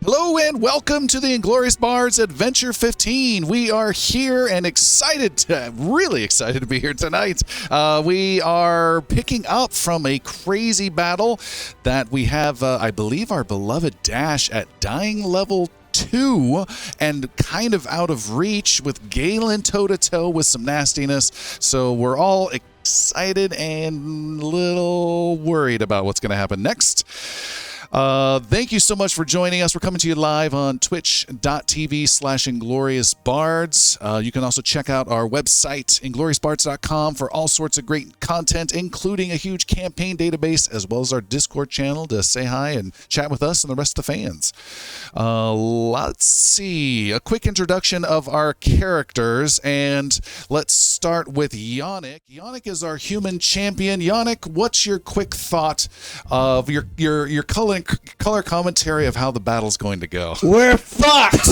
Hello and welcome to the Inglorious Bards Adventure 15. We are here and really excited to be here tonight. We are picking up from a crazy battle that we have, I believe, our beloved Dash at dying level 2 and kind of out of reach with Galen toe-to-toe with some nastiness. So we're all excited and a little worried about what's going to happen next. Thank you so much for joining us. We're coming to you live on twitch.tv/ingloriousbards. You can also check out our website, ingloriousbards.com, for all sorts of great content, including a huge campaign database, as well as our Discord channel to say hi and chat with us and the rest of the fans. Let's see. A quick introduction of our characters, and let's start with Yannick. Yannick is our human champion. Yannick, what's your quick thought of your color commentary of how the battle's going to go? We're fucked!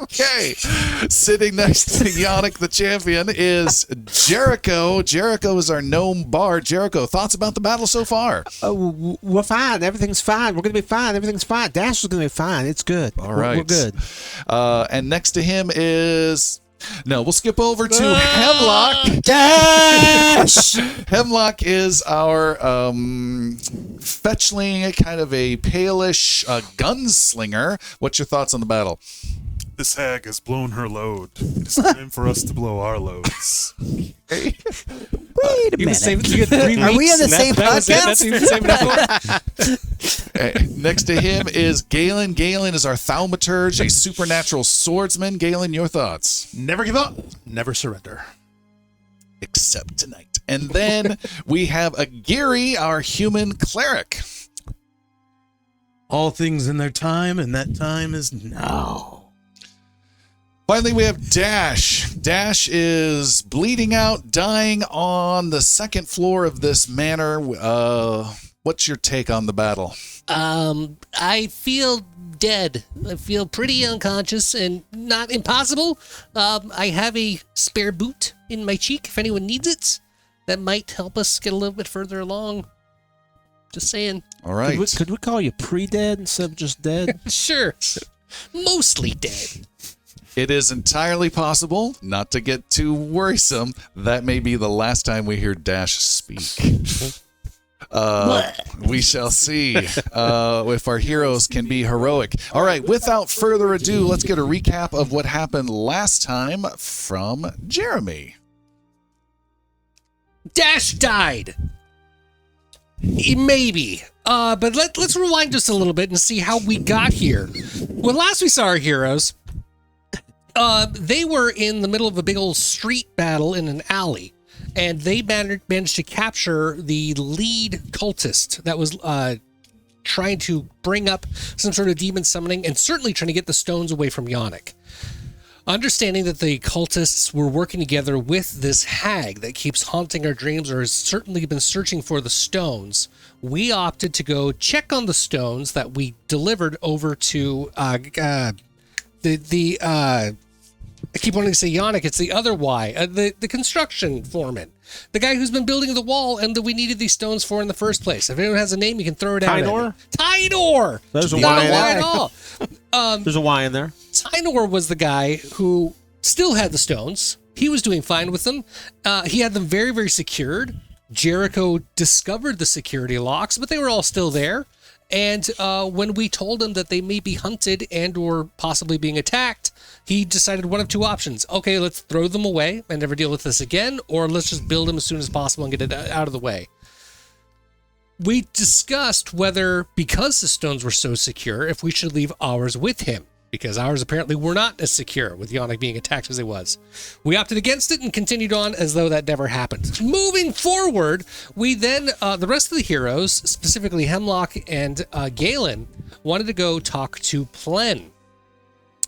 Okay. Sitting next to Yannick, the champion, is Jericho. Jericho is our gnome bard. Jericho, thoughts about the battle so far? We're fine. Everything's fine. We're going to be fine. Everything's fine. Dash is going to be fine. It's good. All right. We're good. And next to him is... No, we'll skip over to Hemlock. Dash! Hemlock is our fetchling, kind of a palish gunslinger. What's your thoughts on the battle? This hag has blown her load. It's time for us to blow our loads. Wait a minute. Are we on the same podcast? Next to him is Galen. Galen is our thaumaturge, a supernatural swordsman. Galen, your thoughts? Never give up. Never surrender. Except tonight. And then we have Agiri, our human cleric. All things in their time, and that time is now. Finally, we have Dash. Dash is bleeding out, dying on the second floor of this manor. What's your take on the battle? I feel dead. I feel pretty unconscious and not impossible. I have a spare boot in my cheek if anyone needs it. That might help us get a little bit further along. Just saying. All right. Could we call you pre-dead instead of just dead? Sure. Mostly dead. It is entirely possible, not to get too worrisome, that may be the last time we hear Dash speak. We shall see if our heroes can be heroic. All right, without further ado, let's get a recap of what happened last time from Jeremy. Dash died. Maybe. But let's rewind just a little bit and see how we got here. When last we saw our heroes, they were in the middle of a big old street battle in an alley, and they managed to capture the lead cultist that was trying to bring up some sort of demon summoning and certainly trying to get the stones away from Yannick. Understanding that the cultists were working together with this hag that keeps haunting our dreams or has certainly been searching for the stones, we opted to go check on the stones that we delivered over to I keep wanting to say Yannick, it's the other Y, the construction foreman, the guy who's been building the wall and that we needed these stones for in the first place. If anyone has a name, you can throw it out. Tynor. There's a not Y a Y at all. There's a Y in there. Tynor was the guy who still had the stones. He was doing fine with them. He had them very, very secured. Jericho discovered the security locks, but they were all still there. And when we told him that they may be hunted and or possibly being attacked, he decided one of two options. Okay, let's throw them away and never deal with this again, or let's just build them as soon as possible and get it out of the way. We discussed whether, because the stones were so secure, if we should leave ours with him, because ours apparently were not as secure with Yannick being attacked as he was. We opted against it and continued on as though that never happened. Moving forward, we then, the rest of the heroes, specifically Hemlock and Galen, wanted to go talk to Plen,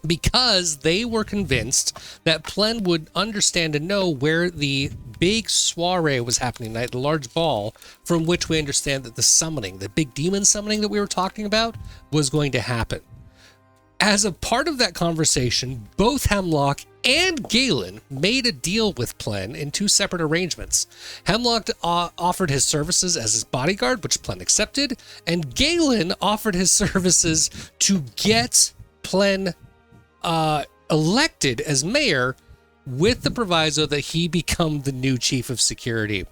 because they were convinced that Plen would understand and know where the big soiree was happening tonight, the large ball, from which we understand that the summoning, the big demon summoning that we were talking about, was going to happen. As a part of that conversation, both Hemlock and Galen made a deal with Plen in 2 separate arrangements. Hemlock offered his services as his bodyguard, which Plen accepted, and Galen offered his services to get Plen elected as mayor with the proviso that he become the new chief of security,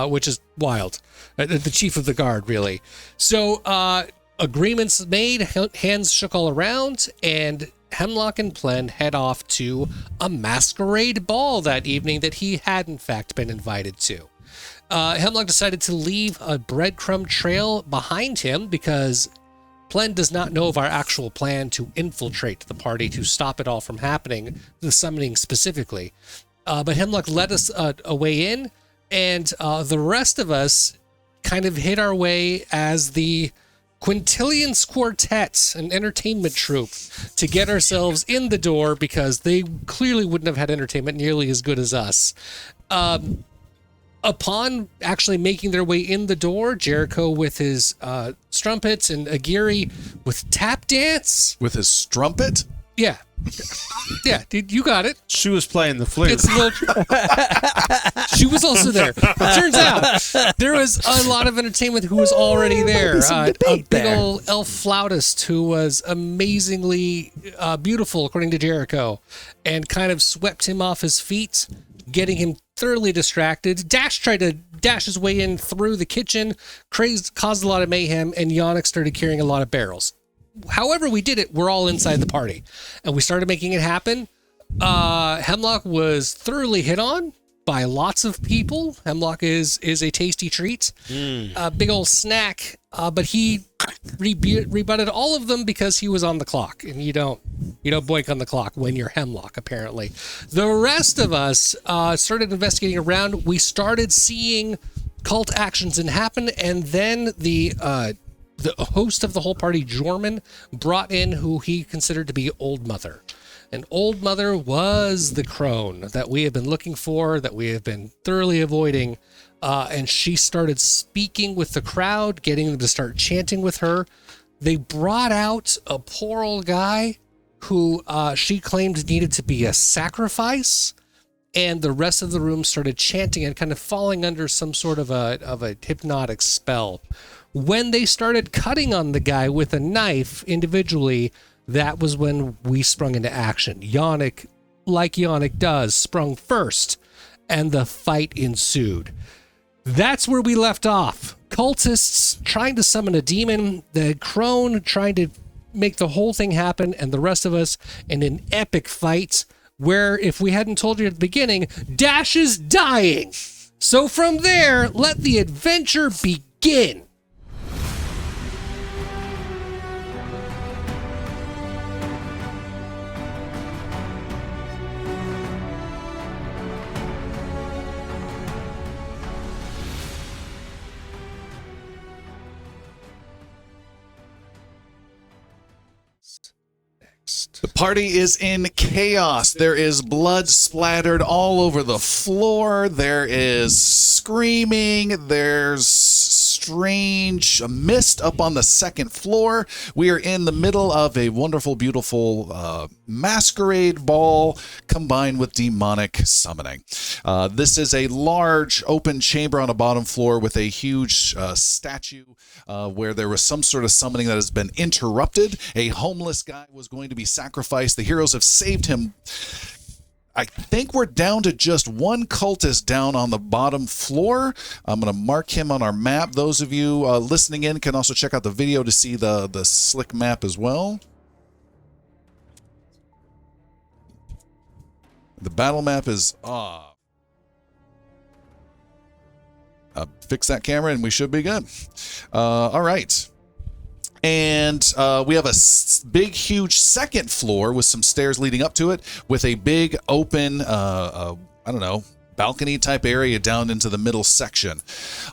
which is wild. The chief of the guard, really. So agreements made, hands shook all around, and Hemlock and Plen head off to a masquerade ball that evening that he had in fact been invited to. Hemlock decided to leave a breadcrumb trail behind him because Plen does not know of our actual plan to infiltrate the party to stop it all from happening, the summoning specifically. But Hemlock led us a way in, and the rest of us kind of hid our way as the Quintillions Quartet, an entertainment troupe, to get ourselves in the door because they clearly wouldn't have had entertainment nearly as good as us. Upon actually making their way in the door, Jericho with his strumpets and Aguirre with tap dance. With his strumpet? Yeah. Yeah, dude, you got it. She was playing the flute. It's a little... She was also there. Turns out there was a lot of entertainment who was already there. A big old elf flautist who was amazingly beautiful, according to Jericho, and kind of swept him off his feet, getting him thoroughly distracted. Dash tried to dash his way in through the kitchen, caused a lot of mayhem, and Yannick started carrying a lot of barrels. However we did it, we're all inside the party, and we started making it happen. Hemlock was thoroughly hit on by lots of people. Hemlock is a tasty treat, a big old snack, but he rebutted all of them because he was on the clock, and you don't boink on the clock when you're Hemlock, apparently. The rest of us started investigating around. We started seeing cult actions happen, and then the host of the whole party, Jorman, brought in who he considered to be Old Mother. And Old Mother was the crone that we have been looking for, that we have been thoroughly avoiding. And she started speaking with the crowd, getting them to start chanting with her. They brought out a poor old guy who she claimed needed to be a sacrifice. And the rest of the room started chanting and kind of falling under some sort of a hypnotic spell. When they started cutting on the guy with a knife individually, that was when we sprung into action. Yannick, like Yannick does, sprung first, and the fight ensued. That's where we left off. Cultists trying to summon a demon, the crone trying to make the whole thing happen, and the rest of us in an epic fight where, if we hadn't told you at the beginning, Dash is dying. So from there, let the adventure begin. The party is in chaos. There is blood splattered all over the floor. There is screaming. There's strange mist up on the second floor. We are in the middle of a wonderful, beautiful masquerade ball combined with demonic summoning. This is a large open chamber on a bottom floor with a huge statue where there was some sort of summoning that has been interrupted. A homeless guy was going to be sacrificed. The heroes have saved him. I think we're down to just one cultist down on the bottom floor. I'm going to mark him on our map. Those of you listening in can also check out the video to see the slick map as well. The battle map is fix that camera and we should be good. All right. And we have a big, huge second floor with some stairs leading up to it with a big open, I don't know, balcony type area down into the middle section.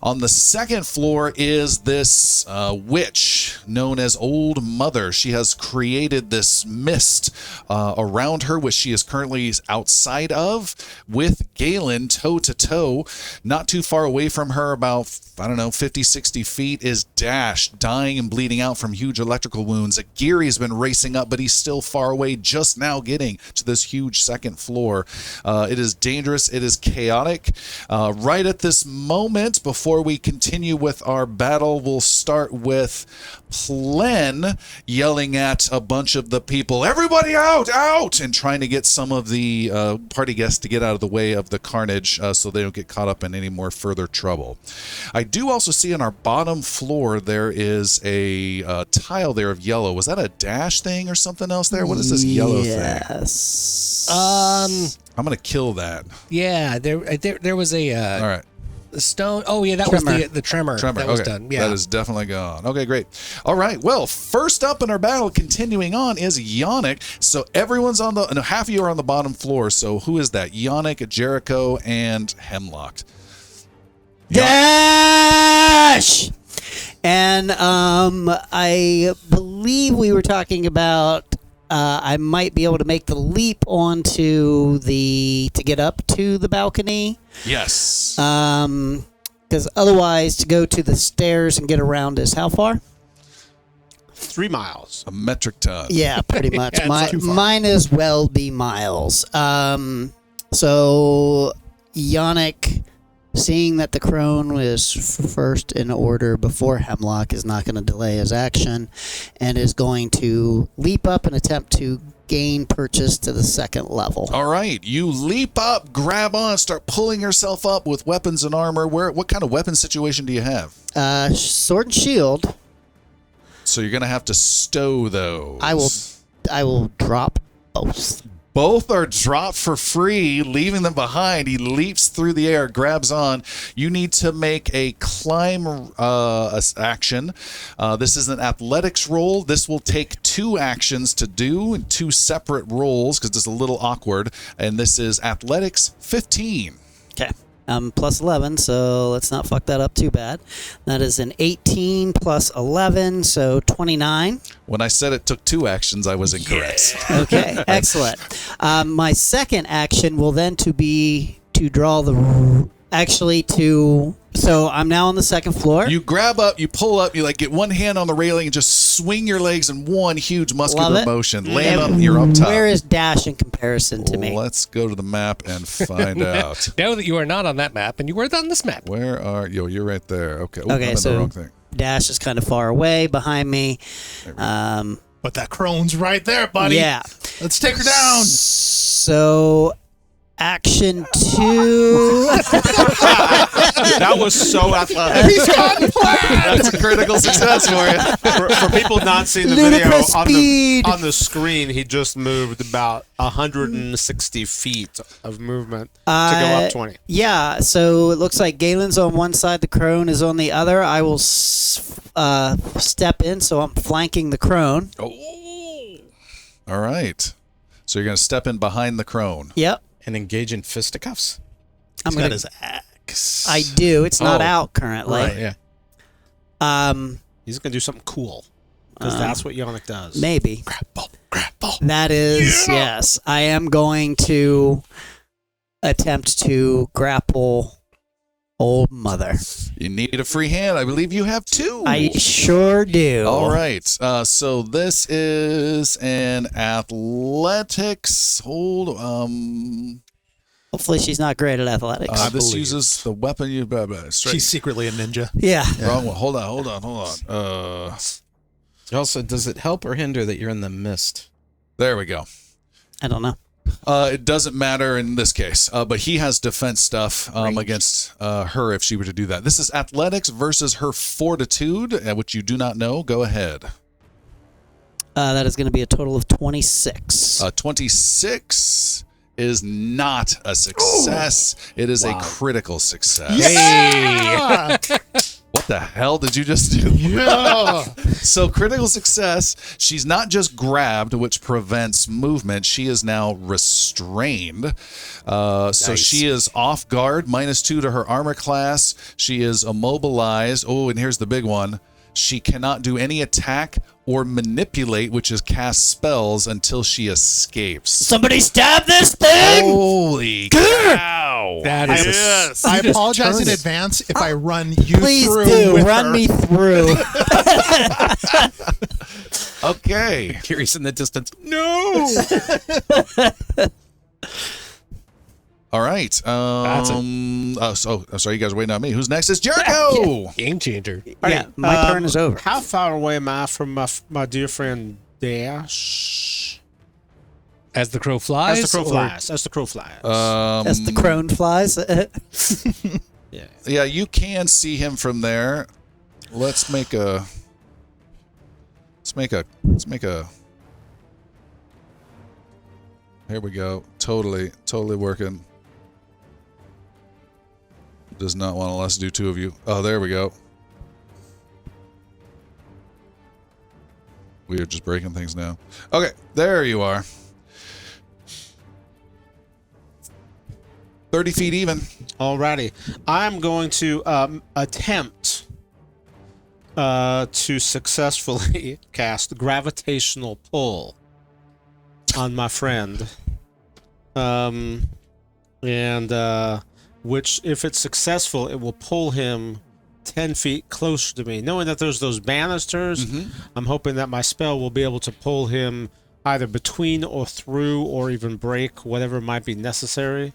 On the second floor is this witch known as Old Mother. She has created this mist around her, which she is currently outside of, with Galen toe to toe. Not too far away from her, about 50, 60 feet, is Dash, dying and bleeding out from huge electrical wounds. Aguirre's been racing up, but he's still far away, just now getting to this huge second floor. It is dangerous. It is chaotic. Right at this moment, before we continue with our battle, we'll start with Plen yelling at a bunch of the people, "Everybody out, out!" and trying to get some of the party guests to get out of the way of the carnage so they don't get caught up in any more further trouble. I do also see on our bottom floor there is a tile there of yellow. Was that a dash thing or something else there? What is this yellow thing? Yes. I'm going to kill that. Yeah, there was a All right. stone. Oh yeah, that Tremor. was the tremor. Tremor. That was Okay. done. Yeah. That is definitely gone. Okay, great. All right. Well, first up in our battle, continuing on, is Yannick. So everyone's on the, no, half of you are on the bottom floor. So who is that? Yannick, Jericho, and Hemlock. Dash! And I believe we were talking about I might be able to make the leap onto to get up to the balcony. Yes. Because otherwise, to go to the stairs and get around is how far? 3 miles. A metric ton. Yeah, pretty much. Yeah, it's too far. Mine as well be miles. So Yannick, seeing that the crone was first in order before Hemlock, is not going to delay his action and is going to leap up and attempt to gain purchase to the second level. All right, you leap up, grab on, start pulling yourself up with weapons and armor. What kind of weapon situation do you have? Sword and shield. So you're gonna have to stow those. I will drop both. Both are dropped for free, leaving them behind. He leaps through the air, grabs on. You need to make a climb action. This is an athletics roll. This will take 2 actions to do, 2 separate rolls, because it's a little awkward. And this is athletics 15. Okay. Plus 11, so let's not fuck that up too bad. That is an 18 plus 11, so 29. When I said it took 2 actions, I was incorrect. Okay, excellent. My second action will then be to draw the... So I'm now on the second floor. You grab up, you pull up, you like get one hand on the railing and just swing your legs in one huge muscular motion. Land up, you're up top. Where is Dash in comparison to me? Let's go to the map and find out. Now that you are not on that map and you are on this map. Where are you? You're right there. Okay. Ooh, Okay, I'm in so the wrong thing. Dash is kind of far away behind me. But that crone's right there, buddy. Yeah. Let's take her down. So action 2. That was so athletic. He's got the plan! That's a critical success for you. For people not seeing the Ludicrous video speed. on the screen, he just moved about 160 feet of movement to go up 20. Yeah, so it looks like Galen's on one side, the crone is on the other. I will step in, so I'm flanking the crone. Oh. All right. So you're going to step in behind the crone. Yep, And engage in fisticuffs? I'm He's got gonna. his axe. I do. It's not Oh, out currently. Right, yeah. He's going to do something cool because that's what Yannick does. Maybe Grapple. that is yes. I am going to attempt to grapple Old Mother. You need a free hand. I believe you have 2. I sure do. All right. So this is an athletics. Hopefully she's not great at athletics. This uses the weapon you. Straight. She's secretly a ninja. Yeah. Wrong one. Hold on. Also, does it help or hinder that you're in the mist? There we go. I don't know. It doesn't matter in this case, but he has defense stuff against her if she were to do that. This is athletics versus her fortitude, which you do not know. Go ahead. That is going to be a total of 26. 26 is not a success. It is a critical success. Yeah! What the hell did you just do? Yeah! So critical success. She's not just grabbed, which prevents movement. She is now restrained. So she is off guard, -2 to her armor class. She is immobilized. Oh, and here's the big one. She cannot do any attack or manipulate, which is cast spells, until she escapes. Somebody stab this thing! Holy cow! That is I just apologize in turned it. advance if I run you Please through do. with Run her. me through. Okay. Gary's in the distance. No. All right. I'm sorry, you guys are waiting on me. Who's next? Is Jericho. Game changer. Yeah, my turn is over. How far away am I from my dear friend Dash? As the crow flies. As the crow or- flies. As the crow flies. As the crone flies. yeah. Yeah, you can see him from there. Let's make a. Here we go. Totally working. Does not want to let us do two of you. Oh, there we go. We are just breaking things now. Okay, there you are. 30 feet even. Alrighty. I'm going to attempt to successfully cast gravitational pull on my friend. Which, if it's successful, it will pull him 10 feet closer to me. Knowing that there's those banisters, I'm hoping that my spell will be able to pull him either between or through or even break whatever might be necessary.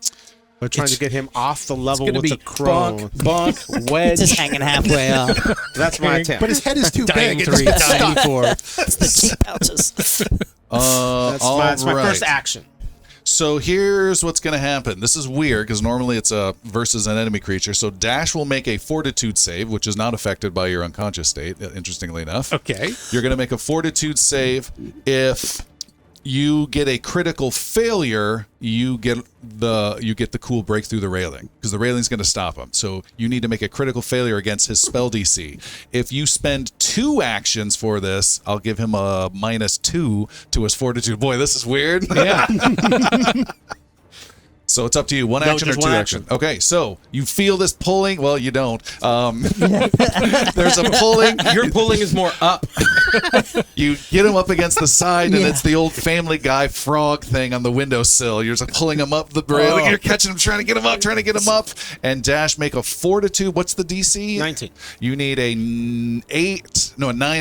We're trying to get him off the level It's with gonna the be crone. bonk, wedge. Just hanging halfway up. That's my attempt. But his head is too Dying big. 3, It's dying stuck. 4. It's the cheek pouches. That's my first action. So here's what's going to happen. This is weird because normally it's a versus an enemy creature. So Dash will make a fortitude save, which is not affected by your unconscious state, interestingly enough. Okay. You're going to make a fortitude save. If you get a critical failure, you get the cool break through the railing because the railing's going to stop him. So you need to make a critical failure against his spell DC. If you spend 2 actions for this, I'll give him a -2 to his fortitude. Boy, this is weird. Yeah. So it's up to you. One action or just 2 one action. Okay, so you feel this pulling. Well, you don't. There's a pulling. Your pulling is more up. You get him up against the side, and Yeah. it's the old Family Guy frog thing on the windowsill. You're just pulling him up the railing. You're catching him, trying to get him up. And Dash, make a fortitude. What's the DC? 19. You need a 9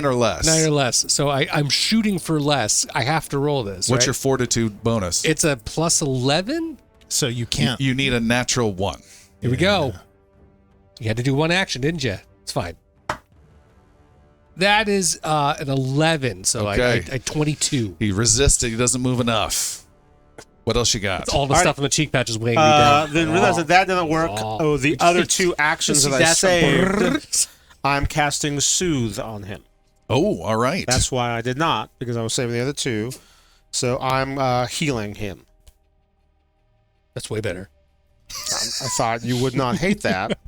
or less. 9 or less. So I'm shooting for less. I have to roll this. What's right? your fortitude bonus? It's a plus 11. So you can't. You need a natural 1. Here we go. You had to do one action, didn't you? It's fine. That is an 11. So Okay. I 22. He resisted. He doesn't move enough. What else you got? All the All stuff on the cheek patch is weighing me down. Then realize that didn't work. Oh, the other 2 actions that I saved, I'm casting Soothe on him. Oh, all right. That's why I did not, because I was saving the other 2. So I'm healing him. That's way better. I thought you would not hate that.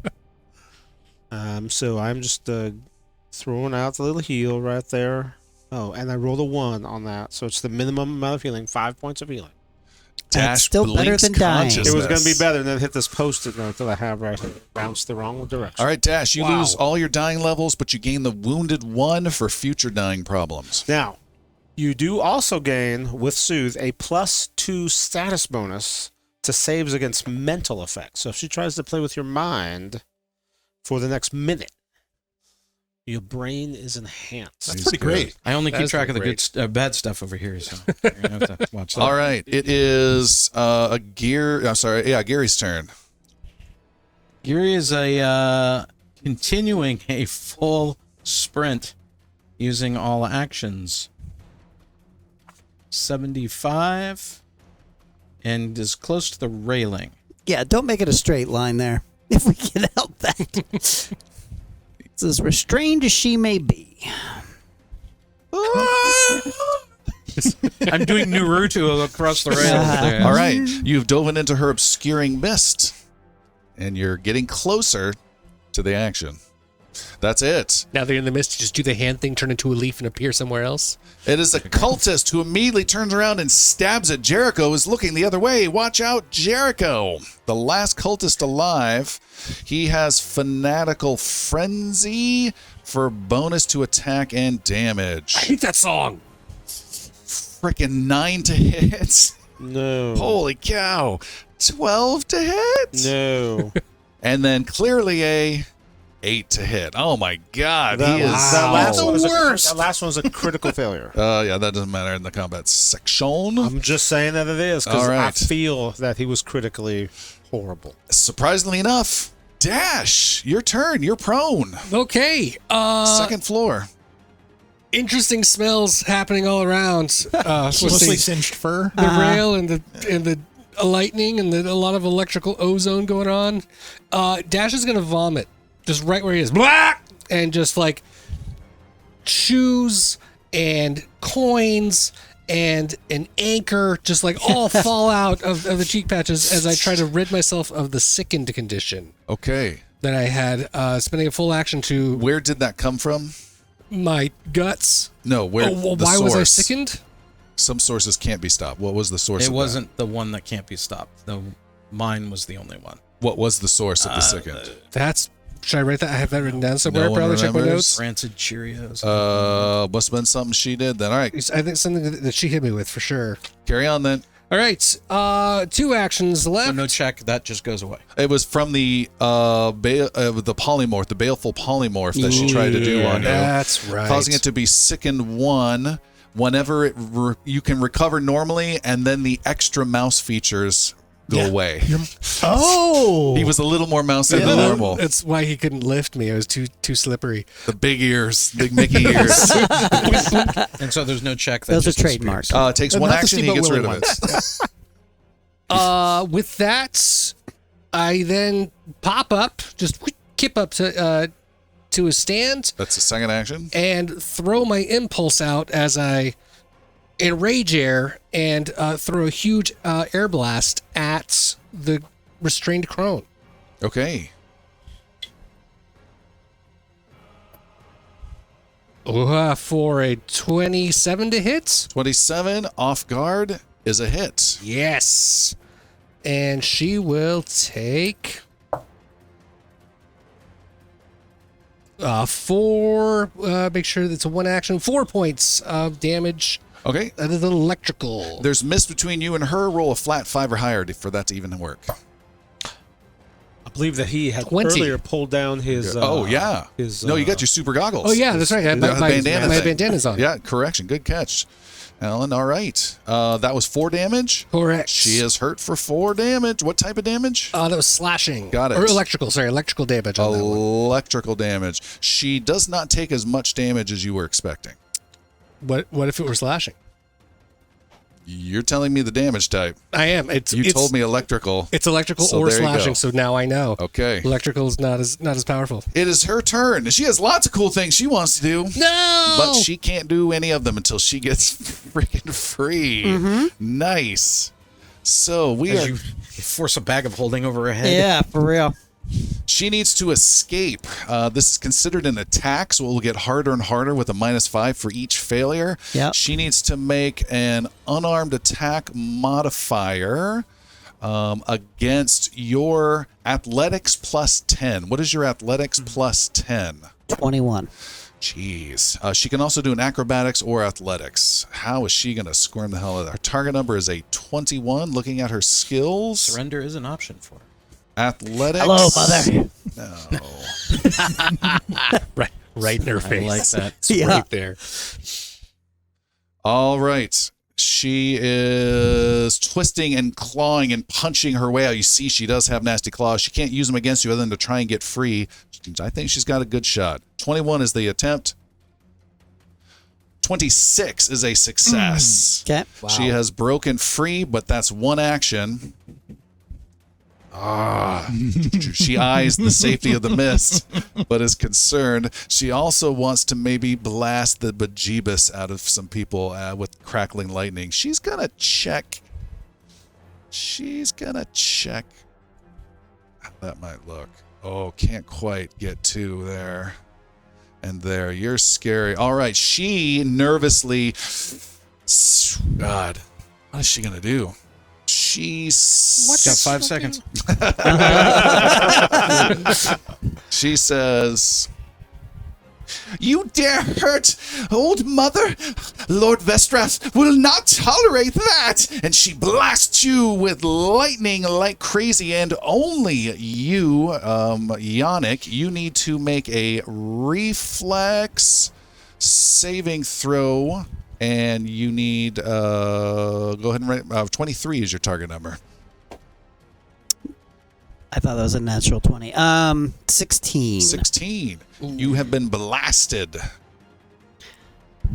So I'm just throwing out the little heal right there. Oh, and I rolled a 1 on that. So it's the minimum amount of healing, 5 points of healing. Dash still better blinks than dying. consciousness. It was going to be better than hit this post-it note that I have right here. Bounced the wrong direction. All right, Dash, you Wow. lose all your dying levels, but you gain the wounded 1 for future dying problems. Now, you do also gain, with Soothe, a +2 status bonus to saves against mental effects. So if she tries to play with your mind for the next minute, your brain is enhanced. That's pretty great. I only keep That's track of the great. good, bad stuff over here, so you're gonna have to watch that. All right, it is Gary's turn. Gary is continuing a full sprint using all actions. 75 and is close to the railing. Yeah, don't make it a straight line there. If we can help that. It's as restrained as she may be. I'm doing Naruto across the rails there. All right, you've dove into her obscuring mist, and you're getting closer to the action. That's it. Now they're in the mist. Just do the hand thing, turn into a leaf, and appear somewhere else. It is a cultist who immediately turns around and stabs at Jericho, is looking the other way. Watch out, Jericho. The last cultist alive. He has Fanatical Frenzy for bonus to attack and damage. I hate that song. Freaking 9 to hit. No. Holy cow. 12 to hit. No. And then clearly a 8 to hit. Oh my God. He is That last the one was worst. that last one's a critical failure. yeah, that doesn't matter in the combat section. I'm just saying that it is because All right. I feel that he was critically horrible. Surprisingly enough, Dash, your turn. You're prone. Okay. Second floor. Interesting smells happening all around. Mostly singed fur. The rail and the lightning and a lot of electrical ozone going on. Dash is gonna vomit just right where he is, blah! And just like shoes and coins and an anchor just like all fall out of the cheek patches as I try to rid myself of the sickened condition Okay. that I had, spending a full action to Where did that come from? my guts. No, where? Well, the why source. was I sickened? Some sources can't be stopped. What was the source It of that? wasn't the one that can't be stopped. The mine was the only one. What was the source of the second? Should I write that? I have that written down somewhere. No one Probably check my remembers? notes. Rancid Cheerios. Must have been something she did then. All right, I think something that she hit me with for sure. carry on then. All right, 2 actions So left. no check. That just goes away. It was from the the polymorph, the baleful polymorph that she tried to do on you, That's right. causing it to be sickened 1. Whenever you can recover normally, and then the extra mouse features go away. Oh. He was a little more mousy than normal. That's why he couldn't lift me. I was too slippery. The big ears, big Mickey ears. And so there's no check. That Those are just disappears. trademarks. Takes Not one the action, he Steamboat gets rid Willie of it. With that, I then pop up, just kip up to a stand, That's the second action. and throw my impulse out as I enrage air and throw a huge air blast at the restrained crone. Okay. For a 27 to hit. 27 off guard is a hit. Yes. And she will take 4, make sure that's a 1 action, 4 points of damage. Okay. That is electrical. There's mist between you and her. Roll a flat 5 or higher for that to even work. I believe that he had 20. earlier pulled down his. Oh, yeah. His, No, you got your super goggles. Oh, yeah, that's right. I had The my bandana my thing. bandana's on. Yeah, correction. Good catch, Alan. All right. That was 4 damage. Correct. She is hurt for 4 damage. What type of damage? That was slashing. Got it. Or electrical, sorry, electrical damage on that one. Electrical damage. She does not take as much damage as you were expecting. What if it were slashing? You're telling me the damage type. I am. You told me electrical. It's electrical So or there you go. slashing, so now I know. Okay. Electrical is not as powerful. It is her turn. She has lots of cool things she wants to do. No! But she can't do any of them until she gets freaking free. Nice. So we As are. you force a bag of holding over her head. Yeah, for real. She needs to escape. This is considered an attack, so it will get harder and harder with a -5 for each failure. Yep. She needs to make an unarmed attack modifier against your athletics plus 10. What is your athletics plus 10? 21. Jeez. She can also do an acrobatics or athletics. How is she going to squirm the hell out of that? Her target number is a 21. Looking at her skills. Surrender is an option for her. Athletics. Hello, mother. No. Right in her face. I like that. It's Yeah. right there. All right. She is twisting and clawing and punching her way out. You see she does have nasty claws. She can't use them against you other than to try and get free. I think she's got a good shot. 21 is the attempt. 26 is a success. Okay. She has broken free, but that's 1 action. She eyes the safety of the mist, but is concerned. She also wants to maybe blast the bejeebus out of some people with crackling lightning. She's gonna check. How that might look. Oh, can't quite get 2 there. And there, you're scary. All right, she nervously. God, what is she gonna do? Got 5 seconds. She says, "You dare hurt old mother? Lord Vestrath will not tolerate that!" And she blasts you with lightning like crazy, and only you, Yannick, you need to make a reflex saving throw, and you need, go ahead and write, 23 is your target number. I thought that was a natural 20. 16. 16. You have been blasted.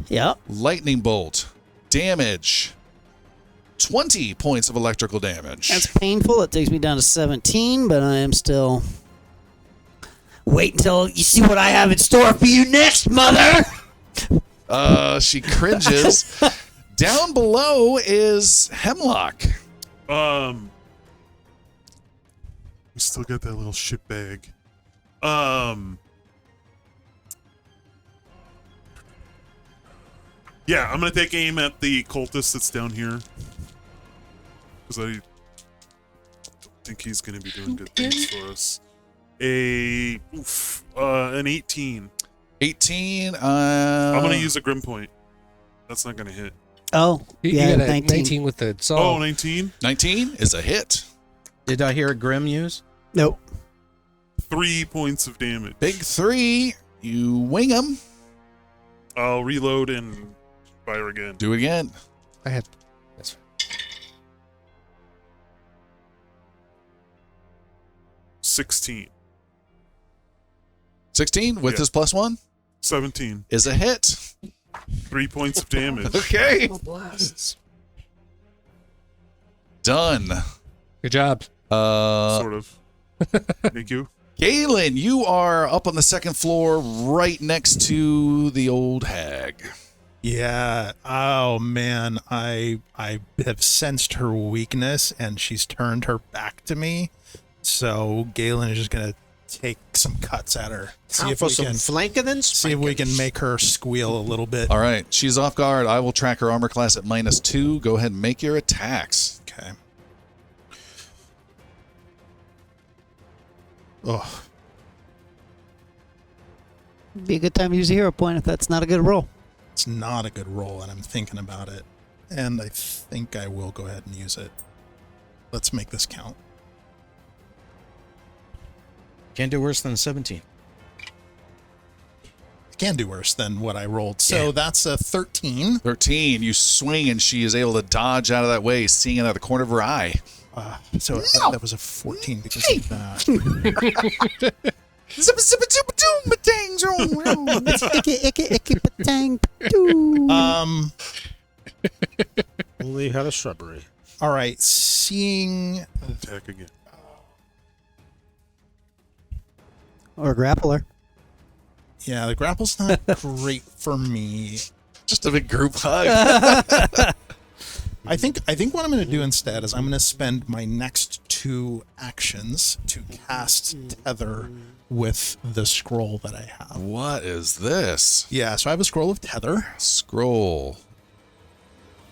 Yep. Lightning bolt. Damage. 20 points of electrical damage. That's painful. It takes me down to 17, but I am still... Wait until you see what I have in store for you next, mother! She cringes. Down below is Hemlock. We still got that little shit bag. Yeah, I'm gonna take aim at the cultist that's down here. Because I don't think he's gonna be doing good things for us. An 18. 18. I'm gonna use a Grim Point. That's not gonna hit. Oh, You yeah, got a 19. 19 with the saw. Oh, 19? 19 is a hit. Did I hear a Grim use? Nope. 3 points of damage. Big 3. You wing him. I'll reload and fire again. Do again. I had. That's fine. 16. 16 with Yeah. his +1 17. is a hit. 3 points of damage. Okay. Blasts. Done. Good job. Sort of. Thank you. Galen, you are up on the second floor right next to the old hag. Yeah. Oh man, I have sensed her weakness, and she's turned her back to me. So Galen is just gonna take some cuts at her. See if we can flanking and see if we can make her squeal a little bit. All right. She's off guard. I will track her armor class at -2. Go ahead and make your attacks. Okay. Oh, Be a good time to use a hero point if that's not a good roll. it's not a good roll, and I'm thinking about it. And I think I will go ahead and use it. Let's make this count. Can't do worse than 17. I can do worse than what I rolled. So that's a 13. 13. You swing, and she is able to dodge out of that way, seeing it out of the corner of her eye. So that was a 14 because of that. Only had a shrubbery. All right, seeing Attack again. Or grappler. yeah, the grapple's not great for me. Just a big group hug. I think what I'm going to do instead is I'm going to spend my next 2 actions to cast Tether with the scroll that I have. What is this? Yeah, so I have a scroll of Tether. Scroll.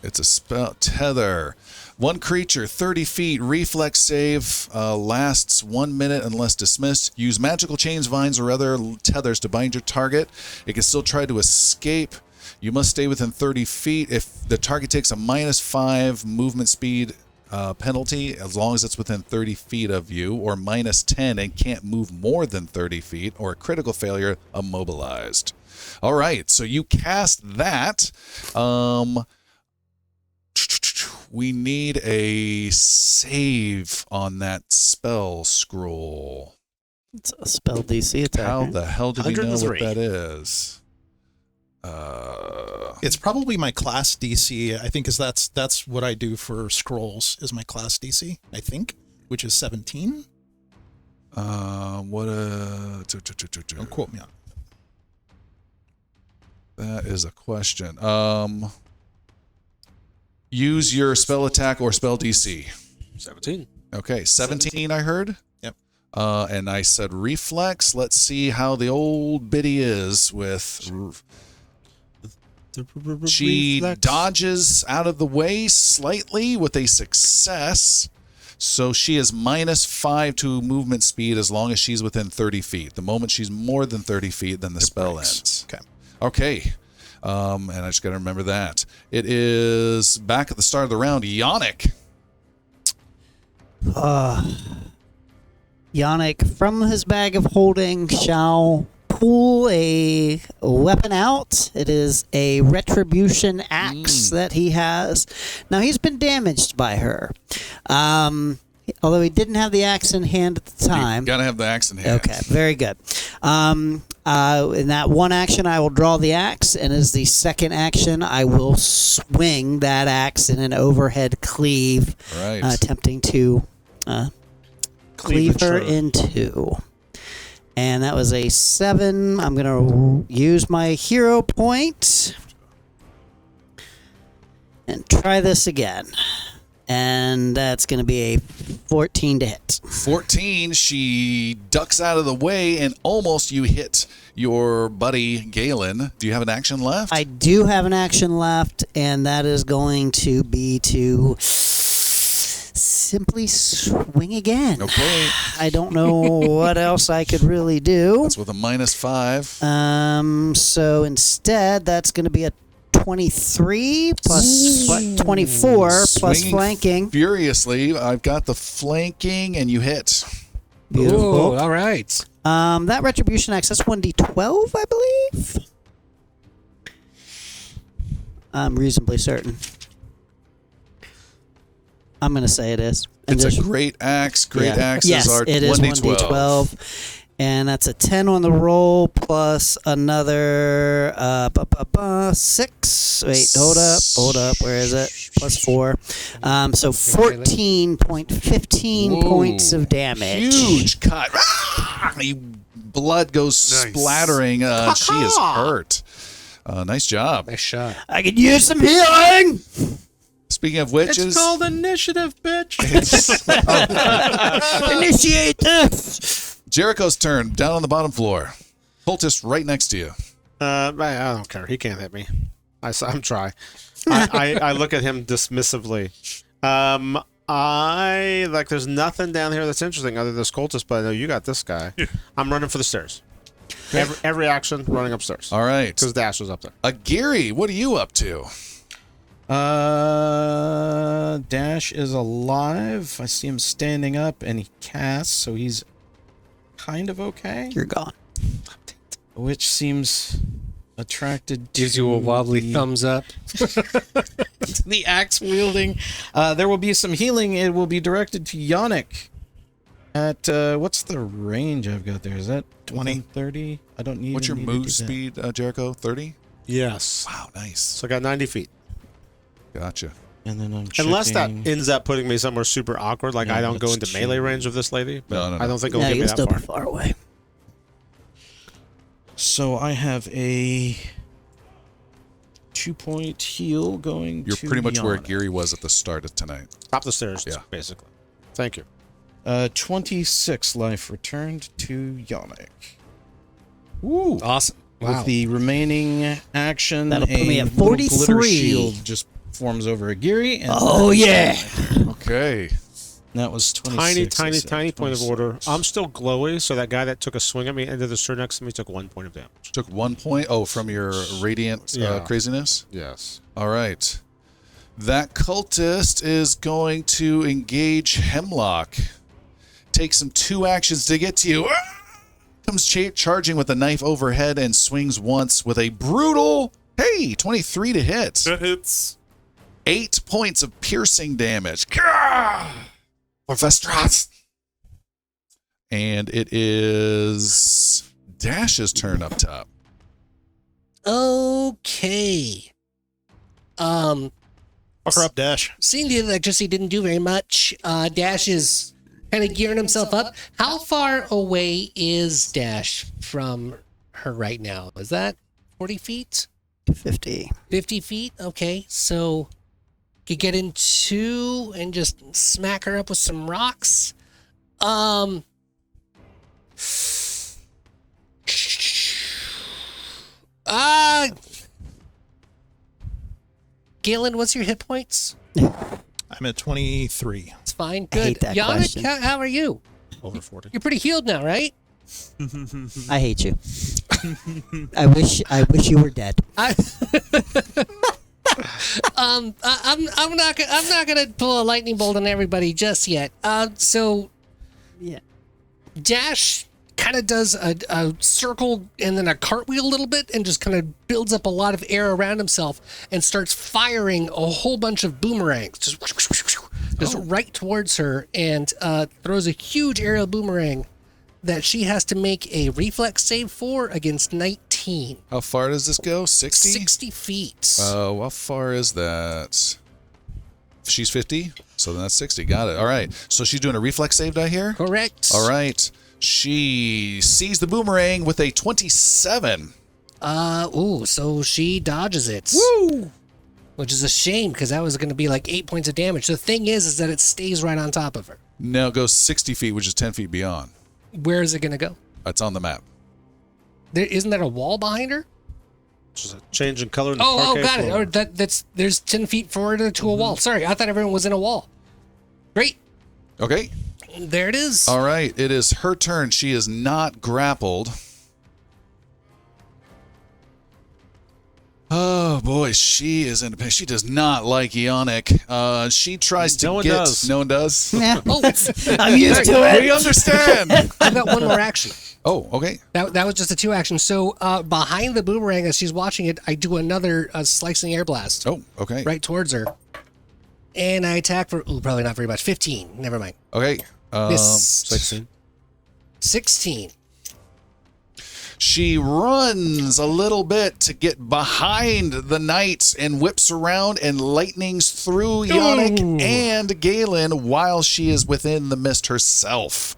It's a spell. Tether. One creature, 30 feet, reflex save, lasts 1 minute unless dismissed. Use magical chains, vines, or other tethers to bind your target. It can still try to escape. You must stay within 30 feet. If the target takes a -5 movement speed penalty, as long as it's within 30 feet of you, or -10 and can't move more than 30 feet, or a critical failure, immobilized. All right, so you cast that. We need a save on that spell scroll. It's a spell DC attack. How right? the hell do we know what 103. that is? It's probably my class DC. I think because that's what I do for scrolls is my class DC. I think, which is 17. What a Don't quote me on it. that is a question. Use your spell attack or spell DC. 17. Okay, 17 I heard. Yep. And I said reflex. Let's see how the old biddy is with. She dodges out of the way slightly with a success. So she is -5 to movement speed as long as she's within 30 feet. The moment she's more than 30 feet, then the spell ends. Okay. And I just got to remember that. It is back at the start of the round. Yannick. Yannick, from his bag of holding, shall pull a weapon out. It is a retribution axe that he has. Now, he's been damaged by her. Although he didn't have the axe in hand at the time. Got to have the axe in hand. Okay, very good. In that one action, I will draw the axe, and as the second action, I will swing that axe in an overhead cleave, Right. attempting to cleave her in two. And that was a 7. I'm going to use my hero point and try this again. And that's going to be a 14 to hit. 14, she ducks out of the way, and almost you hit your buddy Galen. Do you have an action left? I do have an action left, and that is going to be to simply swing again. Okay. I don't know what else I could really do. That's with a -5. So instead, that's going to be a 23 plus 24 plus Swinging flanking. Furiously. I've got the flanking, and you hit. Beautiful. Ooh, all right. That retribution axe, that's 1d12, I believe. I'm reasonably certain. I'm going to say it is. And It's a great axe. Great axes yes, are it is 1d12. And that's a 10 on the roll plus another 6. Wait, hold up. Where is it? Plus 4. So 14.15 points of damage. Huge cut. Blood goes Nice. splattering. She is hurt. Nice job. Nice shot. I could use some healing. Speaking of which, It's called initiative, bitch. Initiate this. Jericho's turn. Down on the bottom floor. Cultist right next to you. I don't care. He can't hit me. I'm try. I look at him dismissively. There's nothing down here that's interesting other than this cultist, but I know you got this guy. I'm running for the stairs. Every action, running upstairs. All right. Because Dash was up there. Gary, what are you up to? Dash is alive. I see him standing up, and he casts, so he's kind of okay. You're gone. Which seems attracted to Gives you a wobbly the- thumbs up. the axe wielding. There will be some healing. It will be directed to Yannick. At what's the range I've got there? Is that 20? 30? I don't need. What's your move speed, Jericho? 30? Yes. Wow, nice. So I got 90 feet. Gotcha. And then I'm Unless that checking- ends up putting me somewhere super awkward, like Yeah, I don't go let's into melee check. range of this lady, but No. I don't think it'll No, get you me can that still far. be far away. So I have a 2-point heal going. You're to pretty much where Yannick. Gary was at the start of tonight. Top the stairs, Yeah. basically. Thank you. 26 life returned to Yannick. Ooh. Awesome. Wow. With the remaining action, That'll put me a at little glitter 43. shield just forms over Agiri. And Oh, yeah. Okay. that was 26. Tiny point of 26. order. I'm still glowy, so that guy that took a swing at me into the stir next to me took 1 point of damage. Took 1 point. Oh, from your radiant Yeah. craziness? Yes. All right. That cultist is going to engage Hemlock. Takes him 2 actions to get to you. Comes charging with a knife overhead and swings once with a brutal, 23 to hit. That hits. 8 points of piercing damage. Gah! For Vestrath. And it is Dash's turn up top. Okay. Fuck her up, Dash. Seeing the electricity didn't do very much, Dash is kind of gearing himself up. How far away is Dash from her right now? Is that 40 feet? 50. 50 feet? Okay, so could get in 2 and just smack her up with some rocks. Galen, what's your hit points? I'm at 23. It's fine. I Good. hate that Yannick, question. how are you? Over 40. You're pretty healed now, right? I hate you. I wish you were dead. I'm not gonna pull a lightning bolt on everybody just yet. So Yeah. Dash kind of does a circle and then a cartwheel a little bit and just kind of builds up a lot of air around himself and starts firing a whole bunch of boomerangs just right towards her and throws a huge aerial boomerang that she has to make a reflex save for against 19. How far does this go? 60? 60 feet. How far is that? She's 50, so then that's 60. Got it. All right. So she's doing a reflex save die here? Correct. All right. She sees the boomerang with a 27. So she dodges it. Woo! Which is a shame because that was going to be like 8 points of damage. The thing is that it stays right on top of her. Now it goes 60 feet, which is 10 feet beyond. Where is it going to go? It's on the map. Isn't there a wall behind her? Just a change in color in the Oh, parquet got it. floor. Or there's 10 feet forward to a wall. Sorry, I thought everyone was in a wall. Great. Okay. There it is. All right. It is her turn. She is not grappled. Oh boy, she is in. She does not like Yannick. She tries to No one get. does. No one does. Yeah. Oh, I'm used to it. We understand. I've got one more action. Oh, okay. That was just a 2 action. So behind the boomerang, as she's watching it, I do another slicing air blast Oh, okay. right towards her. And I attack for, probably not very much. 15. Never mind. Okay. Missed. 16. 16. She runs a little bit to get behind the knight and whips around and lightnings through Yannick and Galen while she is within the mist herself.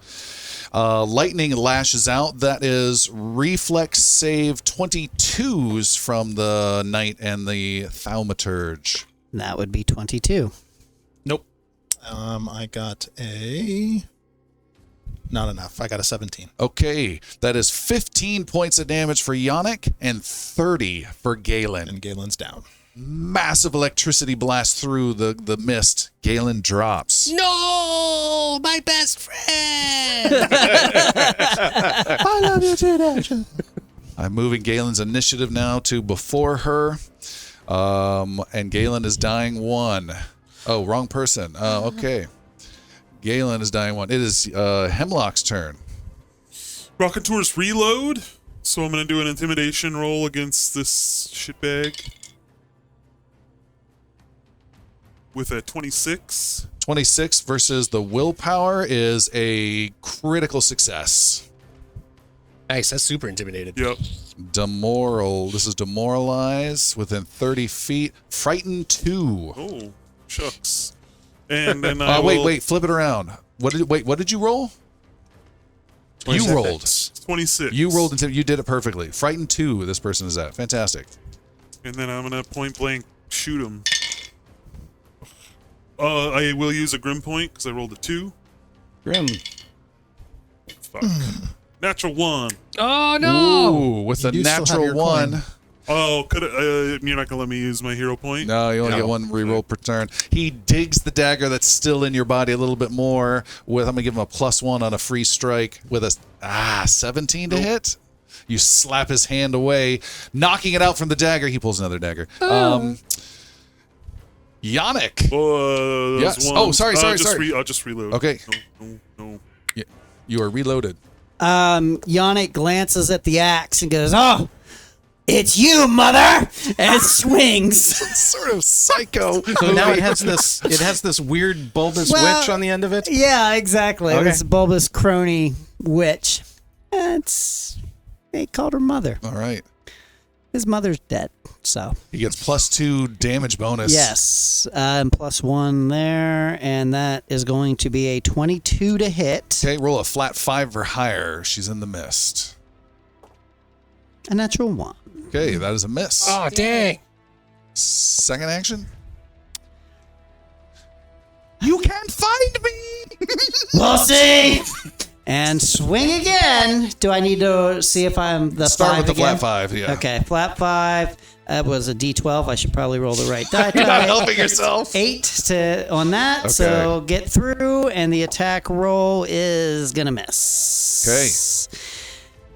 Lightning lashes out. That is reflex save 22s from the knight and the thaumaturge. That would be 22. Nope. I got a... Not enough. I got a 17. Okay, that is 15 points of damage for Yannick and 30 for Galen. And Galen's down. Massive electricity blast through the mist. Galen drops. No, my best friend. I love you too, Dasher. I'm moving Galen's initiative now to before her. And Galen is dying 1. Oh, wrong person. Okay. Galen is dying 1. It is Hemlock's turn. Rocketeur's reload. So I'm going to do an intimidation roll against this shitbag. With a 26. 26 versus the willpower is a critical success. Nice. That's super intimidated. Yep. This is demoralize within 30 feet. Frighten 2. Oh, shucks. And then I Wait, flip it around. What did you roll? 26. You rolled. 26. You rolled into you did it perfectly. Frighten 2 this person is at. Fantastic. And then I'm going to point blank shoot him. I will use a Grim Point because I rolled a 2. Grim. Fuck. Natural 1. Oh, no. Ooh, with a You do still have natural your 1. coin. Oh, you're not gonna let me use my hero point? No, you only get 1 reroll per turn. He digs the dagger that's still in your body a little bit more. I'm gonna give him a +1 on a free strike with a 17 to hit. You slap his hand away, knocking it out from the dagger. He pulls another dagger. Yannick. Yes. One. Oh, sorry. I'll just reload. Okay. No. You are reloaded. Yannick glances at the axe and goes, "Oh, it's you, mother!" and swings. Sort of psycho. So now it has this weird bulbous Well, witch on the end of it. Yeah, exactly. Okay. This bulbous crony witch. They called her mother. All right. His mother's dead, so. He gets +2 damage bonus. Yes, and +1 there, and that is going to be a 22 to hit. Okay, roll a flat 5 or higher. She's in the mist. A natural 1. Okay, that is a miss. Oh, dang. Second action. You can't find me. We'll see. And swing again. Do I need to see if I'm the Start 5 with the again? flat 5, yeah. Okay, flat 5. That was a D12. I should probably roll the right die You're not type. helping yourself. 8 on that, so get through, and the attack roll is gonna miss. Okay.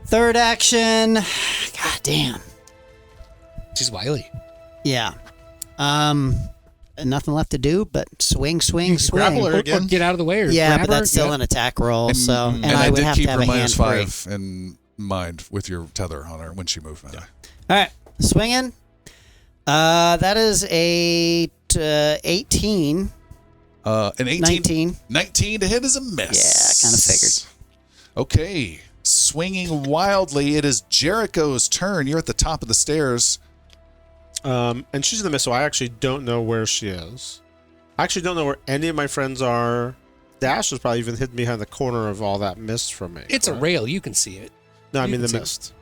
Third action. God damn. She's wily. Yeah. Nothing left to do but swing. grapple her Or again. get out of the way. Or Yeah, grab but her. that's still Yeah. an attack roll. And And I I would did have keep to have her a hand minus free. 5 in mind with your tether on her when she moved. All right, swinging. That is a 18. An 18. 19. 19 to hit is a miss. Yeah, kinda figured. Okay. Swinging wildly, it is Jericho's turn. You're at the top of the stairs. And she's in the mist, so I actually don't know where she is. I actually don't know where any of my friends are. Dash is probably even hidden behind the corner of all that mist from me. It's a correct? rail. You can see it. No, I you mean can the see- mist.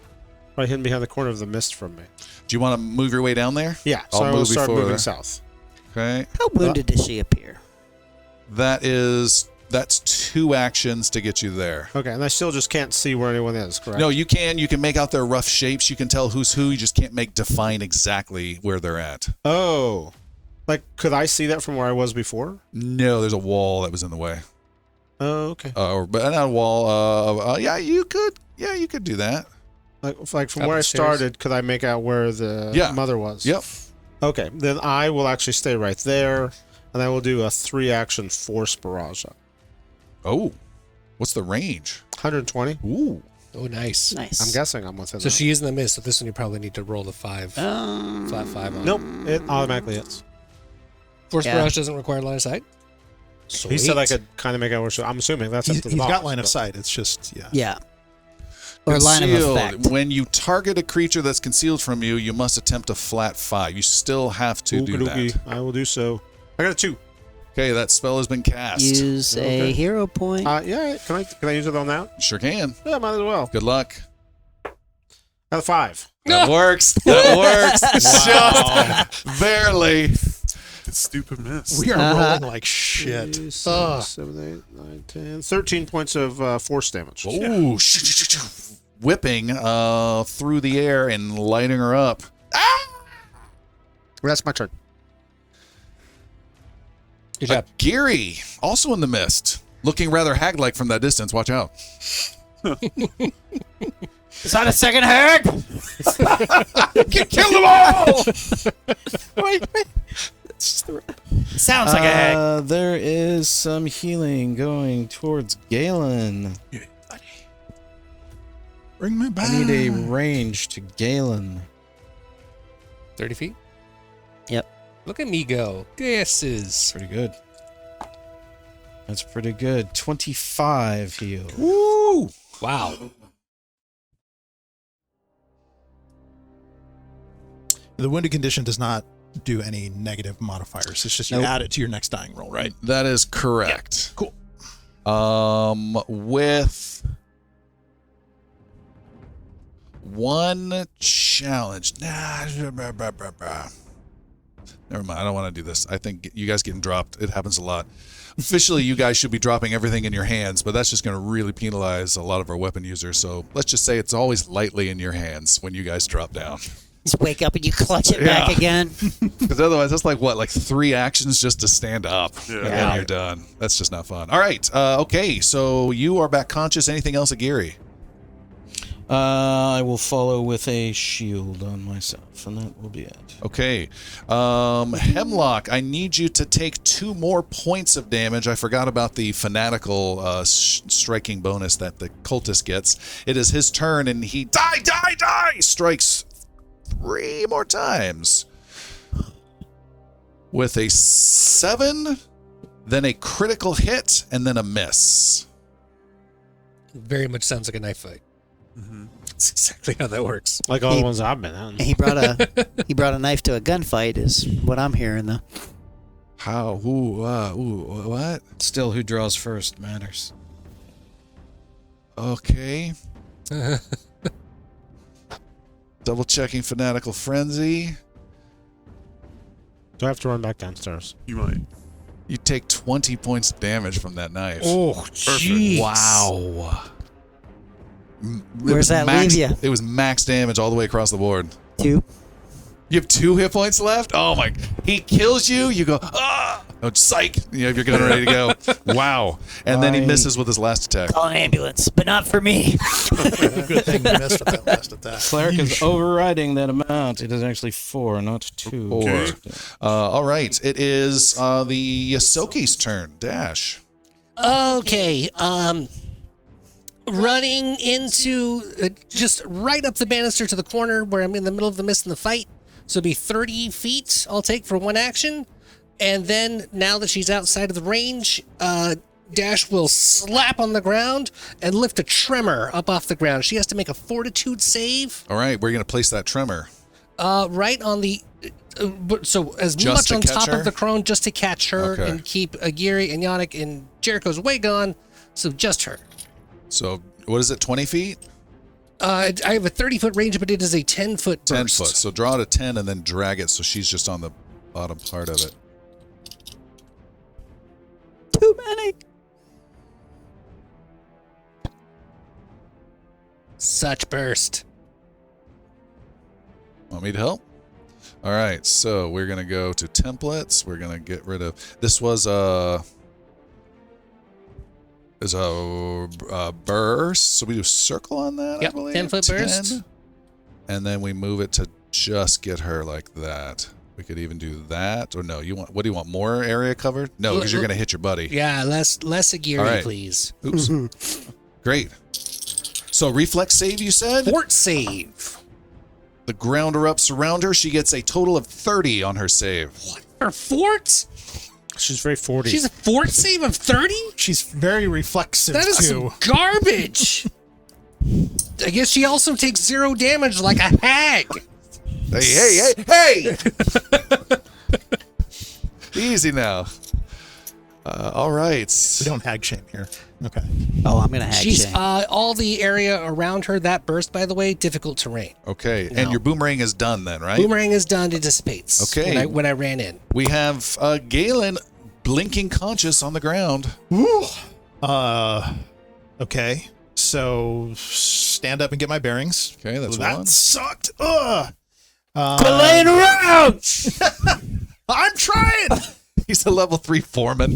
Probably hidden behind the corner of the mist from me. Do you want to move your way down there? Yeah, so I'll I will move start before moving that. south. Okay. How wounded does she appear? That's 2 actions to get you there. Okay, and I still just can't see where anyone is, correct? No, you can make out their rough shapes. You can tell who's who. You just can't define exactly where they're at. Oh. Like, could I see that from where I was before? No, there's a wall that was in the way. Oh, okay. But not a wall. Yeah, you could. Yeah, you could do that. Like from Up where I the stairs. started, could I make out where the Yeah. mother was? Yep. Okay, then I will actually stay right there, and I will do a 3-action force barrage. Oh, what's the range? 120. Ooh. Oh, nice. Nice. I'm guessing I'm within So that. she is in the mist. So this one you probably need to roll the 5. Flat 5 on. Nope, it automatically hits. Force Yeah. barrage doesn't require line of sight. He said I Sweet. could kind of make out where she. I'm assuming that's up He's to the got boss, line of but- sight. It's just, yeah. Yeah. Or line of Concealed. effect. When you target a creature that's concealed from you, you must attempt a flat 5. You still have to do Okey-dokey. that. I will do so. I got a 2. Okay, that spell has been cast. Use a Okay. hero point. Yeah, can I use it on that? Sure can. Yeah, might as well. Good luck. Got a 5. That works. That works. Just barely. It's stupid miss. We are Uh-huh. rolling like shit. 7, 8, 9, 10. 13 points of force damage. Ooh, whipping through the air and lighting her up. That's my turn. Good job. Geary, also in the mist, looking rather hag-like from that distance. Watch out. Is that a second hag? Kill them all! Wait. Sounds like a hag. There is some healing going towards Galen. Bring me back. I need a range to Galen. 30 feet. Yep. Look at me go. Guesses. Pretty good. That's pretty good. 25 heal. Woo! Wow. The wounded condition does not do any negative modifiers. It's just you Nope. add it to your next dying roll, right? That is correct. Cool. With one challenge. Never mind. I don't want to do this. I think you guys getting dropped. It happens a lot. Officially, you guys should be dropping everything in your hands, but that's just going to really penalize a lot of our weapon users. So let's just say it's always lightly in your hands when you guys drop down. Just wake up and you clutch it back again. Because otherwise, that's like 3 actions just to stand up, and then you're done. That's just not fun. All right. Okay. So you are back conscious. Anything else, Aguirre? I will follow with a shield on myself, and that will be it. Okay. Hemlock, I need you to take 2 more points of damage. I forgot about the fanatical striking bonus that the cultist gets. It is his turn, and he die, strikes 3 more times. With a 7, then a critical hit, and then a miss. Very much sounds like a knife fight. That's exactly how that works. Like all the ones I've been on. He brought a knife to a gunfight, is what I'm hearing though. How? What? Still, who draws first matters. Okay. Double checking fanatical frenzy. Do I have to run back downstairs? You might. You take 20 points of damage from that knife. Oh, jeez. Wow. Where's that max, leave ya? It was max damage all the way across the board. 2. You have 2 hit points left? Oh my. He kills you. You go, ah! Oh, psych. You have your gun ready to go. Wow. And then he misses with his last attack. Call an ambulance, but not for me. Good thing you missed with that last attack. Cleric is overriding that amount. It is actually 4, not 2. 4. Okay. All right. It is the Yosoki's turn. Dash. Okay, running into just right up the banister to the corner where I'm in the middle of the mist in the fight. So it'll be 30 feet I'll take for one action. And then now that she's outside of the range, Dash will slap on the ground and lift a tremor up off the ground. She has to make a fortitude save. All right. We're going to place that tremor. Right on the... so as Just much to on catch top her? of the crone just to catch her Okay. and keep Agiri and Yannick and Jericho's way gone. So just her. So what is it, 20 feet? I have a 30-foot range, but it is a 10-foot 10 burst. foot. So draw it a 10 and then drag it so she's just on the bottom part of it. Too many. Such burst. Want me to help? All right, so we're going to go to templates. We're going to get rid of... This was a burst. So we do circle on that, I Yep, believe. 10-foot burst. 10. And then we move it to just get her like that. We could even do that. Or no, what do you want? More area covered? No, because you're going to hit your buddy. Yeah, less Agiri, All right. please. Oops. Great. So reflex save, you said? Fort save. The ground erupts around her. She gets a total of 30 on her save. Her fort? She's very 40. She's a fort save of 30? She's very reflexive That is too. some garbage. I guess she also takes 0 damage like a hag. Hey! Easy now. All right. We don't hag shame here. Okay. Oh, I'm gonna hag She's shame. all the area around her. That burst, by the way, difficult terrain. Okay, No. and your boomerang is done then, right? Boomerang is done. It dissipates. Okay. When I ran in. We have Galen blinking conscious on the ground. Okay. So stand up and get my bearings. Okay, that's that one. sucked. Ugh. Quit laying around. I'm trying. He's a level 3 foreman.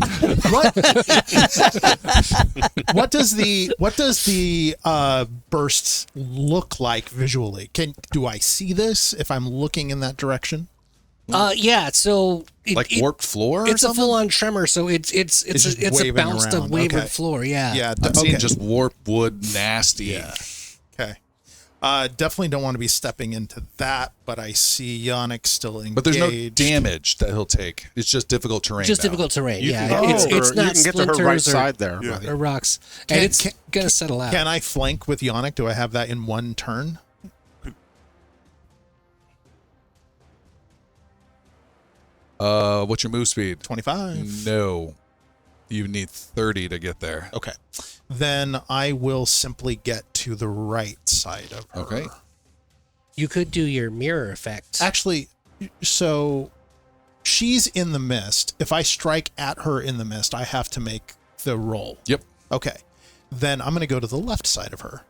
What does the burst look like visually? Do I see this if I'm looking in that direction? Yeah. So Like warped floor or It's a something? full-on tremor. So it's just a waving bounced up around. wavered Okay. floor. Yeah. Yeah. I'm seeing okay. just warped wood nasty. Yeah. Okay. Definitely don't want to be stepping into that, but I see Yannick still engaged. But there's no damage that he'll take. It's just difficult terrain. Just now. difficult terrain. You Yeah. can It's get to her- not you can get to her splinters right or, side there. Yeah. or rocks, and it's gonna settle out. Can I flank with Yannick? Do I have that in one turn? What's your move speed? 25. No. You need 30 to get there. Okay. Then I will simply get to the right side of her. Okay. You could do your mirror effect. Actually, so she's in the mist. If I strike at her in the mist, I have to make the roll. Yep. Okay. Then I'm going to go to the left side of her.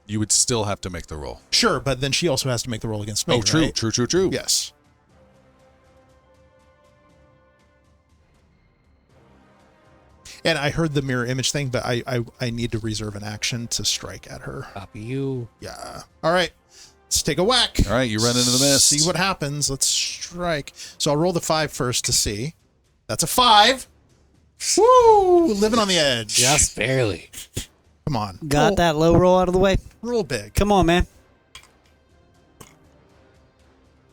You would still have to make the roll. Sure, but then she also has to make the roll against me. Oh, true, right? true. Yes. And I heard the mirror image thing, but I need to reserve an action to strike at her. Copy you. Yeah. All right. Let's take a whack. All right, you run into the mist. See what happens. Let's strike. So I'll roll the 5 first to see. That's a 5. Woo! Living on the edge. Just barely. Come on. Got that low roll out of the way. Roll big. Come on, man.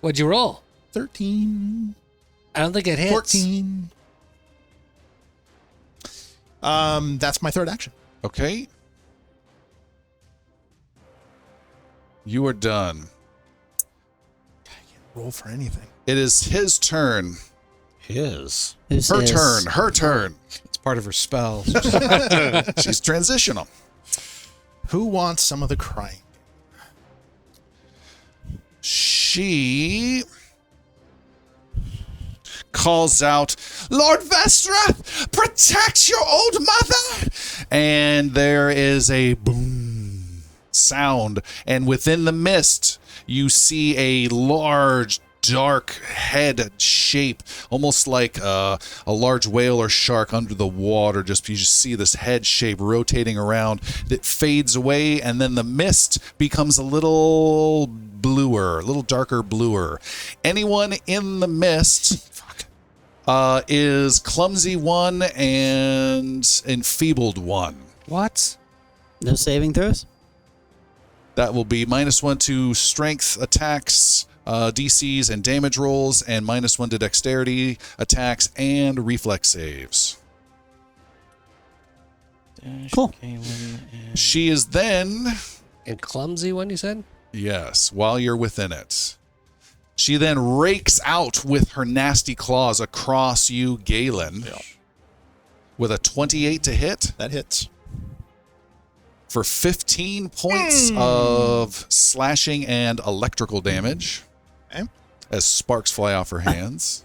What'd you roll? 13. I don't think it hits. 14. That's my third action. Okay. You are done. Roll for anything. It is his turn. His. Her turn. It's part of her spell. She's transitional. Who wants some of the crying? She calls out, "Lord Vestrath, protect your old mother!" And there is a boom sound, and within the mist, you see a large, dark head shape, almost like a large whale or shark under the water. You just see this head shape rotating around. It fades away, and then the mist becomes a little bluer, a little darker bluer. Anyone in the mist is Clumsy 1 and Enfeebled 1. What? No saving throws? That will be -1 to strength attacks, DCs, and damage rolls, and -1 to dexterity attacks and reflex saves. Cool. She is then, And clumsy one, you said? yes, while you're within it, she then rakes out with her nasty claws across you, Galen, with a 28 to hit That hits. for 15 points of slashing and electrical damage. Okay. As sparks fly off her hands.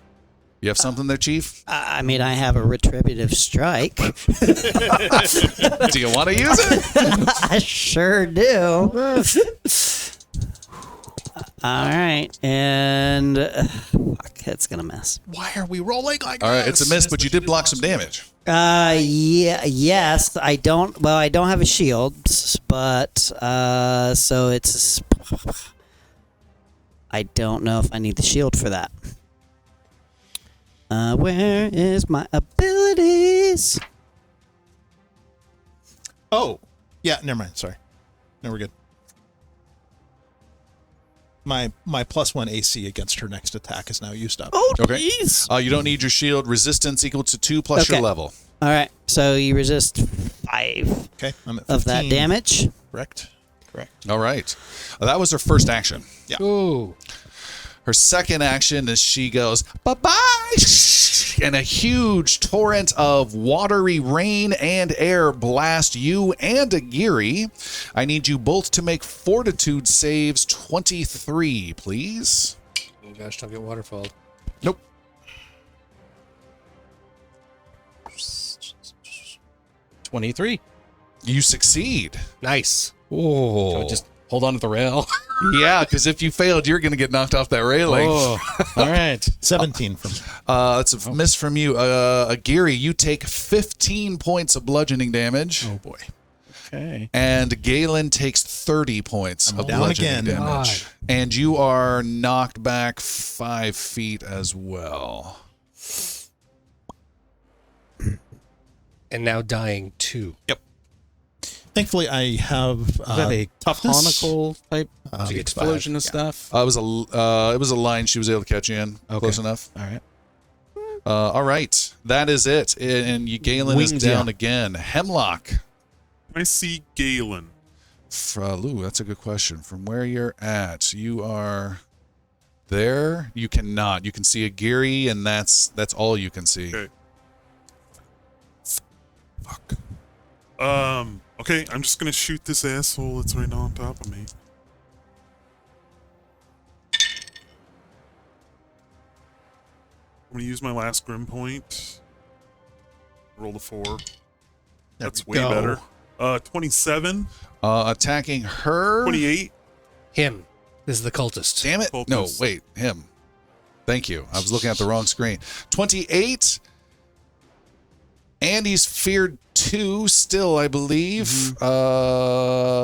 You have something there, Chief? I mean, I have a retributive strike. Do you want to use it? I sure do. All right, and fuck, it's gonna miss. Why are we rolling like All right, it's a miss, but you did block some damage. Yes, I don't. Well, I don't have a shield, but so it's. I don't know if I need the shield for that. Where is my abilities? Oh, yeah. Never mind. Sorry. No, we're good. My +1 AC against her next attack is now used up. Oh, Okay. jeez. You don't need your shield. Resistance equal to 2 plus Okay. your level. All right, so you resist 5 Okay, I'm at 15. of that damage. Correct. All right. That was her first action. Ooh. Her second action is she goes, bye-bye, and a huge torrent of watery rain and air blast you and Agiri. I need you both to make fortitude saves 23, please. Oh gosh, don't get waterfalled. Nope. 23. You succeed. Nice. Oh. Just hold on to the rail. Yeah, because if you failed, you're going to get knocked off that railing. Oh. All right. 17 from me. That's a miss from you. Agiri, you take 15 points of bludgeoning damage. Oh boy. Okay. And Galen takes 30 points of down bludgeoning again. damage. And you are knocked back 5 feet as well. And now dying too. Thankfully, I have Is that a toughness. conical type You get explosion of stuff? It was a line she was able to catch you in. Okay. Close enough. All right. All right. That is it. And Galen is Winged, down yeah. again. Hemlock. I see Galen. Lou, that's a good question. From where you're at, you are there. You cannot. You can see Agiri, and that's all you can see. Okay. Fuck. Okay, I'm just gonna shoot this asshole that's right on top of me. I'm gonna use my last Grim point. Roll the 4. That's way go. better. 27, Attacking her. 28. Him. This is the cultist. Damn it. Focus. No, wait. Him. Thank you. I was looking at the wrong screen. 28. And he's feared 2 still, I believe.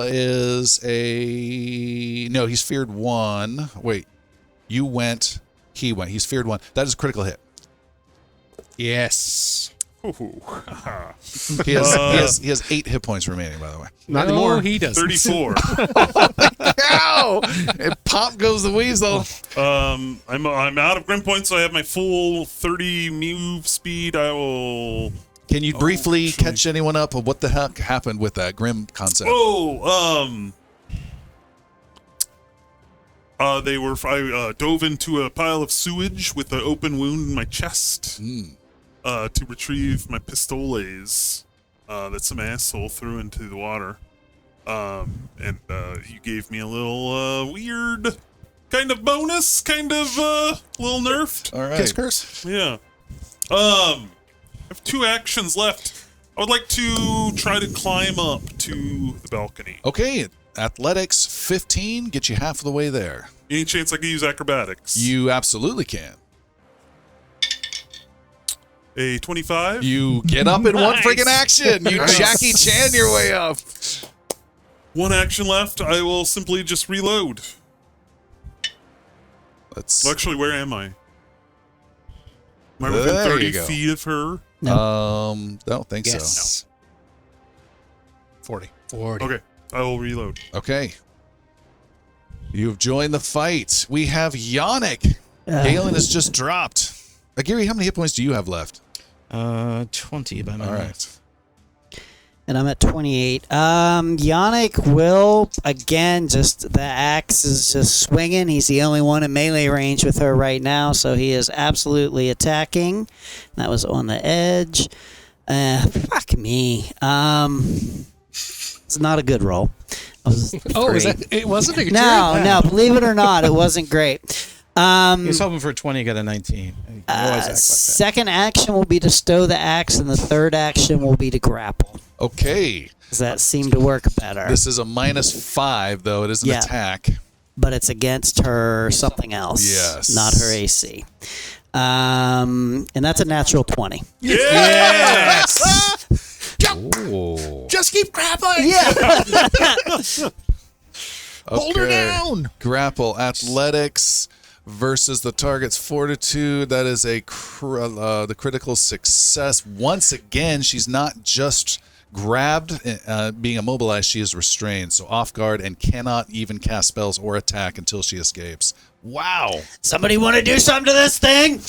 Is a... No, he's feared 1. Wait. You went. He went. He's feared 1. That is a critical hit. Yes. Ooh. He has 8 hit points remaining, by the way. Not anymore. He does. 34. Ow! And pop goes the weasel. I'm out of Grim points, so I have my full 30 move speed. I will... Can you briefly actually- catch anyone up of what the heck happened with that Grim concept? Oh, I dove into a pile of sewage with an open wound in my chest to retrieve my pistoles that some asshole threw into the water. And you gave me a little weird kind of bonus, kind of little nerfed. All right. Kiss curse. Yeah. I have 2 actions left. I would like to try to climb up to the balcony. Okay, athletics 15, get you half of the way there. Any chance I can use acrobatics? You absolutely can. A 25? You get up in one Nice. friggin' action. You Nice. Jackie Chan your way up. 1 action left. I will simply just reload. Let's. Well, actually, where am I? Am I within There 30 you go. feet of her? Don't think Yes. 40. 40. Okay, I will reload. so. Okay. You've joined the fight. We have Yannick. Galen has just dropped. Agiri, how many hit points do you have left? 20 by my All math. right. And I'm at 28. Yannick will, again, just the axe is just swinging. He's the only one in melee range with her right now, so he is absolutely attacking. That was on the edge. Fuck me. It's not a good roll. Oh, is that, it wasn't a No, believe it or not, it wasn't great. He's hoping for a 20, got a 19. You always act like that. Second action will be to stow the axe, and the third action will be to grapple. Okay. Does that seem to work better? This is a -5, though. It is an Yeah. attack. But it's against her something else. Yes. Not her AC. And that's a natural 20. Yes! Oh. Just keep grappling. Yeah. Hold her down. Grapple athletics versus the target's fortitude. That is a the critical success. Once again, she's not just grabbed, being immobilized. She is restrained, so off guard and cannot even cast spells or attack until she escapes. Wow. Somebody want to do something to this thing?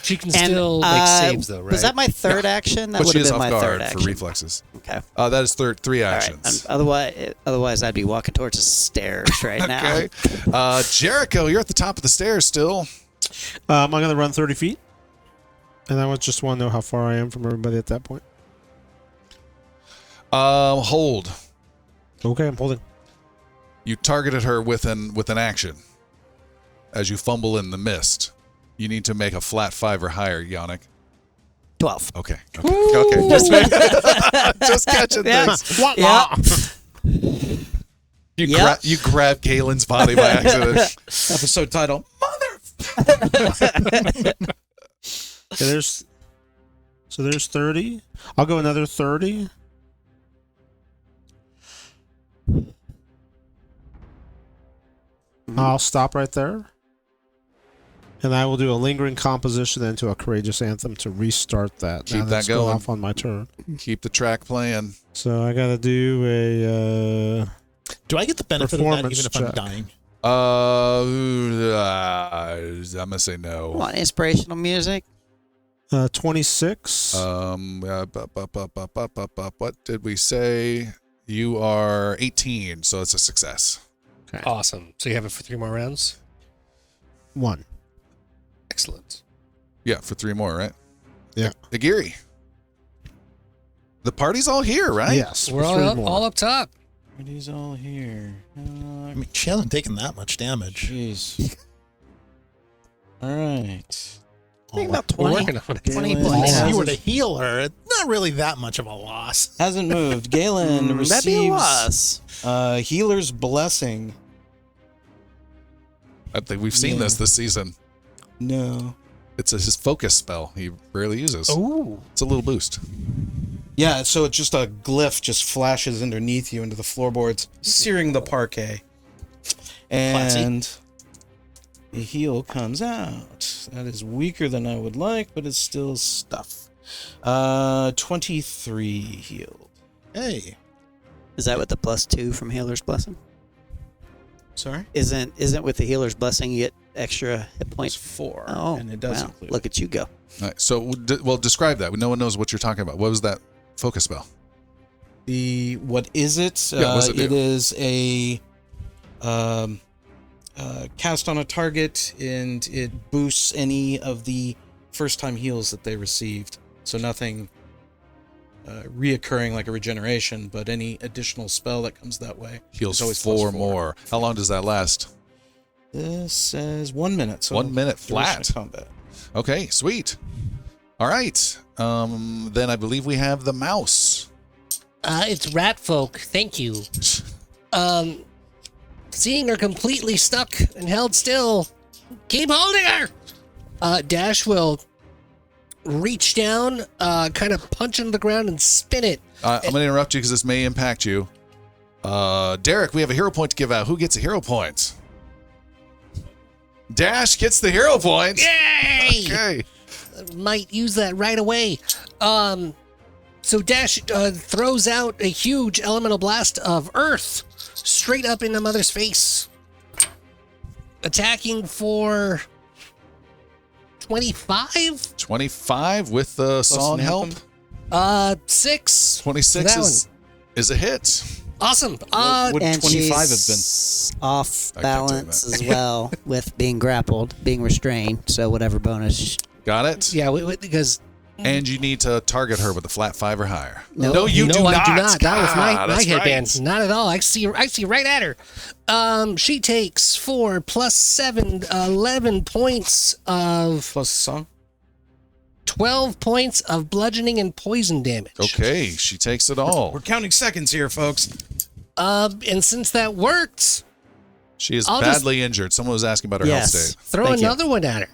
She can still make saves, though, right? Was that my third action? That But would she have is been off my guard third for action. reflexes. Okay. That is 3 All right. actions. Otherwise, I'd be walking towards the stairs right now. Okay. Jericho, you're at the top of the stairs still. I'm going to run 30 feet. And I just want to know how far I am from everybody at that point. Hold. Okay, I'm holding. You targeted her with an action. As you fumble in the mist, you need to make a flat 5 or higher, Yannick. 12. Okay. Okay. Just catching Yeah. things. Yeah. You grab Galen's body by accident. Episode title. Okay, there's 30. I'll go another 30. I'll stop right there. And I will do a lingering composition into a courageous anthem to restart that. Keep Now that that's go going. off on my turn. Keep the track playing. So I got to do a Do I get the benefit of that Performance even if I'm check. dying? I'm gonna say no. Want inspirational music? 26. What did we say? You are 18, so it's a success. Awesome. So you have it for 3 more rounds? 1. Excellent. Yeah, for 3 more, right? Yeah. Agiri. The party's all here, right? Yes. We're for 3 all more. up top. He's all here. I mean, she hasn't taken that much damage. Jeez. All right. I think about We're 20. working on it. 20 Galen points. If you were hasn't- to heal her, it's not really that much of a loss. Hasn't moved. Galen That'd be a receives loss. Healer's Blessing. I think we've seen Yeah. this season. No. It's his focus spell. He rarely uses. Ooh. It's a little boost. Yeah, so it's just a glyph just flashes underneath you into the floorboards, searing the parquet. And the heal comes out. That is weaker than I would like, but it's still stuff. 23 healed. Hey. Is that with the +2 from Healer's Blessing? Sorry? Isn't with the Healer's Blessing you get extra hit It's points? 4, Oh, and it does wow. include Look at you go. All right, so, well, describe that. No one knows what you're talking about. What was that focus spell? what is it? Yeah, what's it do? It is a cast on a target, and it boosts any of the first-time heals that they received. So nothing reoccurring like a regeneration, but any additional spell that comes that way. Heals is always 4 +4. more. How long does that last? This says 1 minute. So 1 minute duration flat. of combat. Okay, sweet. All right. Then I believe we have the mouse. It's rat folk. Thank you. Seeing her completely stuck and held still, keep holding her. Dash will reach down, kind of punch into the ground and spin it. I'm going to interrupt you because this may impact you. Derek, we have a hero point to give out. Who gets a hero point? Dash gets the hero point. Yay! Okay. Might use that right away. So Dash throws out a huge elemental blast of earth straight up into Mother's face. Attacking for 25? 25 with the song help. 6. 26 is a hit. Awesome. Would And 25 have been? she's off I can't do balance that. as well with being grappled, being restrained. So whatever bonus. Got it? Yeah, because And you need to target her with a flat 5 or higher. No, you do I not. do not. That was my that's headband. right. Not at all. I see right at her. She takes 4 plus 7, 11 points of Plus song? 12 points of bludgeoning and poison damage. Okay, she takes it all. We're counting seconds here, folks. And since that worked, She is I'll just- badly injured. Someone was asking about her Yes. health state. throw Thank you. another one at her.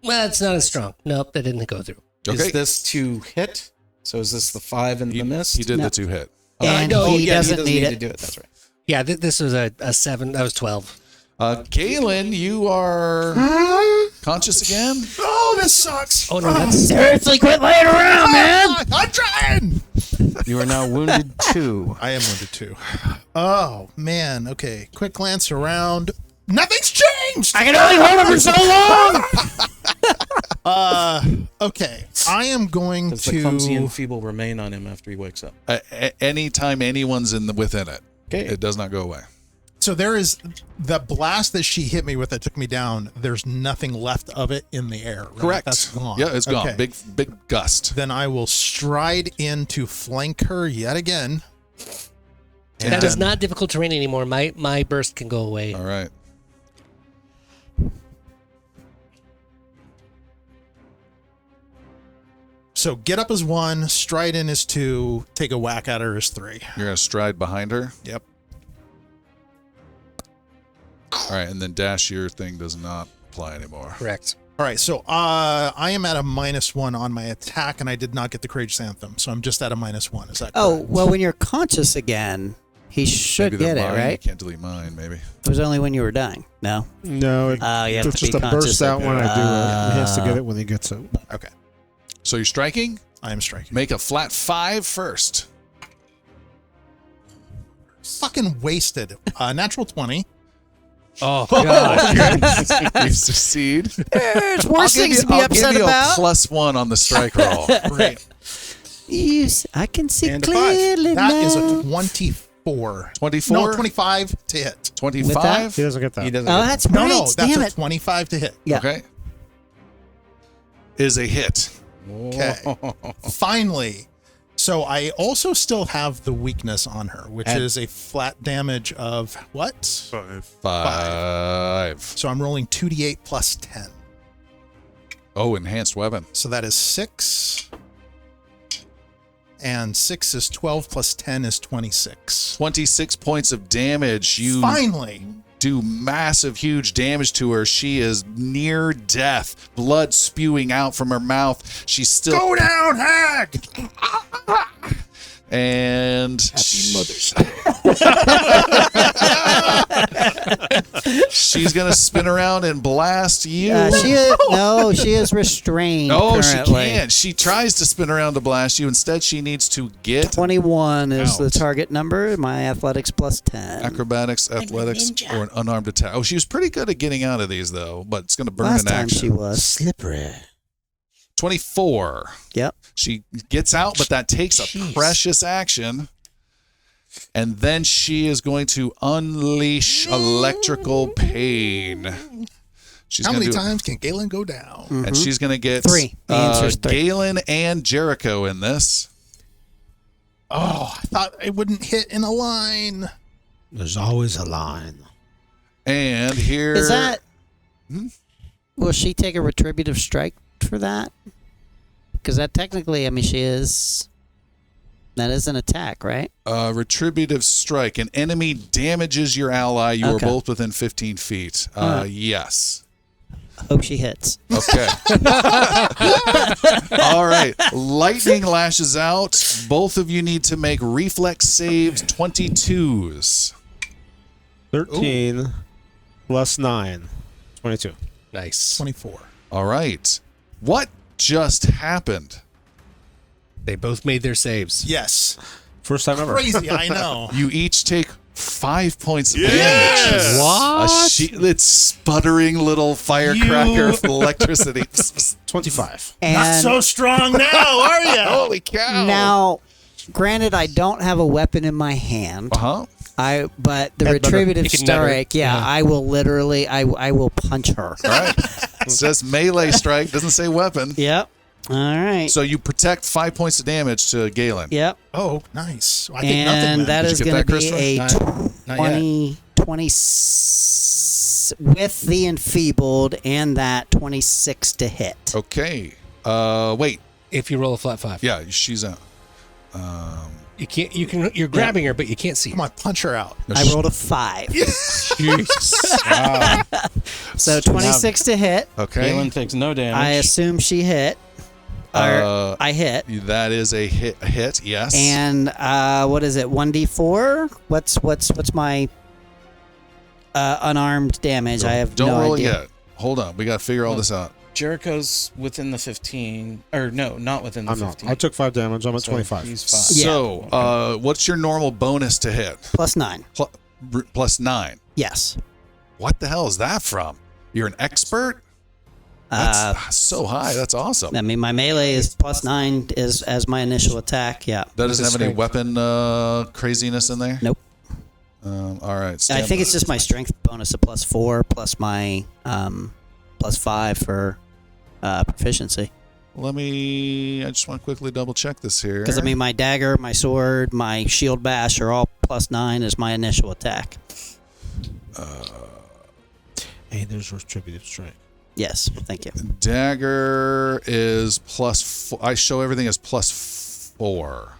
Well, it's not as strong. Nope, that didn't go through. Okay. Is this to hit? So is this the 5 and the miss? He did No. the 2 hit. And no, he doesn't need to it. do it. That's right. Yeah, this was a 7. That was 12. Galen, you are conscious again? Oh, this sucks. Oh, no, that's... Seriously, quit laying around, man. I'm trying. You are now wounded 2. I am wounded too. Oh, man. Okay. Quick glance around. Nothing's changed. I can only hold him for so long. Okay. I am going Does the clumsy and to. feeble remain on him after he wakes up? Anytime anyone's within it, Okay. it does not go away. So there is the blast that she hit me with that took me down. There's nothing left of it in the air. Right? Correct. That's gone. Yeah, it's gone. Okay. Big gust. Then I will stride in to flank her yet again. That is not difficult terrain anymore. My burst can go away. All right. So get up is 1, stride in is 2, take a whack at her is 3. You're going to stride behind her. Yep. All right, and then dash your thing does not apply anymore. Correct. All right, so I am at a -1 on my attack, and I did not get the Courageous Anthem, so I'm just at a -1. Is that correct? Oh, well, when you're conscious again, he should Maybe they're get it, mine. You right? can't delete mine, maybe. It was only when you were dying. No? No, You have it's to be just a conscious burst of out when it. I do it. He has to get it when he gets it. Okay. So you're striking? I am striking. Make a flat 5 first. Fucking wasted. Natural 20. Oh, God. You succeed. There's worse things to be I'll upset give you about. a +1 on the strike roll. Great. Yes, I can see And a 5. clearly That now. is a 24. 24? No, 25 to hit. 25? He doesn't get that. He doesn't. Oh, get that's No, right. no, that's Damn a it. 25 to hit. Yeah. Okay. Is a hit. Okay. Finally. So I also still have the weakness on her, which And- is a flat damage of what? 5. 5. So I'm rolling 2d8 plus 10. Oh, enhanced weapon. So that is 6. And 6 is 12 plus 10 is 26. 26 points of damage. You Finally. do massive, huge damage to her. She is near death, blood spewing out from her mouth. She's still. Go down, hag! And she's gonna spin around and blast you. She is restrained. No, she currently. can't. She tries to spin around to blast you. Instead, she needs to get 21 is the Out. target number. My athletics plus 10. acrobatics, athletics, or an unarmed attack. Oh, she was pretty good at getting out of these, though, but it's going to burn Last in time action. she was slippery. 24. Yep. She gets out, but that takes a precious action. And then she is going to unleash electrical pain. She's How gonna many do- times can Galen go down? And she's going to get 3. The answer's 3. Galen and Jericho in this. Oh, I thought it wouldn't hit in a line. There's always a line. And here Is that Will she take a retributive strike for that? Because that technically, I mean, that is an attack, right? Retributive strike. An enemy damages your ally. You are Okay. both within 15 feet. Yes. Hope she hits. Okay. All right. Lightning lashes out. Both of you need to make reflex saves, 22s. 13 plus 9. 22. Nice. 24. All right. What just happened? They both made their saves. Yes. First time ever. Crazy, I know. You each take 5 points of Yeah! damage. What? It's sputtering little firecracker of electricity. 25. And Not so strong now, are you? Holy cow. now, granted, I don't have a weapon in my hand. Uh-huh. But the Headbutter. retributive You can never- strike, I will literally, I will punch her. All right. It says melee strike, doesn't say weapon. Yep. All right. So you protect 5 points of damage to Galen. Yep. Oh, nice. I think nothing, And man. that Did is you get going to that, be Crystal? a Not 20 with the enfeebled and that 26 to hit. Okay. Wait. If you roll a flat 5. Yeah, she's out. You can't. You're grabbing her, but you can't see. Come on, punch her out. I rolled a 5. So 26 to hit. Okay. Galen takes no damage. I assume she hit. Or I hit. That is a hit, yes. And what is it? 1d4? What's my unarmed damage? I have Don't no roll idea. it yet. Hold on. We got to figure all this out. Jericho's within the 15. Or no, not within the I'm not. 15. I took 5 damage. I'm at So 25. He's 5. Yeah. So, what's your normal bonus to hit? Plus 9. Plus 9. Yes. What the hell is that from? You're an expert? That's so high. That's awesome. I mean, my melee is plus 9 is as my initial attack. Yeah. That doesn't have any strength. weapon craziness in there? Nope. All right. I stand think by. it's just my strength bonus of plus 4 plus my plus 5 for proficiency. I just want to quickly double check this here. Because I mean, my dagger, my sword, my shield bash are all plus 9 as my initial attack. Hey, there's retributive strike. Yes. Thank you. Dagger is plus 4. I show everything as plus 4.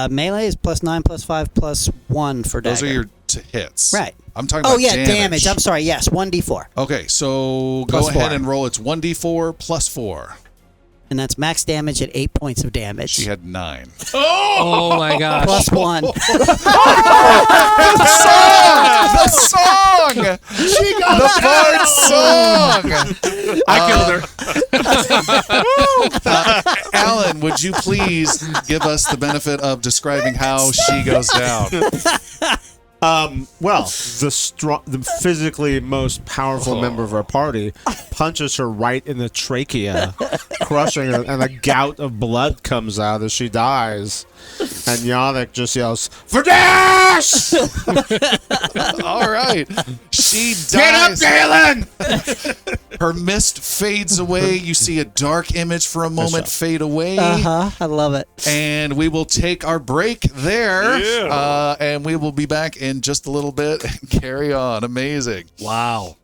Melee is plus 9 plus 5 plus 1 for dagger. Those are your hits. Right. I'm talking Oh about yeah, damage. I'm sorry. Yes, 1d4, Okay, so Plus go ahead 4. and roll. It's 1d4 plus 4. and that's max damage at 8 points of damage. She had 9. Oh my gosh. Plus 1. The song! She got the Bard song! I killed her. Alan, would you please give us the benefit of describing how she goes down? Well, the physically most powerful member of our party punches her right in the trachea, crushing her, and a gout of blood comes out as she dies. And Yannick just yells, "For dash!" All right. She dies. Get up, Galen! Her mist fades away. You see a dark image for a moment fade away. I love it. And we will take our break there. Yeah. And we will be back in just a little bit and carry on. Amazing. Wow.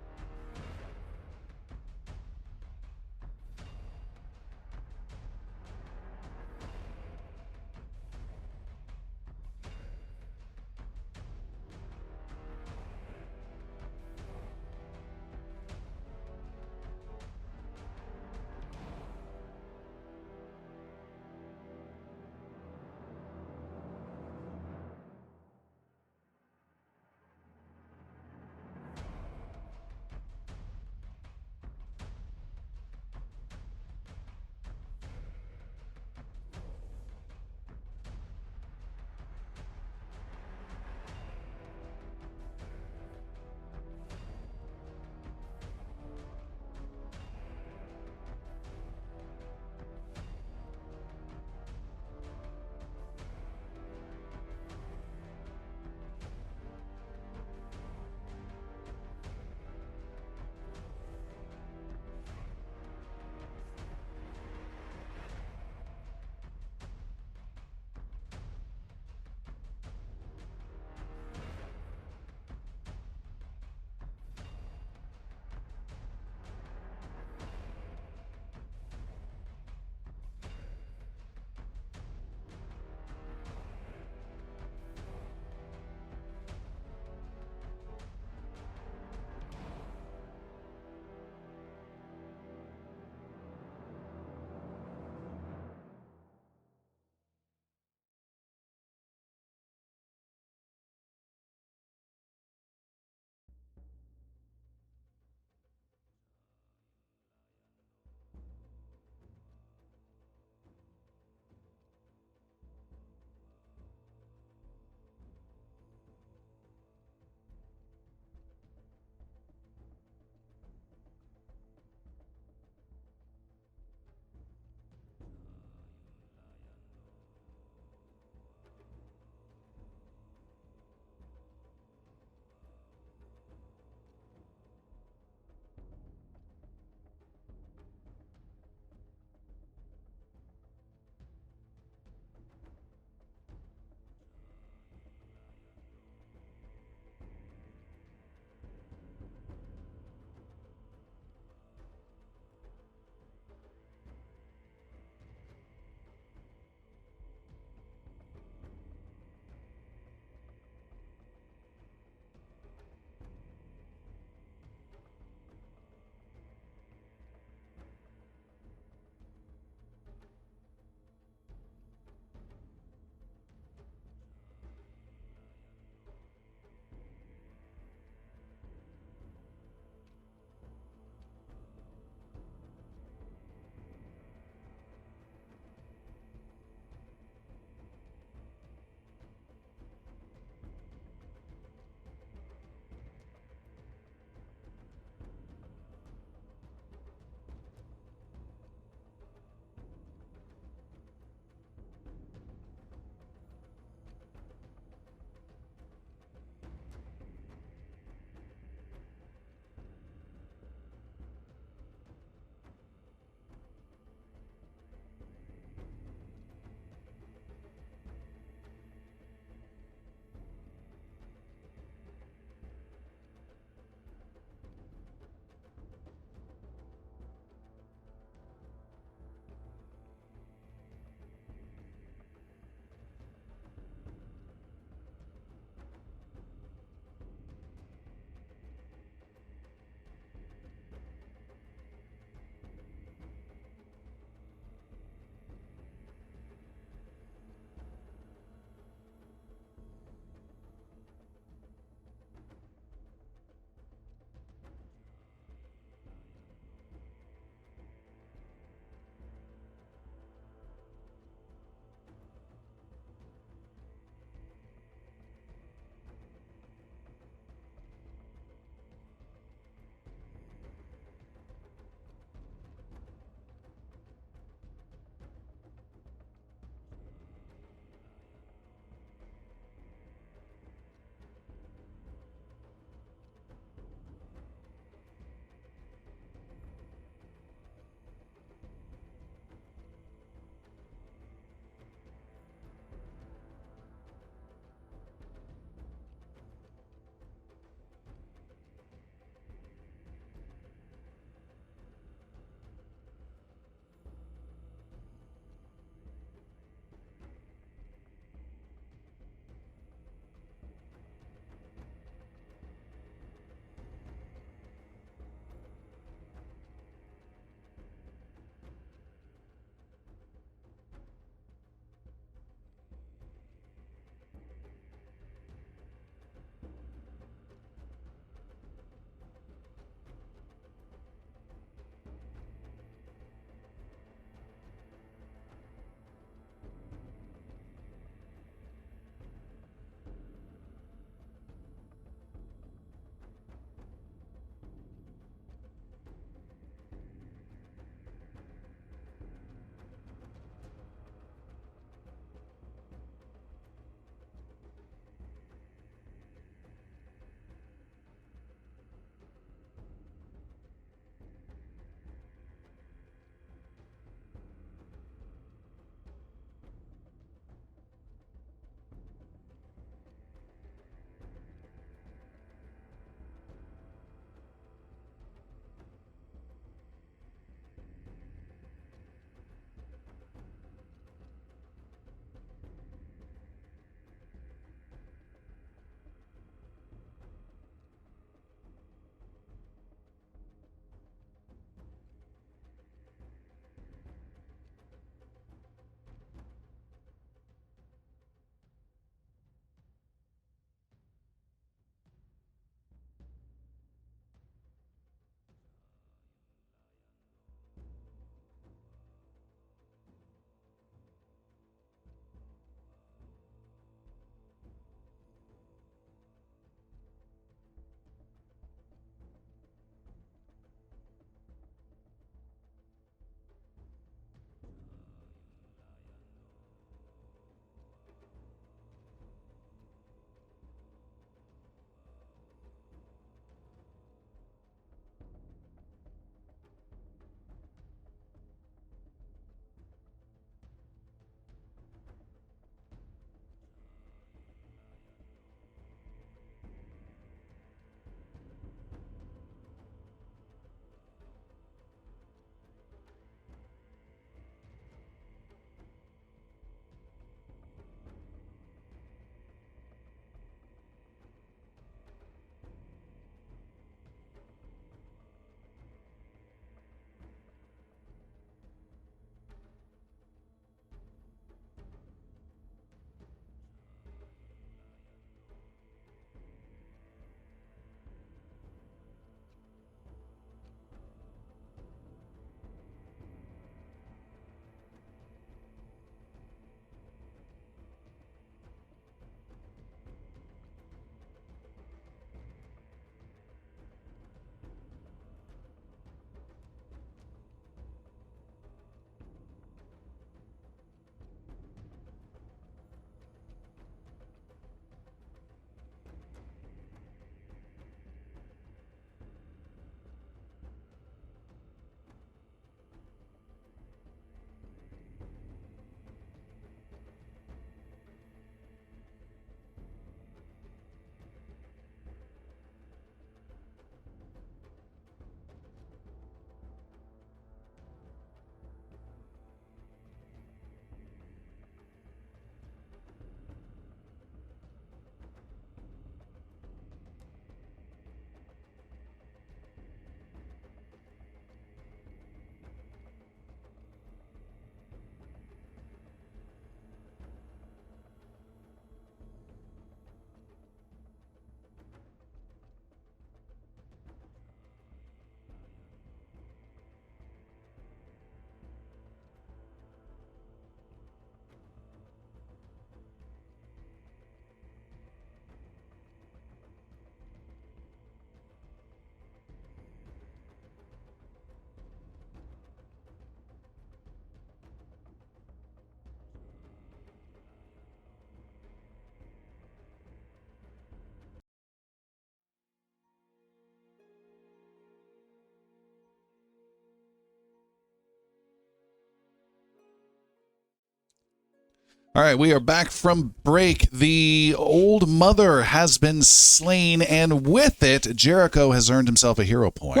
All right, we are back from break. The old mother has been slain, and with it, Jericho has earned himself a hero point.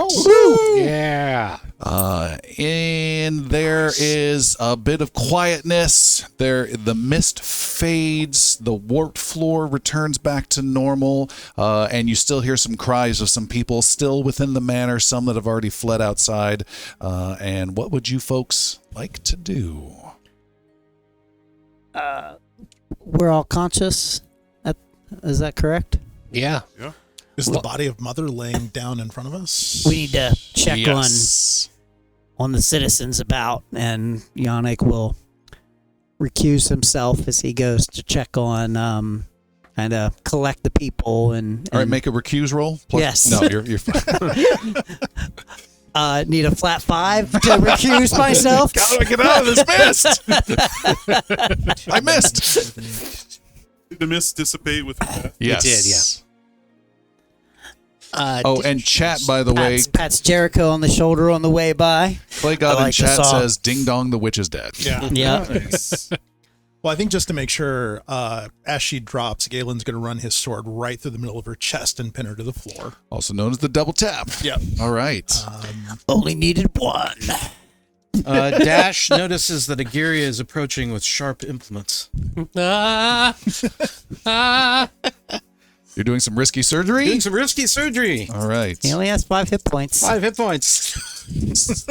Yeah. And there is a bit of quietness. The mist fades, the warped floor returns back to normal, and you still hear some cries of some people still within the manor, some that have already fled outside. And what would you folks like to do? We're all conscious. Is that correct? Yeah. Is the body of Mother laying down in front of us? We need to check Yes. on the citizens about, and Yannick will recuse himself as he goes to check on, kind of collect the people and. All right, make a recuse roll. Yes. No, you're fine. Need a flat 5 to recuse myself. Gotta get out of this mist. I missed. Did the mist dissipate with your death? Yes. It did, yeah. And chat, by the way, Pats Jericho on the shoulder on the way by. Clay God I like in chat the song. says, "Ding dong, the witch is dead." Yeah. Yeah. Nice. Well, I think just to make sure, as she drops, Galen's going to run his sword right through the middle of her chest and pin her to the floor. Also known as the double tap. Yep. All right. Only needed one. Dash notices that Agiria is approaching with sharp implements. You're doing some risky surgery? Doing some risky surgery. All right. He only has 5 hit points. 5 hit points.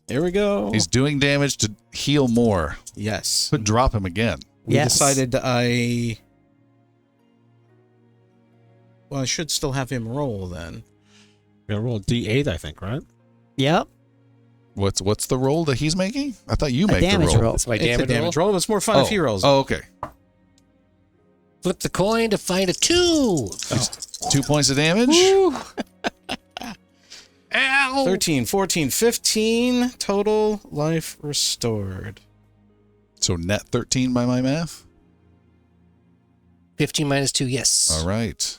Here we go. He's doing damage to heal more. Yes. Could drop him again. We Yes. decided I should still have him roll then. We're gonna roll a D8, I think, right? Yep. What's the roll that he's making? I thought you A make the damage roll. roll. That's my It's a damage roll. damage roll. It's more fun if he rolls. Oh, okay. Flip the coin to find a 2. 2 points of damage. Ow. 13, 14, 15 total life restored. So net 13 by my math. 15 minus 2, yes. All right.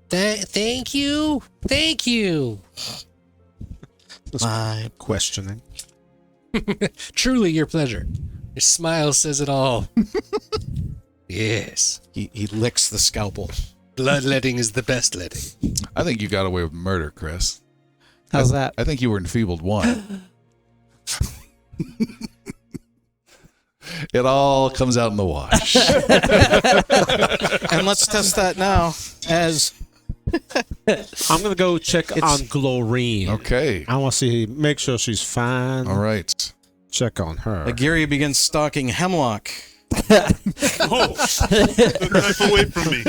Thank you. Thank you. My Questioning. Truly your pleasure. Your smile says it all. Yes. he licks the scalpel. Bloodletting is the best letting. I think you got away with murder, Chris. How's that? I think you were enfeebled 1. It all comes out in the wash. And let's test that now as I'm gonna go check on Glorine. Okay. I want to make sure she's fine. All right. Check on her. Agiria begins stalking Hemlock. Oh, the knife away from me.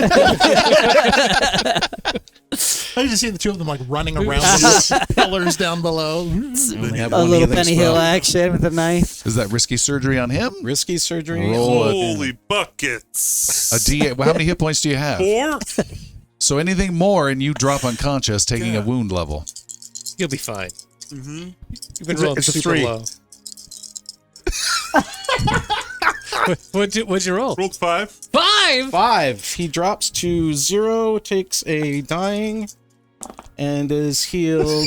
I just see the two of them like running around these pillars down below. Only have A one little healing Penny spell. Hill action with a knife. Is that risky surgery on him? Risky surgery. Roll it. Holy buckets. A D8. Well, how many hit points do you have? 4? So anything more and you drop unconscious, taking a wound level. You'll be fine. Mm-hmm. You've been It's a- rolling it's a super 3. low. What'd you roll? Rolled 5. 5? 5. He drops to 0, takes a dying, and is healed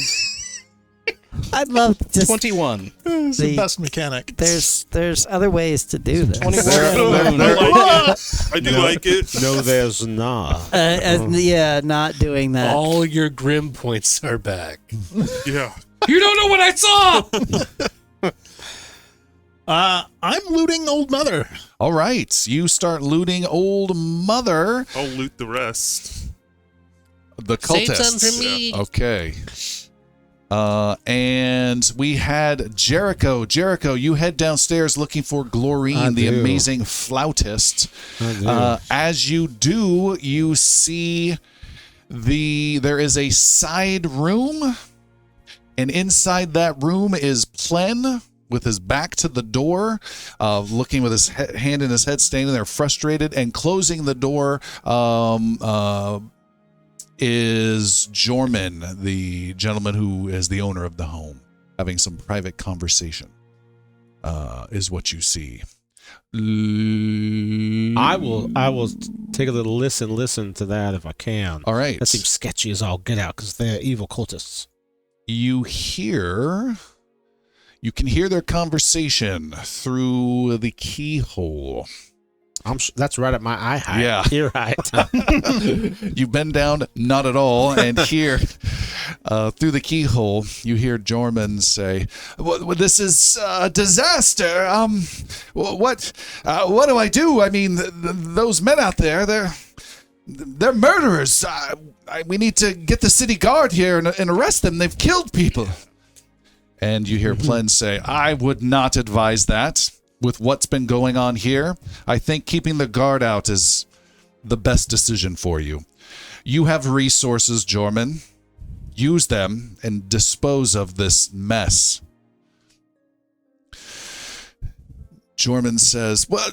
I'd love to just. 21. It's the The- best mechanic. There's other ways to do this. 21 I do like it. No, there's not. Yeah, not doing that. All your grim points are back. Yeah. You don't know what I saw! I'm looting Old Mother. All right. You start looting old mother. I'll loot the rest. The Same cultists. son for me. Okay. And we had Jericho. Jericho, you head downstairs looking for Glorine, I the do. amazing flautist. I do. As you do, you see there is a side room, and inside that room is Plen with his back to the door, looking with his hand in his head, standing there frustrated, and closing the door is Jorman, the gentleman who is the owner of the home, having some private conversation, is what you see. I will take a little listen to that if I can. All right. That seems sketchy as all get out because they're evil cultists. You hear You can hear their conversation through the keyhole. That's right at my eye height. Yeah. Ear height. You bend down, not at all, and here, through the keyhole, you hear Jorman say, well, "This is a disaster. What do I do? I mean, those men out there, they're murderers. We need to get the city guard here and arrest them. They've killed people." And you hear Plen say, "I would not advise that. With what's been going on here, I think keeping the guard out is the best decision for you. You have resources, Jorman. Use them and dispose of this mess." Jorman says, "Well,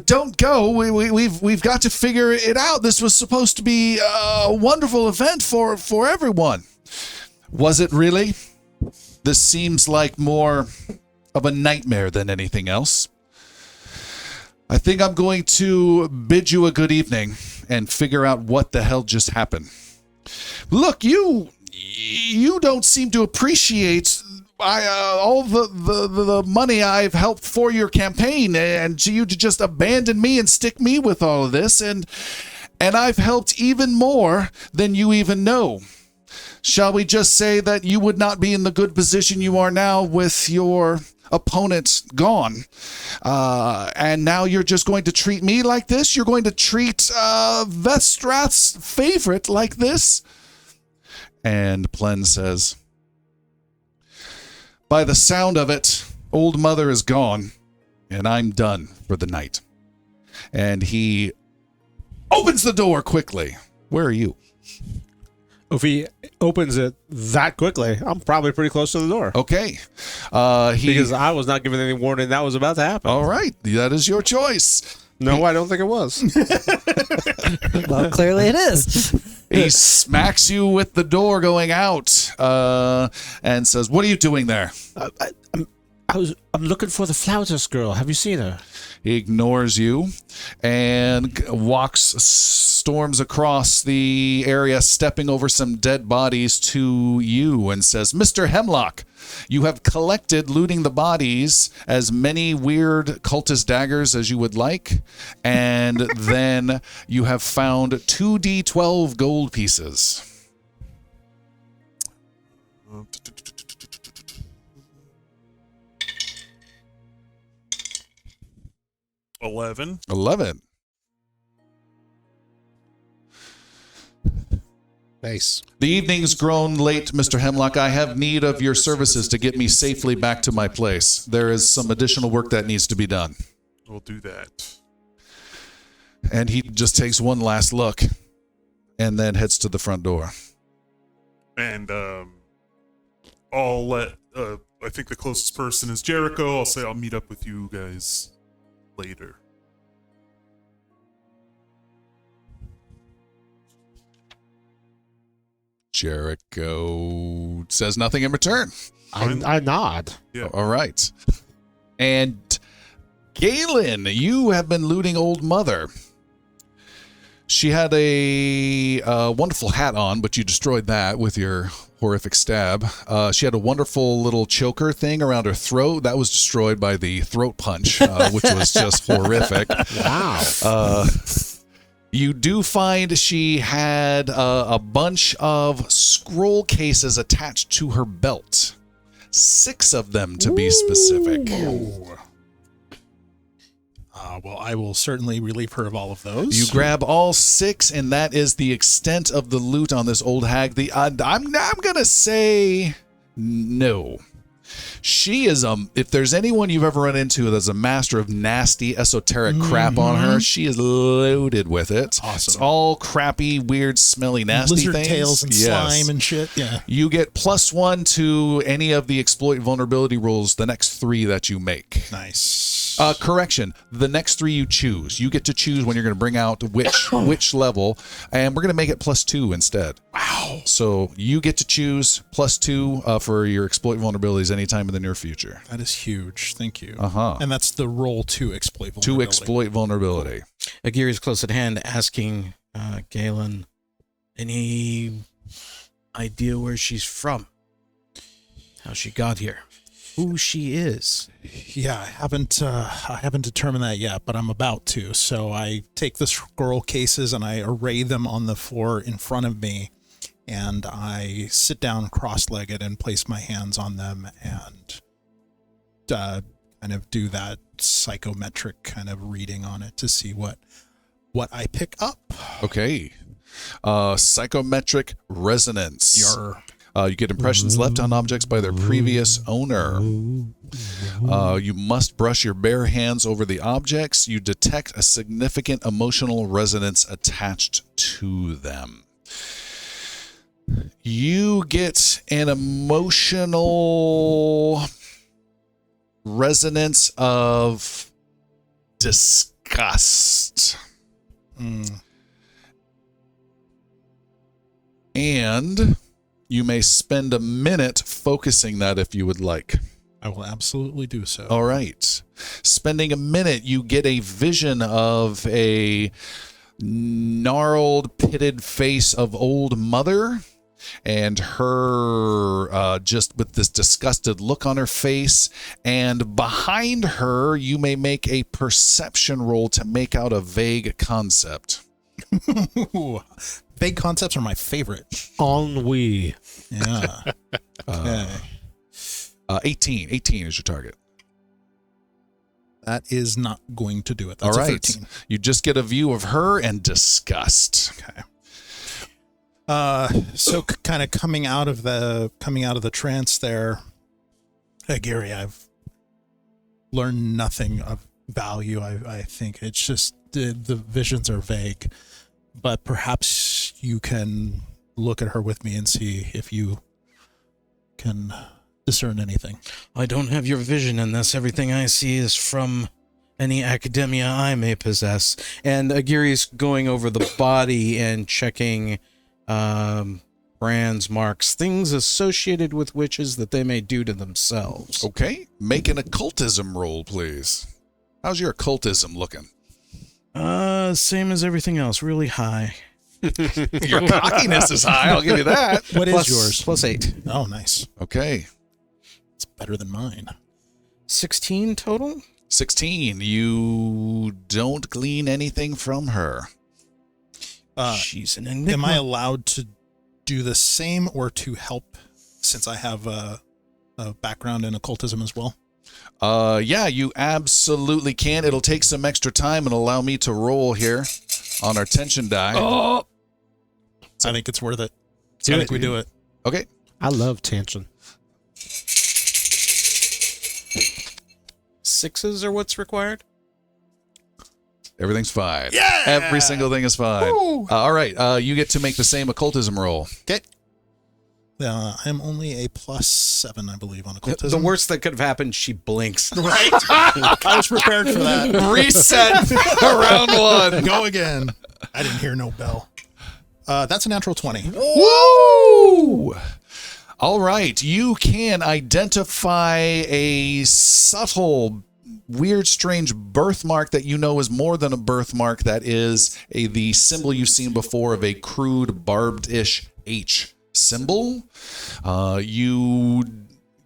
don't go. We've got to figure it out. This was supposed to be a wonderful event for everyone." "Was it really? This seems like more of a nightmare than anything else. I think I'm going to bid you a good evening and figure out what the hell just happened. Look, you don't seem to appreciate all the money I've helped for your campaign, and you to just abandon me and stick me with all of this, and I've helped even more than you even know. Shall we just say that you would not be in the good position you are now with your opponent gone, and now you're just going to treat me like this? You're going to treat Vestrath's favorite like this?" And Plen says, "By the sound of it, old mother is gone, and I'm done for the night." And he opens the door quickly. Where are you? If he opens it that quickly, I'm probably pretty close to the door. Okay. Because I was not given any warning that was about to happen. All right. That is your choice. No, I don't think it was. Well, clearly it is. He smacks you with the door going out and says, "What are you doing there?" I'm looking for the flautist girl. Have you seen her? He ignores you and storms across the area, stepping over some dead bodies to you and says, "Mr. Hemlock, you have collected, looting the bodies, as many weird cultist daggers as you would like, and then you have found 2d12 gold pieces." 11. 11. Nice. The evening's grown late, Mr. Hemlock. I have need of your services to get me safely back to my place. There is some additional work that needs to be done. We'll do that. And he just takes one last look and then heads to the front door. And I'll let, I think the closest person is Jericho. I'll say I'll meet up with you guys later. Jericho says nothing in return. I nod. Yeah. All right. And Galen, you have been looting Old Mother. She had a wonderful hat on, but you destroyed that with your horrific stab. She had a wonderful little choker thing around her throat. That was destroyed by the throat punch, which was just horrific. Wow. You do find she had a bunch of scroll cases attached to her belt. 6 of them, to be specific. Well, I will certainly relieve her of all of those. You grab all 6, and that is the extent of the loot on this old hag. I'm gonna say no. She is if there's anyone you've ever run into that's a master of nasty esoteric crap on her, she is loaded with it. Awesome. It's all crappy, weird, smelly, nasty lizard things. tails and Yes. slime and shit. Yeah. You get +1 to any of the exploit vulnerability rolls the next 3 that you make. Nice. Correction. The next 3 you choose. You get to choose when you're going to bring out which level, and we're going to make it +2 instead. Wow. So you get to choose +2 for your exploit vulnerabilities anytime in the near future. That is huge. Thank you. Uh-huh. And that's the roll to exploit vulnerability. To exploit vulnerability. Agiri is close at hand, asking Galen, any idea where she's from? How she got here? who she is? Yeah, I haven't determined that yet, but I'm about to. So I take the scroll cases and I array them on the floor in front of me, and I sit down cross-legged and place my hands on them and kind of do that psychometric kind of reading on it to see what I pick up. Okay. Psychometric resonance. Your You get impressions left on objects by their previous owner. You must brush your bare hands over the objects. You detect a significant emotional resonance attached to them. You get an emotional resonance of disgust. And you may spend a minute focusing that if you would like. I will absolutely do so. All right. Spending a minute, you get a vision of a gnarled, pitted face of old mother, and her just with this disgusted look on her face. And behind her, you may make a perception roll to make out a vague concept. Ooh, vague concepts are my favorite. Ennui. Yeah. Okay. 18 is your target. That is not going to do it. That's All a right. 13. You just get a view of her and disgust. Okay. So kind of coming out of the trance there, Gary, I've learned nothing of value. I think it's just the visions are vague, but perhaps you can look at her with me and see if you can discern anything. I don't have your vision in this. Everything I see is from any academia I may possess. And Aguirre's going over the body and checking brands, marks, things associated with witches that they may do to themselves. Okay. Make an occultism roll, please. How's your occultism looking? Same as everything else, really high. Your cockiness is high, I'll give you that. What is yours? +8. Oh, nice. Okay. It's better than mine. 16 total? 16. You don't glean anything from her. She's an enigma. Am I allowed to do the same or to help, since I have a background in occultism as well? Yeah, you absolutely can. It'll take some extra time and allow me to roll here on our tension die. Oh, I think it's worth it. Do I it. think we do it. Okay. I love tension. 6s are what's required? Everything's fine. Yeah! Every single thing is fine. All right. You get to make the same occultism roll. Okay. I'm only a +7, I believe, on occultism. The worst that could have happened, she blinks. Right? I was prepared for that. Reset round one. Go again. I didn't hear no bell. That's a natural 20. Woo! All right. You can identify a subtle, weird, strange birthmark that you know is more than a birthmark. That is the symbol you've seen before of a crude, barbed-ish H symbol. You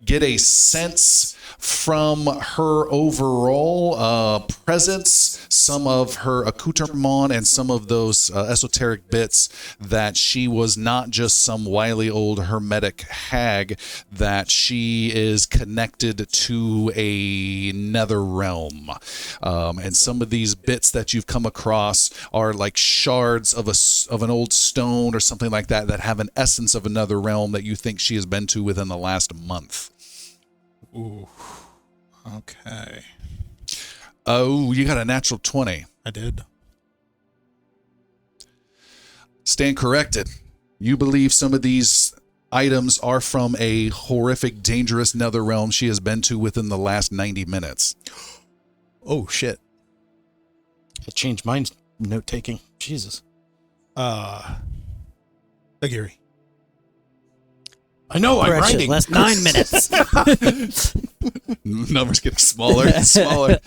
get a sense from her overall presence, some of her accoutrement, and some of those esoteric bits that she was not just some wily old hermetic hag, that she is connected to a nether realm. And some of these bits that you've come across are like shards of an old stone or something like that that have an essence of another realm that you think she has been to within the last month. Ooh. Okay. Oh, you got a natural 20. I did. Stand corrected. You believe some of these items are from a horrific, dangerous nether realm she has been to within the last 90 minutes. Oh, shit. I changed my note-taking. Jesus. Aguirre. I know, I'm Correction, writing. last 9 minutes. Numbers getting smaller and smaller.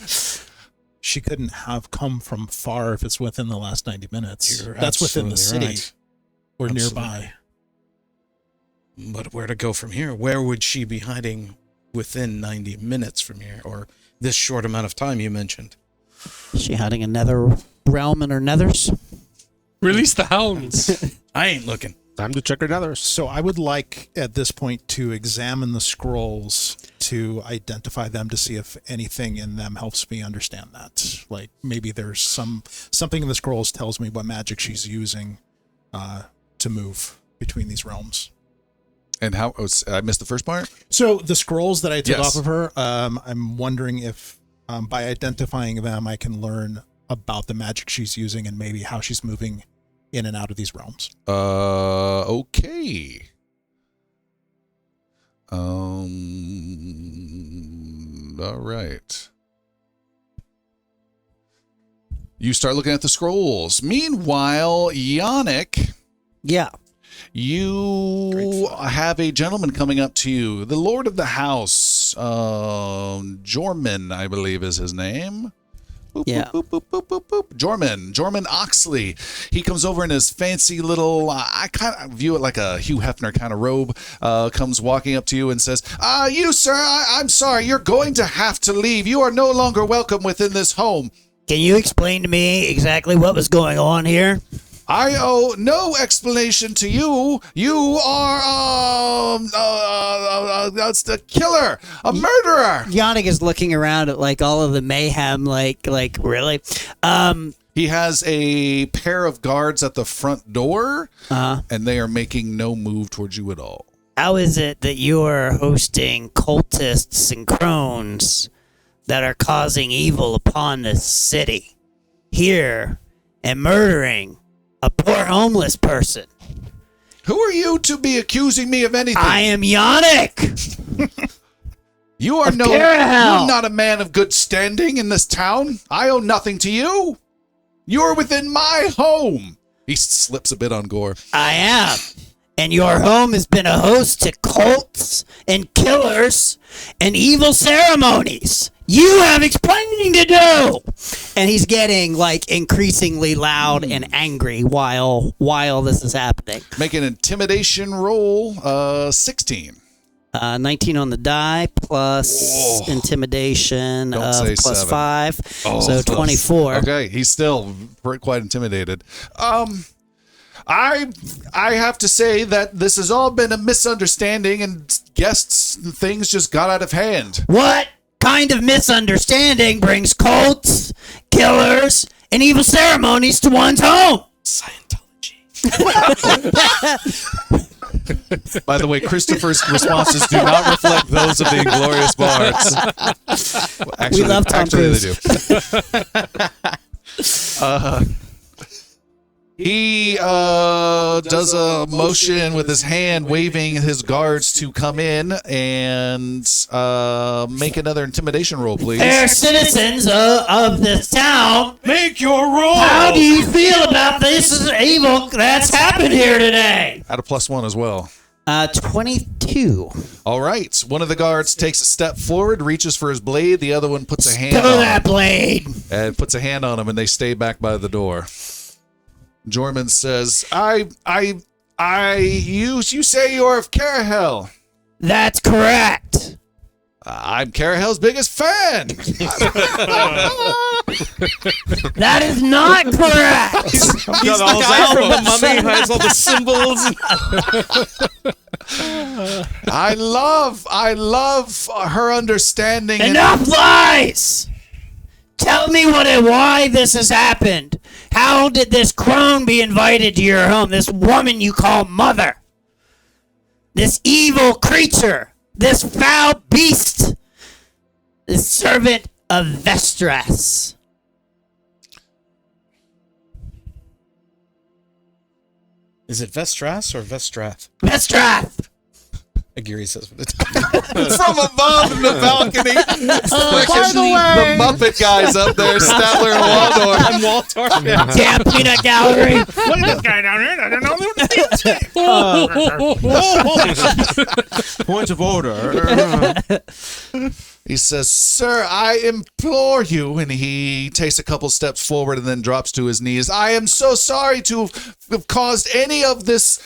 She couldn't have come from far if it's within the last 90 minutes. You're That's within the city absolutely right. or Absolutely. nearby. But where to go from here? Where would she be hiding within 90 minutes from here, or this short amount of time you mentioned. Is she hiding another realm in her nethers? Release the hounds. I ain't looking. Time to check another. So I would like at this point to examine the scrolls to identify them to see if anything in them helps me understand that. Like maybe there's something in the scrolls tells me what magic she's using to move between these realms. And how? Oh, I missed the first part. So the scrolls that I took Yes. off of her, I'm wondering if by identifying them, I can learn about the magic she's using and maybe how she's moving in and out of these realms. Okay. All right. You start looking at the scrolls. Meanwhile, Yannick, Yeah. you have a gentleman coming up to you. The Lord of the House, Jorman, I believe is his name. Boop, Yeah. boop, boop, boop, boop, boop. Jorman Oxley. He comes over in his fancy little, I kind of view it like a Hugh Hefner kind of robe, comes walking up to you and says, you, sir, I'm sorry, you're going to have to leave. You are no longer welcome within this home. Can you explain to me exactly what was going on here? I owe no explanation to you. You are that's the killer, a murderer. Yannick is looking around at like all of the mayhem, like really. He has a pair of guards at the front door, and they are making no move towards you at all. How is it that you are hosting cultists and crones that are causing evil upon this city here and murdering a poor homeless person? Who are you to be accusing me of anything? I am Yannick. You are Kerahell. you're not a man of good standing in this town. I owe nothing to you. You're within my home. He slips a bit on Gore. I am. And your home has been a host to cults and killers and evil ceremonies. You have explaining to do. And he's getting like increasingly loud and angry while this is happening. Make an intimidation roll, 16. 19 on the die plus intimidation Don't of say plus 7. 5. Oh, So 24. Okay, he's still quite intimidated. I have to say that this has all been a misunderstanding, and guests and things just got out of hand. What kind of misunderstanding brings cults, killers, and evil ceremonies to one's home? Scientology. By the way, Christopher's responses do not reflect those of the Inglorious Bards. Actually, We love Tom Cruise. They do. He does a motion with his hand, waving his guards to come in and make another intimidation roll, please. They're citizens of this town. Make your roll. How do you feel about this evil that's happened here today? Add a +1 as well. 22. All right. One of the guards takes a step forward, reaches for his blade. The other one puts a hand Throw on that him, blade. and puts a hand on him, and they stay back by the door. Jorman says, you say you're of Kerahell. That's correct. I'm Kerahell's biggest fan. That is not correct. He's the guy from the Mummy who has all the symbols. I love her understanding. Enough lies. Tell me why this has happened. How did this crone be invited to your home? This woman you call mother. This evil creature. This foul beast. This servant of Vestrath. Is it Vestrath or Vestrath? Vestrath. Agiri says with a From above in the balcony. The Muppet guys up there, Statler and Waldorf. I'm Waldorf. Yeah. Damn peanut gallery. Look at this guy down here. I don't know. Point of order. He says, "Sir, I implore you," and he takes a couple steps forward and then drops to his knees. "I am so sorry to have caused any of this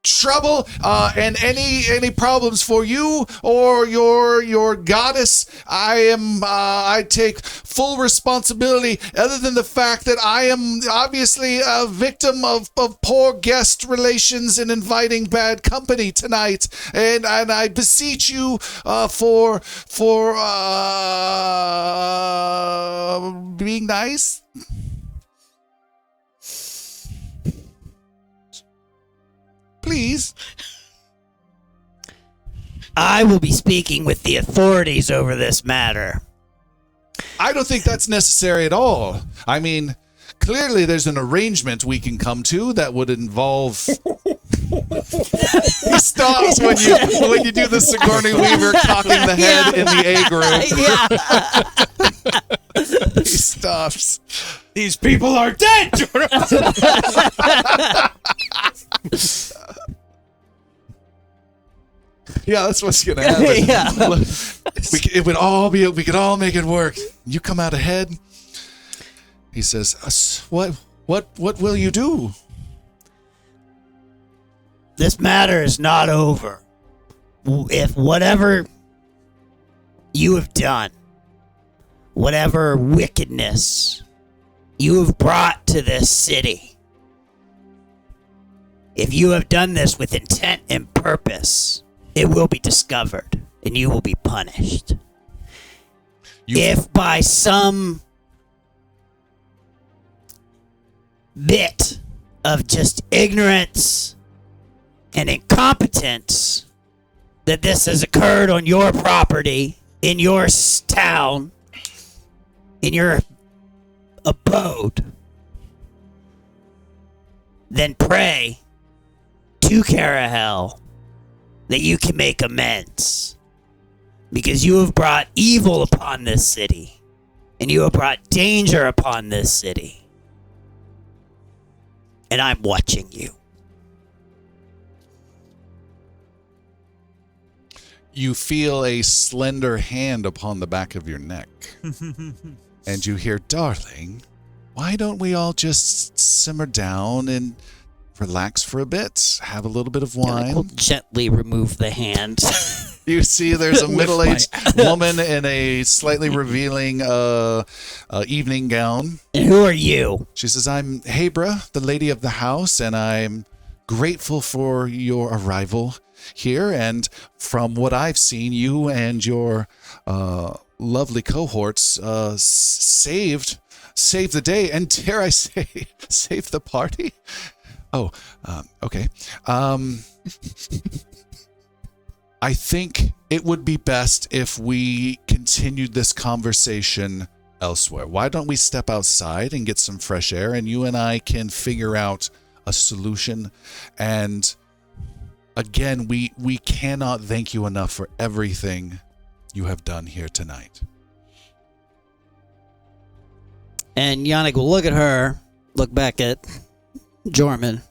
trouble and any problems for you or your goddess, I take full responsibility, other than the fact that I am obviously a victim of poor guest relations and inviting bad company tonight, and I beseech you for being nice. Please. I will be speaking with the authorities over this matter. I don't think that's necessary at all. I mean, clearly there's an arrangement we can come to that would involve... He stops when you do the Sigourney Weaver cocking the head in the A group. He stops. These people are dead! Yeah, that's what's gonna happen. We could all make it work. You come out ahead. He says, what will you do? This matter is not over. If whatever you have done, whatever wickedness you have brought to this city, if you have done this with intent and purpose, it will be discovered and you will be punished. If by some bit of just ignorance and incompetence that this has occurred on your property, in your town, in your abode, then pray to Kerahell that you can make amends, because you have brought evil upon this city and you have brought danger upon this city, and I'm watching you. You feel a slender hand upon the back of your neck. And you hear, darling, why don't we all just simmer down and relax for a bit? Have a little bit of wine. We'll gently remove the hand. You see there's a middle-aged woman in a slightly revealing evening gown. And who are you? She says, I'm Hebra, the lady of the house, and I'm grateful for your arrival here. And from what I've seen, you and your lovely cohorts saved the day, and dare I say, saved the party? Oh, okay. I think it would be best if we continued this conversation elsewhere. Why don't we step outside and get some fresh air, and you and I can figure out a solution. And again, we cannot thank you enough for everything you have done here tonight. And Yannick will look at her, look back at Jorman.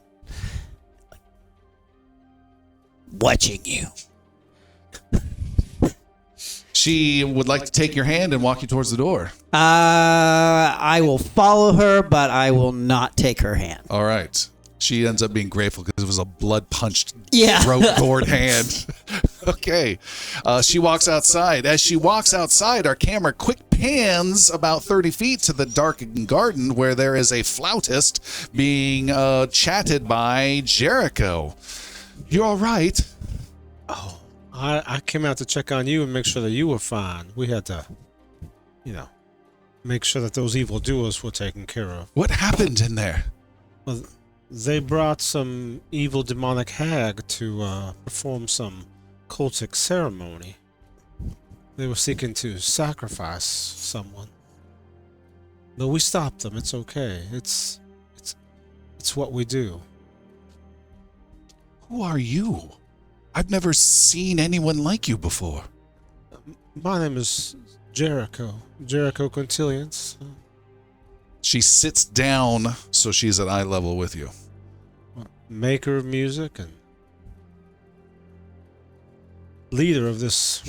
Watching you. She would like to take your hand and walk you towards the door. I will follow her, but I will not take her hand. All right. She ends up being grateful because it was a blood-punched, Yeah. throat-gored hand. Okay. She walks outside. As she walks outside, our camera quick pans about 30 feet to the darkened garden where there is a flautist being chatted by Jericho. You're all right? Oh, I came out to check on you and make sure that you were fine. We had to, make sure that those evildoers were taken care of. What happened in there? Well, they brought some evil demonic hag to perform some cultic ceremony. They were seeking to sacrifice someone. But we stopped them. It's okay. It's what we do. Who are you? I've never seen anyone like you before. My name is Jericho Quintilians. She sits down so she's at eye level with you. Maker of music and leader of this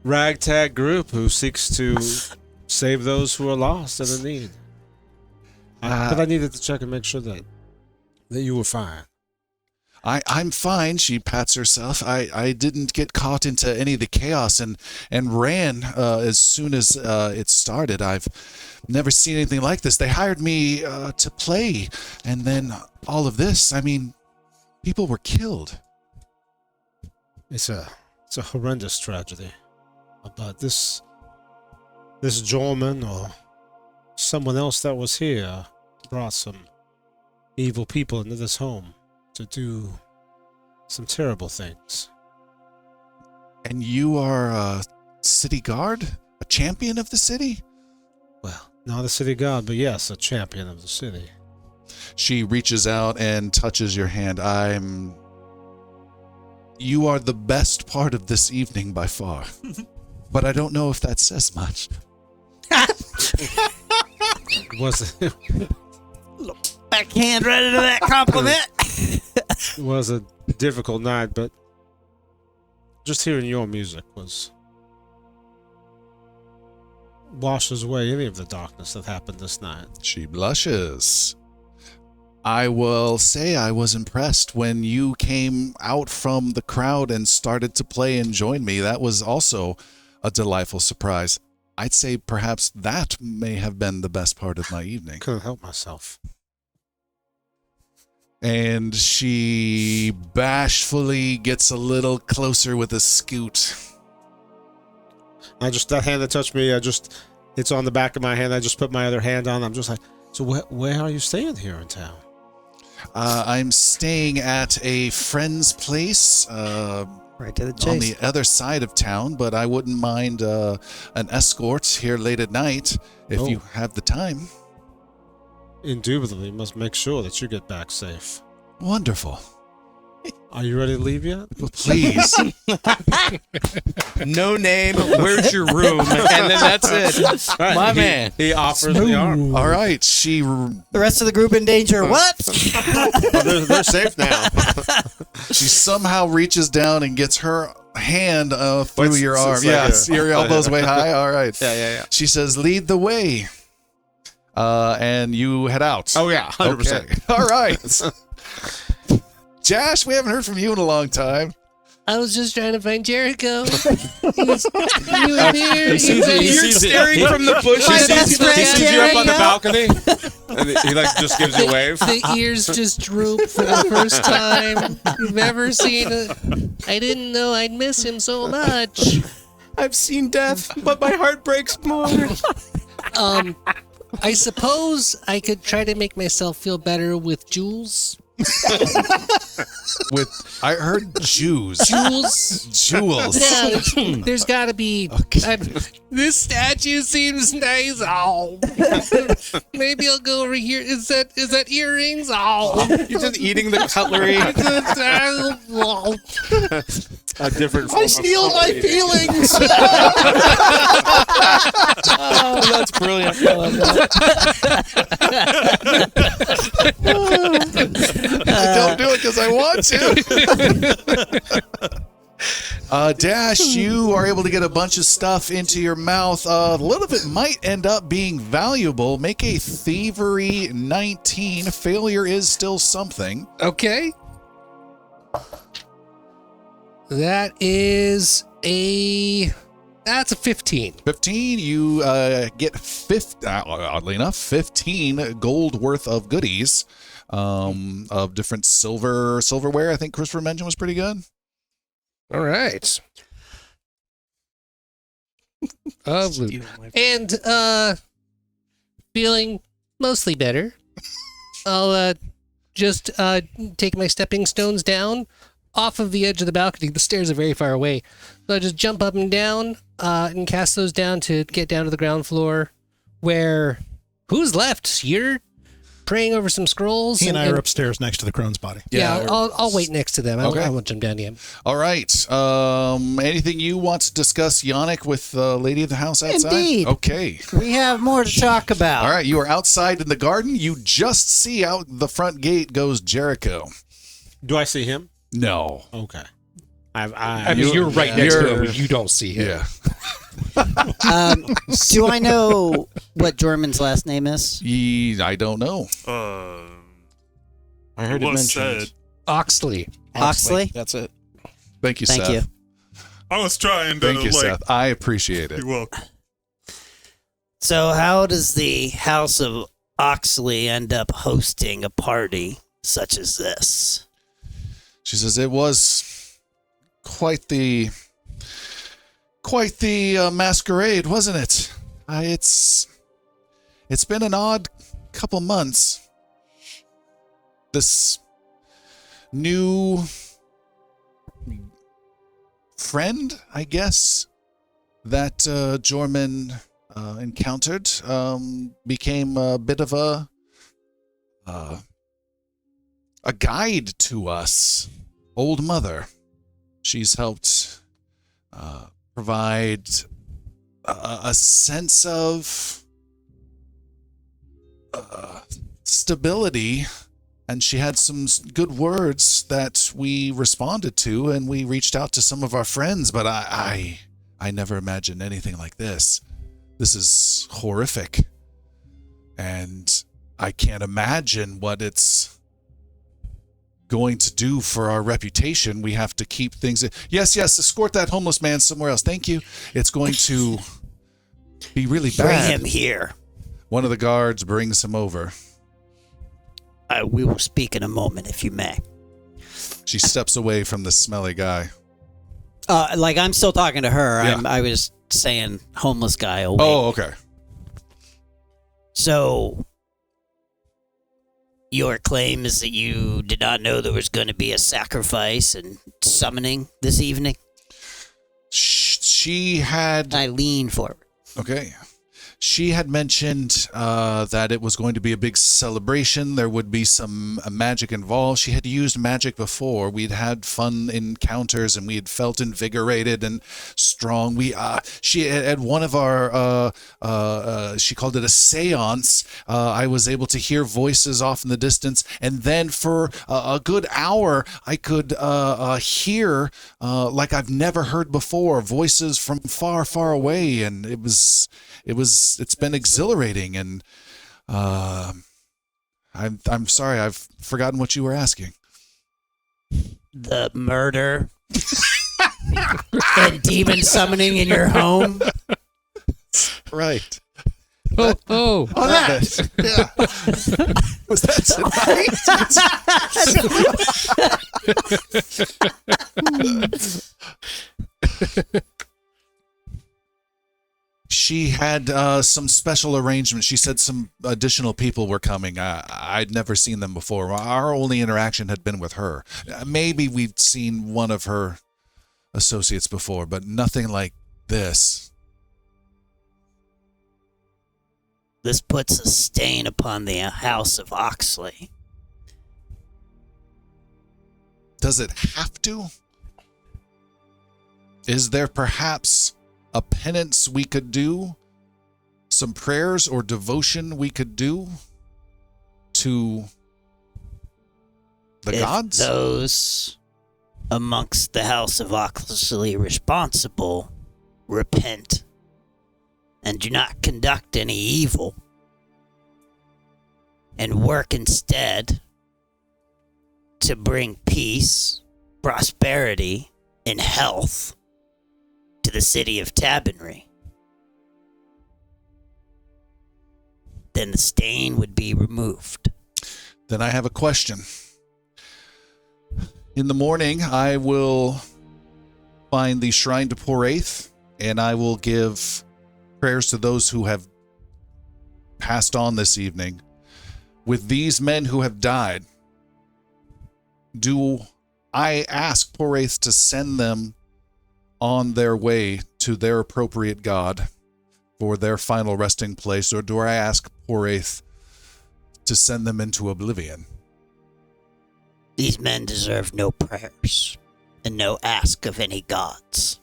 ragtag group who seeks to save those who are lost and in need. But I needed to check and make sure that that you were fine. I'm fine. She pats herself. I didn't get caught into any of the chaos and ran as soon as it started. I've never seen anything like this. They hired me to play, and then all of this. I mean, people were killed. It's a horrendous tragedy. But this Jorman or someone else that was here brought some evil people into this home to do some terrible things. And you are a city guard? A champion of the city? Well, not a city guard, but yes, a champion of the city. She reaches out and touches your hand. You are the best part of this evening by far. But I don't know if that says much. Backhand right into that compliment. It was a difficult night, but just hearing your music washes away any of the darkness that happened this night. She blushes. I will say I was impressed when you came out from the crowd and started to play and join me. That was also a delightful surprise. I'd say perhaps that may have been the best part of my evening. Couldn't help myself. And she bashfully gets a little closer with a scoot. That hand that touched me, it's on the back of my hand. I just put my other hand on. I'm just like, so where are you staying here in town? I'm staying at a friend's place. Right to the chase. On the other side of town, but I wouldn't mind an escort here late at night if you have the time. Indubitably, must make sure that you get back safe. Wonderful. Are you ready to leave yet? Well, please. No name. Where's your room? And then that's it. Right, My man. He offers the arm. All right. The rest of the group in danger. What? Oh, they're safe now. She somehow reaches down and gets her hand through your arm. Like Yes, your elbow's way high. All right. Yeah. She says, "Lead the way," and you head out. Oh yeah, 100%. Okay. All right. Josh, we haven't heard from you in a long time. I was just trying to find Jericho. He was here. He sees staring from the bushes. My best friend He sees you up on the Jericho. balcony, and he just gives you a wave. The ears just droop for the first time you've ever seen it. I didn't know I'd miss him so much. I've seen death, but my heart breaks more. I suppose I could try to make myself feel better with jewels. I heard Jews. Jewels. Yeah, there's got to be. This statue seems nice. Oh, maybe I'll go over here. Is that earrings? Oh, You're just eating the cutlery. A different. I steal my feelings. Oh, that's brilliant. I love that. I don't do it because I want to. Dash, you are able to get a bunch of stuff into your mouth. A little of it might end up being valuable. Make a thievery 19. Failure is still something. okay. That's a 15. 15, you get, oddly enough, 15 gold worth of goodies of different silverware. I think Christopher mentioned was pretty good. All right. Lovely. And feeling mostly better. I'll just take my stepping stones down off of the edge of the balcony. The stairs are very far away. So I just jump up and down and cast those down to get down to the ground floor where who's left? You're praying over some scrolls. He and I are upstairs next to the crone's body. Yeah, I'll wait next to them. Okay. I won't jump down yet. All right. Anything you want to discuss, Yannick, with the lady of the house outside? Indeed. Okay. We have more to talk about. All right. You are outside in the garden. You just see out the front gate goes Jericho. Do I see him? No. Okay. I mean, you're right next to him, but you don't see him. Yeah. Do I know what Jorman's last name is? I don't know. I heard it was mentioned. said. Oxley. Oxley? That's it. Thank you, Thank Seth. you. I was trying to Thank you, Seth. I appreciate it. You're welcome. So, how does the House of Oxley end up hosting a party such as this? She says it was quite the masquerade, wasn't it? It's been an odd couple months. This new friend, I guess, that Jorman encountered became a bit of a guide to us. Old Mother. She's helped provide a sense of stability, and she had some good words that we responded to, and we reached out to some of our friends, but I never imagined anything like this. This is horrific, and I can't imagine what it's going to do for our reputation. We have to keep things. Yes, escort that homeless man somewhere else. Thank you. It's going to be really Bring bad. him here. One of the guards brings him over. We will speak in a moment, if you may. She steps away from the smelly guy. I'm still talking to her. Yeah. I was saying homeless guy away. Oh, okay. So, your claim is that you did not know there was going to be a sacrifice and summoning this evening? She had... I lean forward. Okay. She had mentioned that it was going to be a big celebration. There would be some magic involved. She had used magic before. We'd had fun encounters, and we had felt invigorated and strong. She had one of our, she called it a seance. I was able to hear voices off in the distance, and then for a good hour, I could hear, like I've never heard before, voices from far, far away, and it's been exhilarating, and I'm sorry, I've forgotten what you were asking. The murder and demon summoning in your home? Right. Oh, that. Yeah. Was that tonight? She had some special arrangements. She said some additional people were coming. I'd never seen them before. Our only interaction had been with her. Maybe we'd seen one of her associates before, but nothing like this. This puts a stain upon the House of Oxley. Does it have to? Is there perhaps a penance we could do? Some prayers or devotion we could do to the gods? Those amongst the House of Oxley responsible repent and do not conduct any evil and work instead to bring peace, prosperity, and health to the city of Tabernary, then the stain would be removed. Then I have a question. In the morning, I will find the shrine to Poraith, and I will give prayers to those who have passed on this evening. With these men who have died, do I ask Poraith to send them on their way to their appropriate god for their final resting place, or do I ask Poraith to send them into oblivion? These men deserve no prayers and no ask of any gods.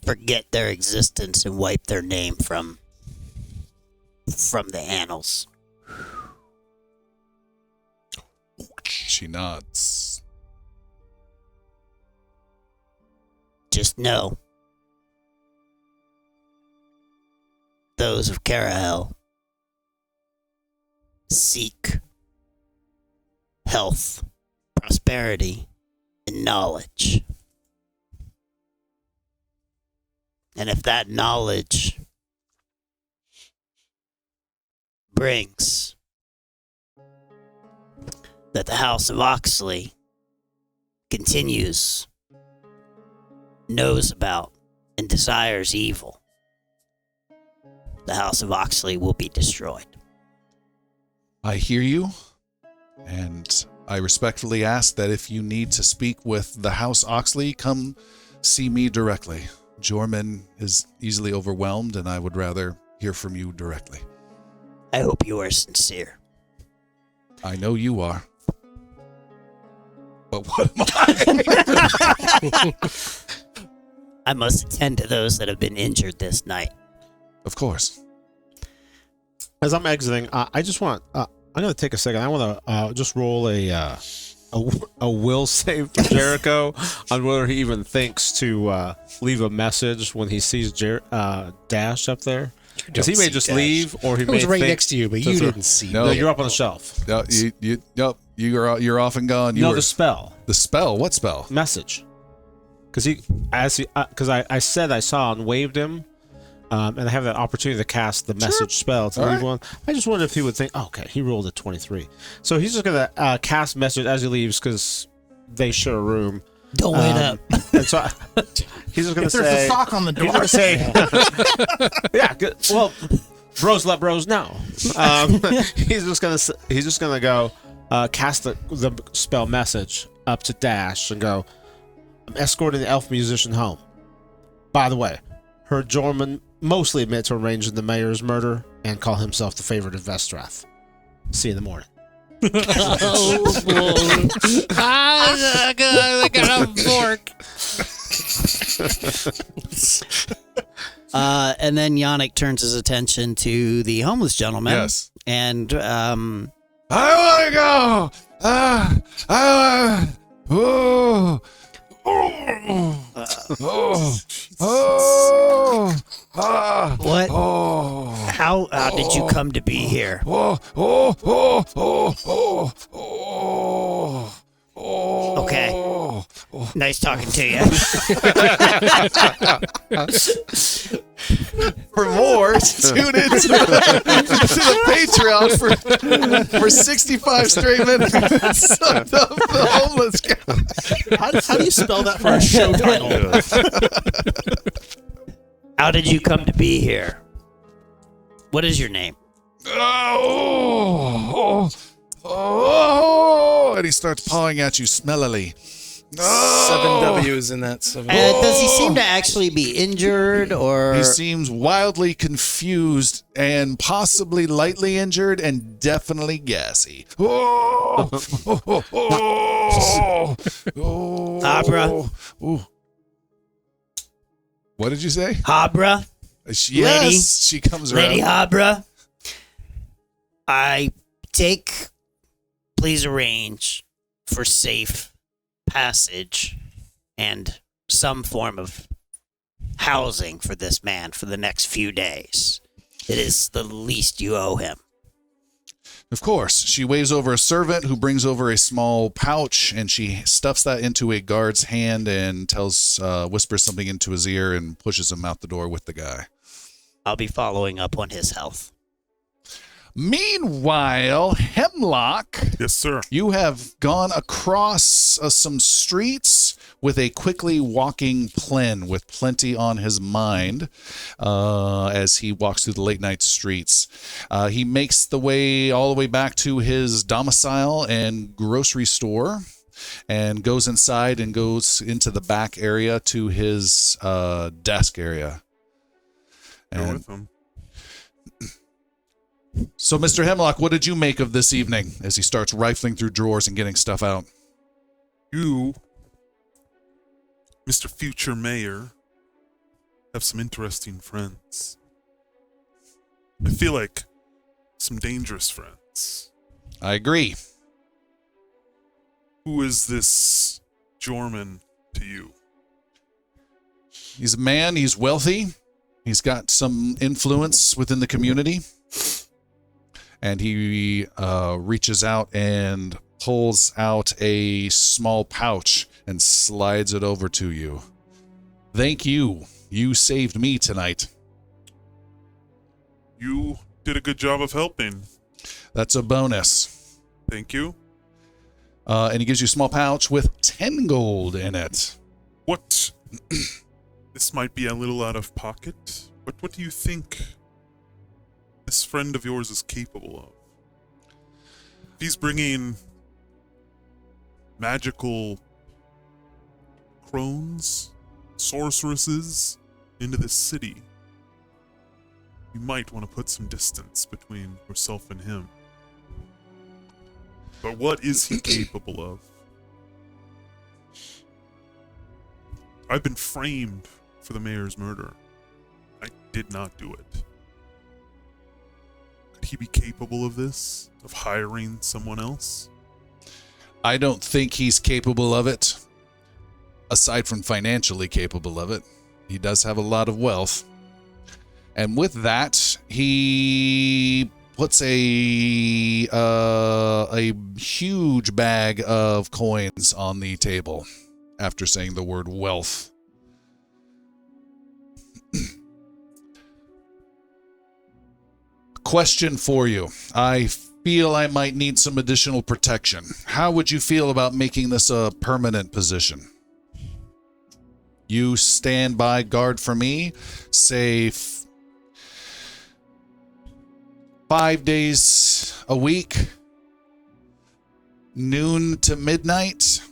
Forget their existence and wipe their name from the annals. She nods. Just know, those of Kerahell seek health, prosperity, and knowledge. And if that knowledge brings that the House of Oxley continues, knows about, and desires evil, the House of Oxley will be destroyed. I hear you, and I respectfully ask that if you need to speak with the House Oxley, come see me directly. Jorman is easily overwhelmed, and I would rather hear from you directly. I hope you are sincere. I know you are. But what am I? I must attend to those that have been injured this night. Of course. As I'm exiting, I just want. I'm gonna take a second. I want to just roll a will save for Jericho on whether he even thinks to leave a message when he sees Dash up there. Because he may just leave, or he It was may right think next to you, but you didn't see. No. No, you're up on the shelf. No, you're off and gone. You know the spell The spell? What spell? message. Because I said I saw and waved him, and I have that opportunity to cast the message spell to All leave right. one. I just wondered if he would think, okay, he rolled a 23, so he's just gonna cast message as he leaves because they share a room. Don't wait up. And so he's just gonna If say, there's a sock on the door. he's gonna say, yeah, good. Well, bros let bros know. He's just gonna go cast the spell message up to Dash and go, I'm escorting the elf musician home. By the way, heard Jorman mostly admit to arranging the mayor's murder and call himself the favorite of Vestrath. See you in the morning. I got a fork. And then Yannick turns his attention to the homeless gentleman. Yes. And I want to go. what? How did you come to be here? Okay. Nice talking to you. For more, tune in to the Patreon for 65 straight minutes of the homeless guy. How do you spell that for a show title? How did you come to be here? What is your name? And he starts pawing at you smellily. 7 W's in that 7. Does he seem to actually be injured or? He seems wildly confused and possibly lightly injured and definitely gassy. Abra. What did you say? Habra? Yes, Lady? she comes around. Lady Habra? Please arrange for safe passage and some form of housing for this man for the next few days. It is the least you owe him. Of course, she waves over a servant who brings over a small pouch, and she stuffs that into a guard's hand and whispers something into his ear and pushes him out the door with the guy. I'll be following up on his health. Meanwhile, Hemlock, Yes, sir. you have gone across some streets with a quickly walking Plen with plenty on his mind as he walks through the late night streets. He makes the way all the way back to his domicile and grocery store and goes inside and goes into the back area to his desk area. Go And with him. so, Mr. Hemlock, what did you make of this evening as he starts rifling through drawers and getting stuff out? You, Mr. Future Mayor, have some interesting friends. I feel like some dangerous friends. I agree. Who is this Jorman to you? He's a man, he's wealthy, he's got some influence within the community, and he reaches out and pulls out a small pouch and slides it over to you. Thank you. You saved me tonight. You did a good job of helping. That's a bonus. Thank you. And he gives you a small pouch with 10 gold in it. What? This might be a little out of pocket, but what do you think this friend of yours is capable of? If he's bringing magical crones, sorceresses into this city, you might want to put some distance between yourself and him. But what is he capable of? I've been framed for the mayor's murder. I did not do it. Could he be capable of this? Of hiring someone else? I don't think he's capable of it. Aside from financially capable of it. He does have a lot of wealth. And with that, he puts a huge bag of coins on the table after saying the word wealth. Question for you. I feel I might need some additional protection. How would you feel about making this a permanent position? You stand by guard for me, say 5 days a week, noon to midnight.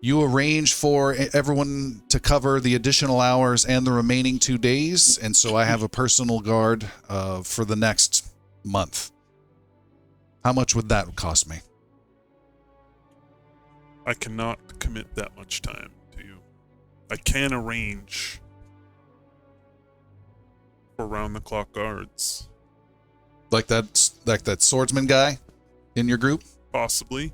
You arrange for everyone to cover the additional hours and the remaining 2 days, and so I have a personal guard for the next month. How much would that cost me? I cannot commit that much time to you. I can arrange for round-the-clock guards. Like that swordsman guy in your group? Possibly.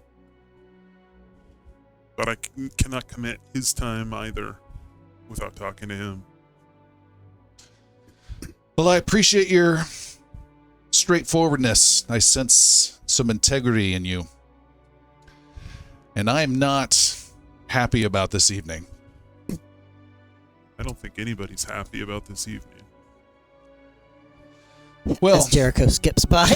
But I cannot commit his time either without talking to him. Well, I appreciate your straightforwardness. I sense some integrity in you. And I am not happy about this evening. I don't think anybody's happy about this evening. Well, As Jericho skips by.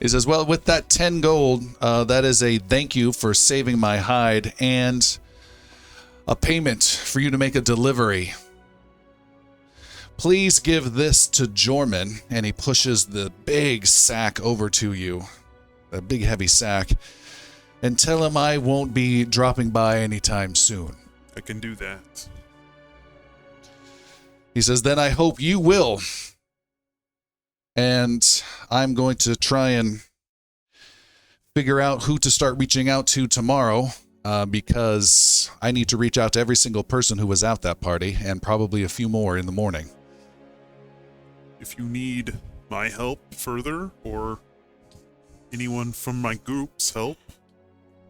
he says, well, with that 10 gold, that is a thank you for saving my hide and a payment for you to make a delivery. Please give this to Jorman, and he pushes the big sack over to you, a big heavy sack, and tell him I won't be dropping by anytime soon. I can do that. He says, then I hope you will. And I'm going to try and figure out who to start reaching out to tomorrow, because I need to reach out to every single person who was at that party, and probably a few more in the morning. If you need my help further, or anyone from my group's help,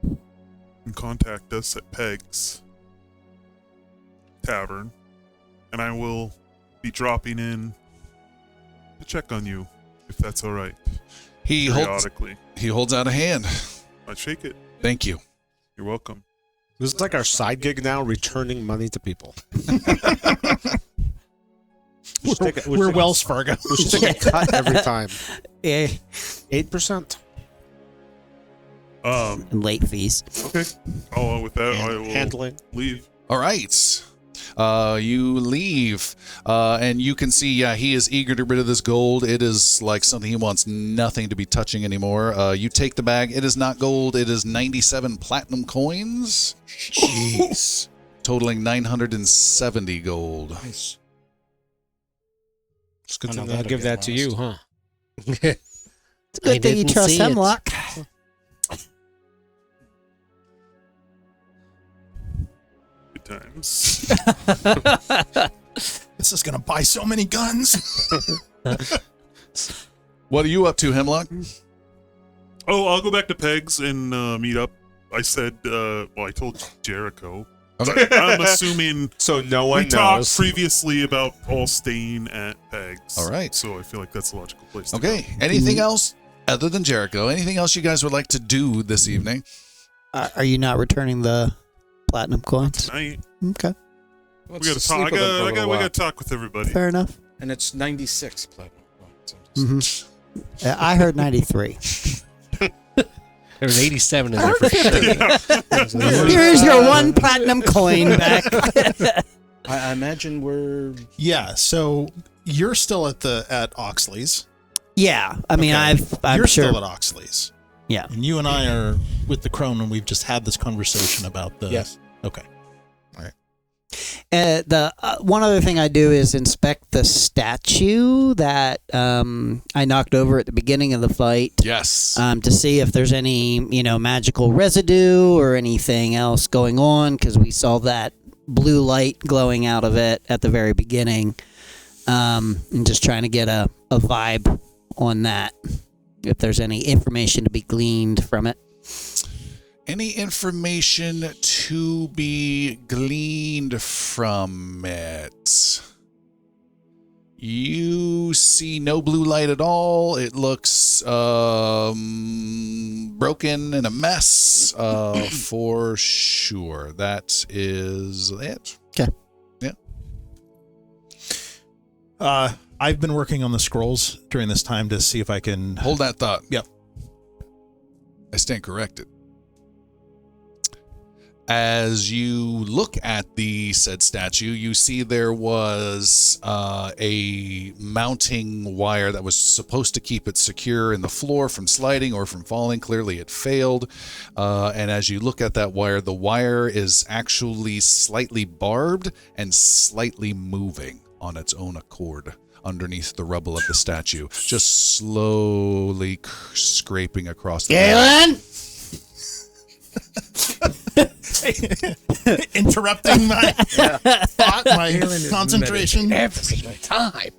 you can contact us at Peg's Tavern, and I will be dropping in to check on you, if that's all right. He holds out a hand. I shake it. Thank you. You're welcome. This is like our side gig now, returning money to people. We're Wells Fargo. We should take a cut every time. Yeah. 8%. And late fees. Okay. Oh, with that, I will Handling. leave. All right. You leave, and you can see, he is eager to get rid of this gold. It is like something he wants nothing to be touching anymore. You take the bag. It is not gold. It is 97 platinum coins. Jeez. Totaling 970 gold. Nice. It's I good know to that'll give get that to you, huh? It's a good thing you didn't trust see it. Hemlock. Good times. This is going to buy so many guns. What are you up to, Hemlock? Oh, I'll go back to Peg's and meet up. I said, I told Jericho Okay. I'm assuming So no we one talked knows. previously about all staying at Pegs. All right. So I feel like that's a logical place to Okay. Anything else other than Jericho? Anything else you guys would like to do this evening? Are you not returning the platinum coins? go. Tonight, Okay, we gotta talk. We gotta talk with everybody. fair enough. And it's 96 platinum points. I heard 93. There's 87 in there for sure. Here's your one platinum coin back. I imagine we're Yeah, so you're still at Oxley's. Yeah, I mean, Okay. I'm You're sure. still at Oxley's. Yeah. And you and I are with the crone, and we've just had this conversation about the. Yes. Okay. The one other thing I do is inspect the statue that I knocked over at the beginning of the fight. Yes. To see if there's any, magical residue or anything else going on, because we saw that blue light glowing out of it at the very beginning. And just trying to get a vibe on that, if there's any information to be gleaned from it. Any information to be gleaned from it? You see no blue light at all. It looks broken and a mess for sure. That is it. Okay. Yeah. I've been working on the scrolls during this time to see if I can. Hold that thought. Yep. I stand corrected. As you look at the said statue, you see there was a mounting wire that was supposed to keep it secure in the floor from sliding or from falling. Clearly it failed. And as you look at that wire, the wire is actually slightly barbed and slightly moving on its own accord underneath the rubble of the statue, just slowly scraping across the Galen! Interrupting my thought, my concentration. Every time.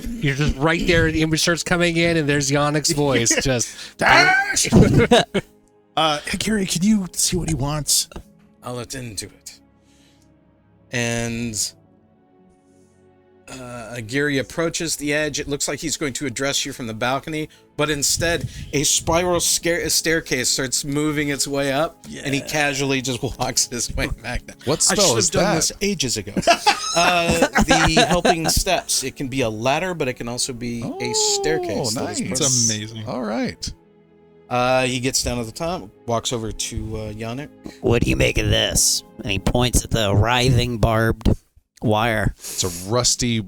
You're just right there, the image starts coming in, and there's Yannick's voice. Just. Gary, can you see what he wants? I'll attend to it. And Gary approaches the edge. It looks like he's going to address you from the balcony, but instead, a spiral staircase starts moving its way up, and he casually just walks his way back down. What I spell should is have done that? this ages ago. The helping steps. It can be a ladder, but it can also be a staircase. Oh, nice. It's amazing. All right. He gets down to the top, walks over to Yannick. What do you make of this? And he points at the writhing barbed wire. It's a rusty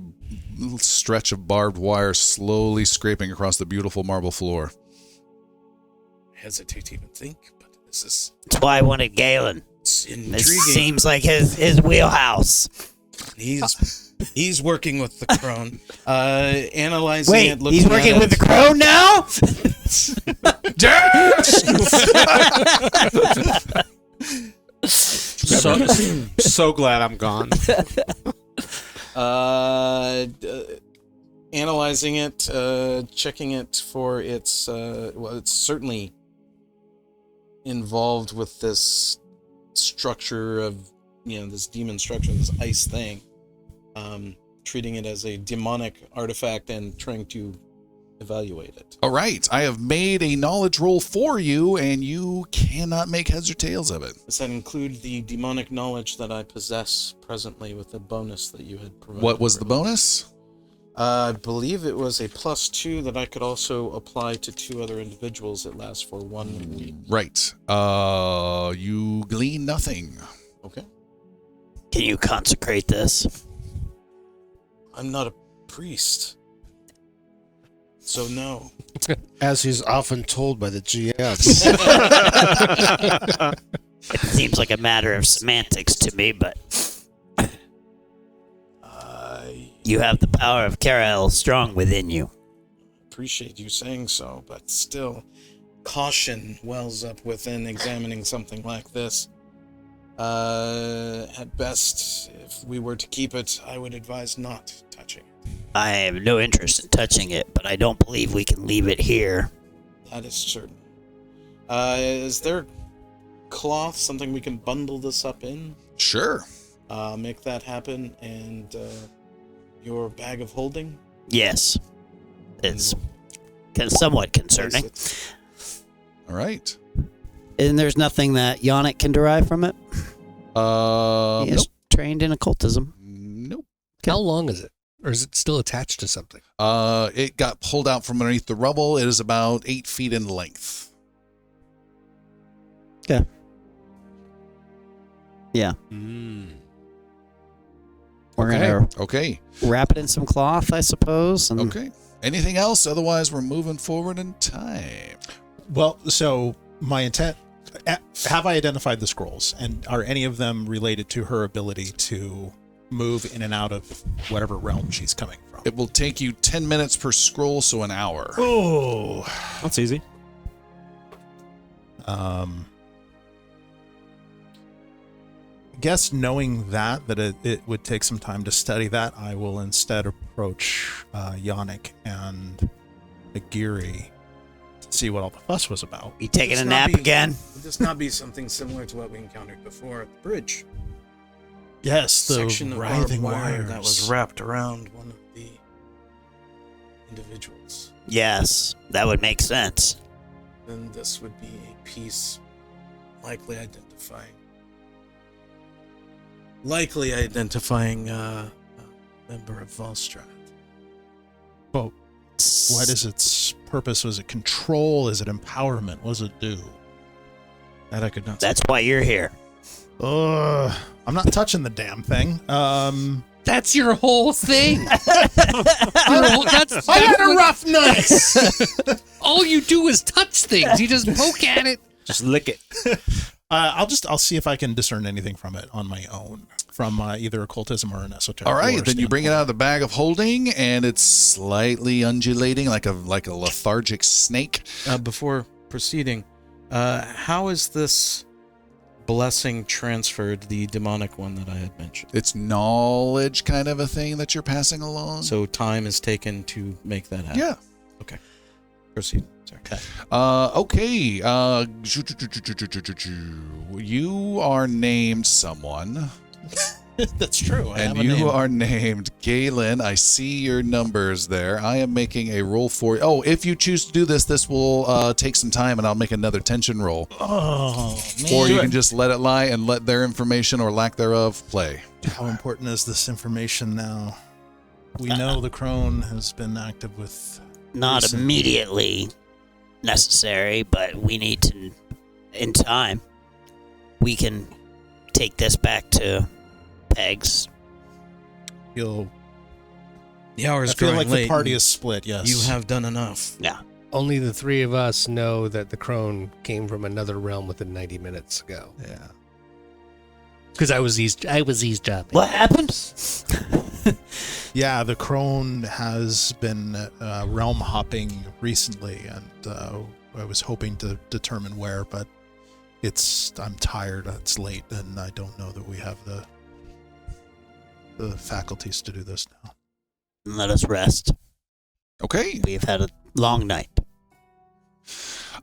stretch of barbed wire slowly scraping across the beautiful marble floor. I hesitate to even think, but this is That's why I wanted Galen. intriguing. This seems like his wheelhouse. He's working with the crone, analyzing Wait, it. Looking he's working at with it. the crow now? So glad I'm gone. Analyzing it, checking it for its. Well, it's certainly involved with this structure of, this demon structure, this ice thing. Treating it as a demonic artifact and trying to evaluate it. All right. I have made a knowledge roll for you, and you cannot make heads or tails of it. Does that include the demonic knowledge that I possess presently with the bonus that you had provided? What was the bonus? I believe it was a +2 that I could also apply to 2 other individuals. It lasts for 1 week. Right. You glean nothing. Okay. Can you consecrate this? I'm not a priest. So no. As he's often told by the GM. It seems like a matter of semantics to me, but you have the power of Kerahell strong within you. Appreciate you saying so, but still, caution wells up within examining something like this. At best, if we were to keep it, I would advise not touching it. I have no interest in touching it, but I don't believe we can leave it here. That is certain. Is there cloth, something we can bundle this up in? Sure. Make that happen, and your bag of holding? Yes. It's somewhat concerning. All right. And there's nothing that Yannick can derive from it? He is Nope. trained in occultism. Nope. How long is it? Or is it still attached to something? It got pulled out from underneath the rubble. It is about 8 feet in length. Okay. Yeah. We're going to Okay. wrap it in some cloth, I suppose. And Okay. Anything else? Otherwise, we're moving forward in time. Well, so my intent, have I identified the scrolls, and are any of them related to her ability to move in and out of whatever realm she's coming from? It will take you 10 minutes per scroll, so an hour. Oh, That's easy. I guess knowing that it would take some time to study that, I will instead approach Yannick and Agiri to see what all the fuss was about. you taking This a not nap be- again? Would this not be something similar to what we encountered before at the bridge? Yes, the Section of writhing barbed wire wires that was wrapped around one of the individuals. Yes, that would make sense. Then this would be a piece likely identifying a member of Vestrath. Well, what is its purpose? Was it control? Is it empowerment? What does it do? That I could not say. That's why you're here. I'm not touching the damn thing. That's your whole thing. That's I had a rough night. all you do is touch things. You just poke at it. Just lick it. I'll see if I can discern anything from it on my own, from either occultism or an esoteric. All right, lore then you bring it standpoint. out of the bag of holding, and it's slightly undulating like a lethargic snake. Before proceeding, how is this blessing transferred, the demonic one that I had mentioned? It's knowledge kind of a thing that you're passing along. So time is taken to make that happen. yeah. Proceed. Sorry. Okay. You are named someone, That's true. I and have a you name. are named Galen. I see your numbers there. I am making a roll for you. Oh, if you choose to do this, this will take some time, and I'll make another tension roll. Oh man! Or you can just let it lie and let their information or lack thereof play. How important is this information now? We know the crone has been active with. Not recent- immediately necessary, but we need to, in time, we can take this back to Pegs. Feel. The hour is I feel growing like late. the party is split. Yes. You have done enough. Yeah. Only the three of us know that the crone came from another realm within 90 minutes ago. Yeah. Because I was eavesdropping. What happened? Yeah, the crone has been realm hopping recently, and I was hoping to determine where, but I'm tired. It's late, and I don't know that we have the faculties to do this now. Let us rest. Okay. We've had a long night.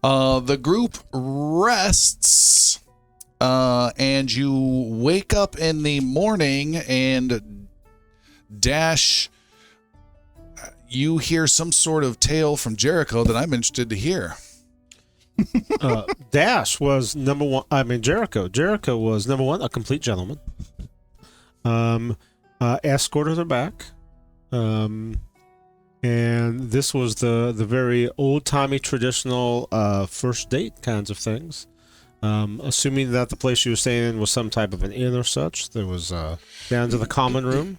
The group rests, and you wake up in the morning, and Dash, you hear some sort of tale from Jericho that I'm interested to hear. Dash was number one. I mean, Jericho. Jericho was number one, a complete gentleman. Escorted her back. And this was the very old timey traditional first date kinds of things. Assuming that the place she was staying in was some type of an inn or such, there was down to the common room.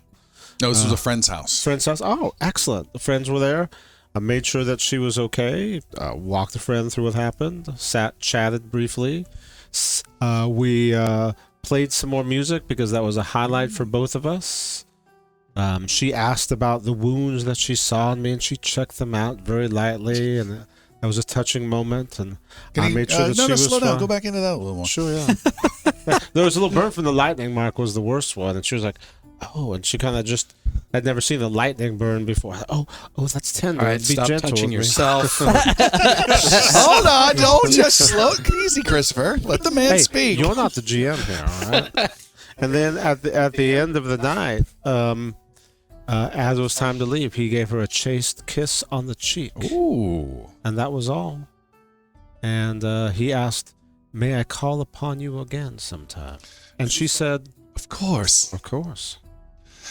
No, this was a friend's house. Friend's house. Oh, excellent. The friends were there. I made sure that she was okay. Walked the friend through what happened. Chatted briefly. We played some more music because that was a highlight for both of us. She asked about the wounds that she saw in me, and she checked them out very lightly, and that was a touching moment. And I made sure that she was slow down. fine. Go back into that a little more. Sure, yeah. There was a little burn from the lightning mark was the worst one, and she was like, Oh, and she kind of just had never seen the lightning burn before. Oh, that's tender. All right, Be stop gentle touching with me. yourself. Hold on, don't just slow easy, Christopher. Let the man Hey, speak. you're not the GM here, all right? And then at the end of the night, as it was time to leave, he gave her a chaste kiss on the cheek, Ooh. and that was all. And he asked, "May I call upon you again sometime?" And she said, Of course. "Of course."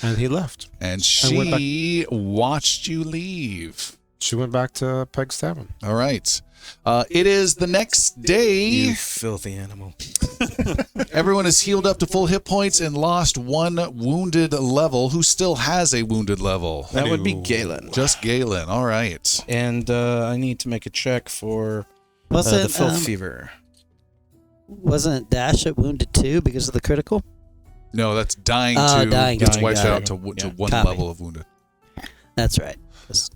And he left. And went back- she watched you leave. She went back to Peg's Tavern. All right. It is the next day. You filthy animal. Everyone is healed up to full hit points and lost one wounded level. Who still has a wounded level? That would be Galen. Just Galen. All right. And I need to make a check for the Wasn't filth fever. wasn't Dash at wounded 2 because of the critical? No, that's dying Oh, to dying gets to, wiped got out it. to Yeah. one Copy. level of wounded. That's right.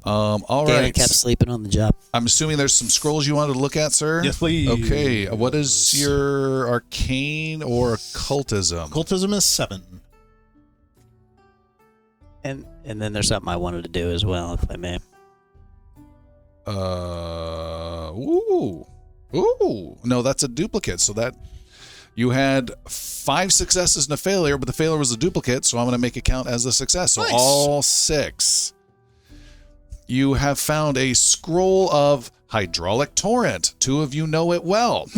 All Galen right. kept sleeping on the job. I'm assuming there's some scrolls you wanted to look at, sir? Yes, please. Okay. What is your arcane or occultism? Occultism is 7. And then there's something I wanted to do as well, if I may. Ooh. No, that's a duplicate. So that you had 5 successes and a failure, but the failure was a duplicate, so I'm going to make it count as a success. So Nice. all 6. You have found a scroll of hydraulic torrent. 2 of you know it well.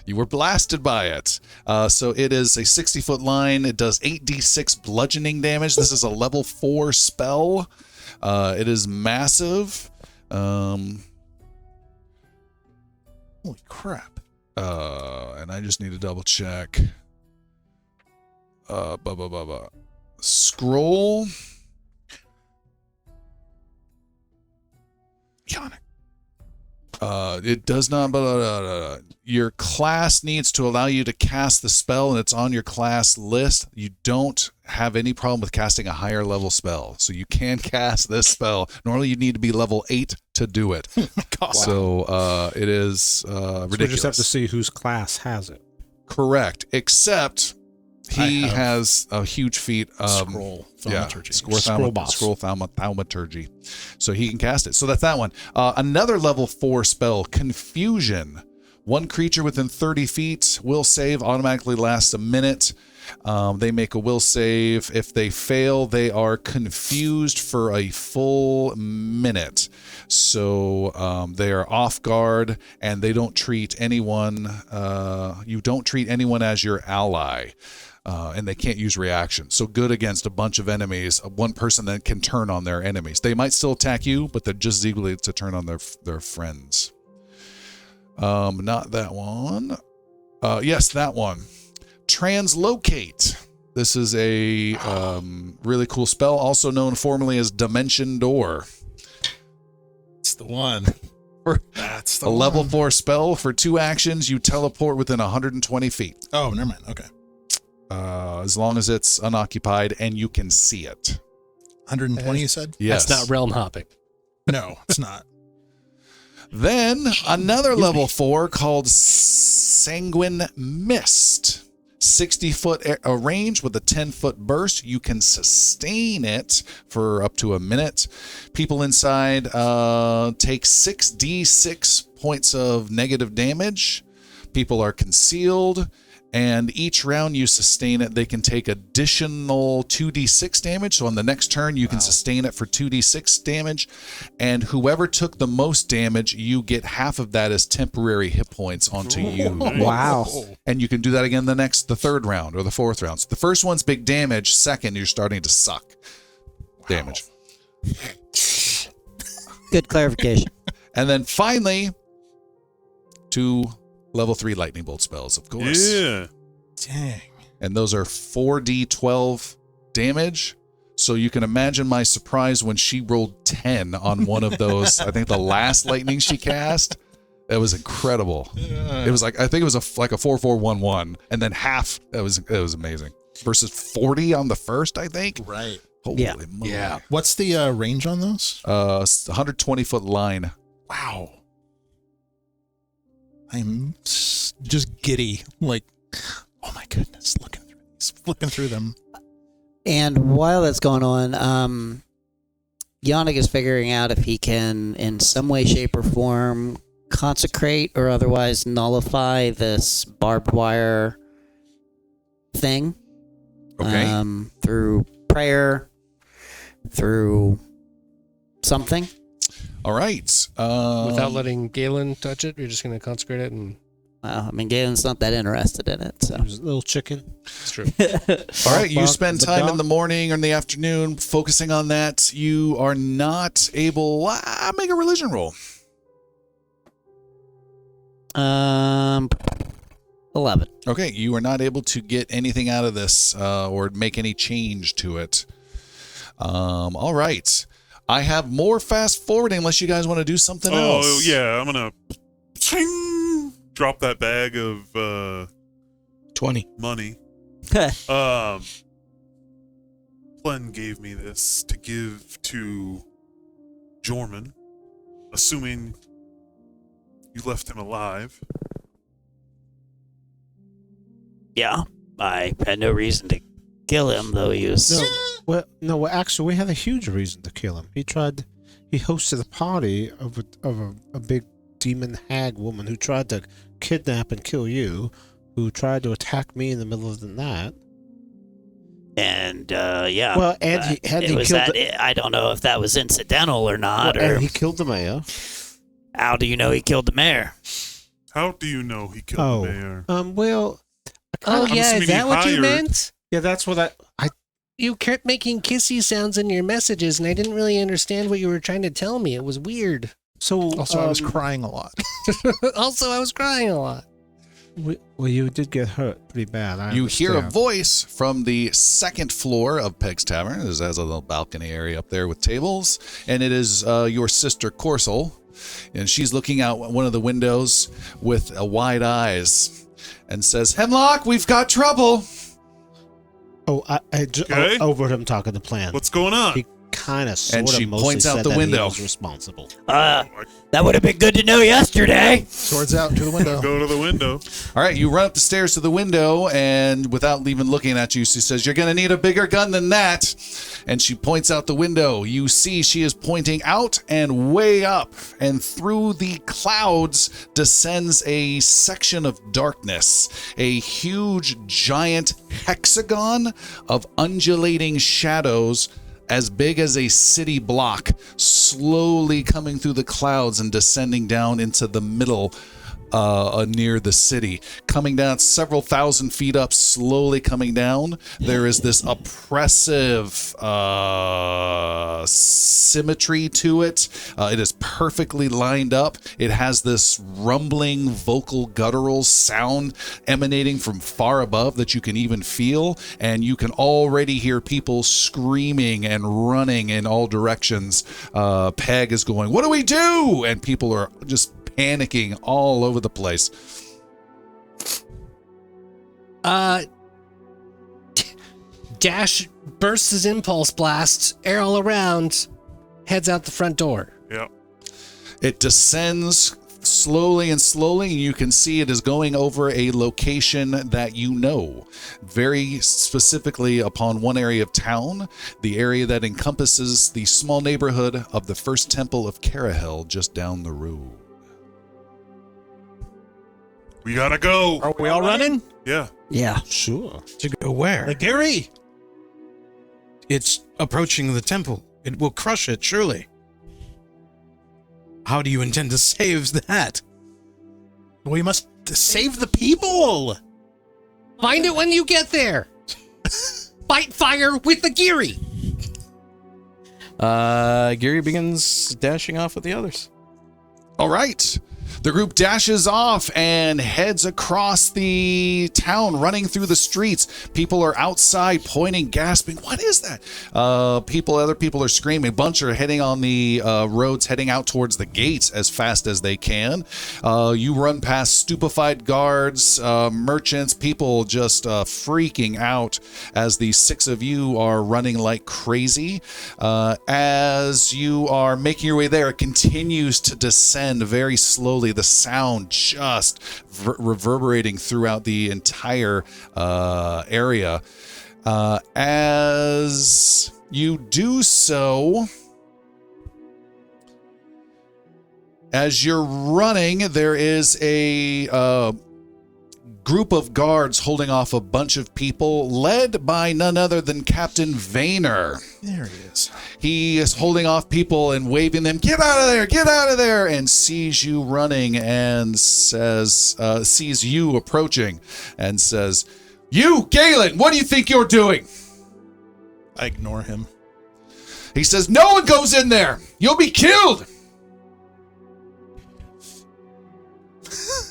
You were blasted by it. So it is a 60-foot line. It does 8d6 bludgeoning damage. This is a level 4 spell. It is massive. Holy crap. And I just need to double check. Scroll. It does not. Your class needs to allow you to cast the spell, and it's on your class list. You don't have any problem with casting a higher level spell, so you can cast this spell. Normally, you need to be level 8 to do it. So it is ridiculous. So we just have to see whose class has it. Correct, except he I have has a huge feat of Scroll thaumaturgy. Scroll boss. thaumaturgy. So he can cast it. So that's that one. Another level 4 spell, Confusion. One creature within 30 feet will save, automatically lasts a minute. They make a will save. If they fail, they are confused for a full minute. So they are off guard, and they don't treat anyone. You don't treat anyone as your ally. And they can't use reaction. So good against a bunch of enemies. One person then can turn on their enemies. They might still attack you, but they're just equally to turn on their friends. Not that one. Yes, that one. Translocate. This is a really cool spell, also known formerly as Dimension Door. It's the one. That's the A level one. 4 spell for 2 actions. You teleport within 120 feet. Oh, never mind. Okay. As long as it's unoccupied and you can see it. 120, you said? Yes. That's not realm hopping. No, it's not. Then another level 4 called Sanguine Mist. 60-foot range with a 10-foot burst. You can sustain it for up to a minute. People inside take 6d6 points of negative damage. People are concealed. And each round you sustain it, they can take additional 2d6 damage. So on the next turn, you can sustain it for 2d6 damage. And whoever took the most damage, you get half of that as temporary hit points onto you. Wow. And you can do that again the third round or the fourth round. So the first one's big damage. Second, you're starting to suck damage. Good clarification. And then finally, 2 level 3 lightning bolt spells, of course. Yeah. Dang. And those are 4d12 damage. So you can imagine my surprise when she rolled 10 on one of those. I think the last lightning she cast. It was incredible. It was like, I think it was like a 4-4-1-1, and then half. It was amazing. Versus 40 on the first, I think. Right. Holy Yeah. moly. Yeah. What's the range on those? 120-foot line. Wow. I'm just giddy. Like, oh my goodness, looking through them. And while that's going on, Yannick is figuring out if he can, in some way, shape, or form, consecrate or otherwise nullify this barbed wire thing. Okay. Through prayer, through something. All right. Without letting Galen touch it, you're just going to consecrate it and... I mean, Galen's not that interested in it, so. There's a little chicken. It's true. All right, you Bark, spend the time in dog. the morning or in the afternoon focusing on that. You are not able... make a religion roll. 11. Okay, you are not able to get anything out of this or make any change to it. All right. I have more fast forwarding unless you guys want to do something else. Oh, yeah, I'm going to drop that bag of 20. money. Plen gave me this to give to Jorman, assuming you left him alive. Yeah, I had no reason to kill him, though he was... Well, actually, we had a huge reason to kill him. He hosted a party of a big demon hag woman who tried to kidnap and kill you, who tried to attack me in the middle of the night. And, yeah. Well, and he killed I don't know if that was incidental or not, or and he killed the mayor. how do you know he killed the mayor? How do you know he killed the mayor? Well, Oh, I'm yeah, assuming is that he what you hired- meant? yeah, that's what I You kept making kissy sounds in your messages, and I didn't really understand what you were trying to tell me. It was weird. so Also, I was crying a lot. Also, I was crying a lot. Well, you did get hurt pretty bad. You hear a voice from the second floor of Peg's Tavern. It has a little balcony area up there with tables. And it is your sister, Corsel. And she's looking out one of the windows with wide eyes and says, Hemlock, we've got trouble. Oh, I Okay. overheard him talking to Plan. What's going on? He kind of, sort And of, she mostly points out said the that window. He was responsible. That would have been good to know yesterday. Swords out to the window. Go to the window. All right, you run up the stairs to the window, and without even looking at you, she says, you're going to need a bigger gun than that. And she points out the window. You see she is pointing out and way up, and through the clouds descends a section of darkness, a huge, giant hexagon of undulating shadows as big as a city block, slowly coming through the clouds and descending down into the middle near the city. Coming down several thousand feet up, slowly coming down, there is this oppressive symmetry to it. It is perfectly lined up. It has this rumbling, vocal, guttural sound emanating from far above that you can even feel, and you can already hear people screaming and running in all directions. Peg is going, what do we do? And people are just panicking all over the place. Dash bursts his impulse blast, air all around, heads out the front door. Yeah. It descends slowly and slowly, and you can see it is going over a location that you know. Very specifically upon one area of town, the area that encompasses the small neighborhood of the First Temple of Kerahell just down the road. We gotta go. Are we all running? Yeah. Yeah. Sure. To go where? Gary! It's approaching the temple. It will crush it, surely. How do you intend to save that? We must save the people! Find it when you get there. Fight fire with the Geary. Gary begins dashing off with the others. All right. The group dashes off and heads across the town, running through the streets. People are outside pointing, gasping. What is that? Other people are screaming. A bunch are heading on the roads, heading out towards the gates as fast as they can. You run past stupefied guards, merchants, people just freaking out as the six of you are running like crazy. As you are making your way there, it continues to descend very slowly. The sound just reverberating throughout the entire area. As you do so, as you're running, there is a group of guards holding off a bunch of people, led by none other than Captain Vayner. There he is. He is holding off people and waving them, "Get out of there, get out of there," and sees you running and says, sees you approaching and says, "You, Galen, what do you think you're doing?" I ignore him. He says, "No one goes in there. You'll be killed."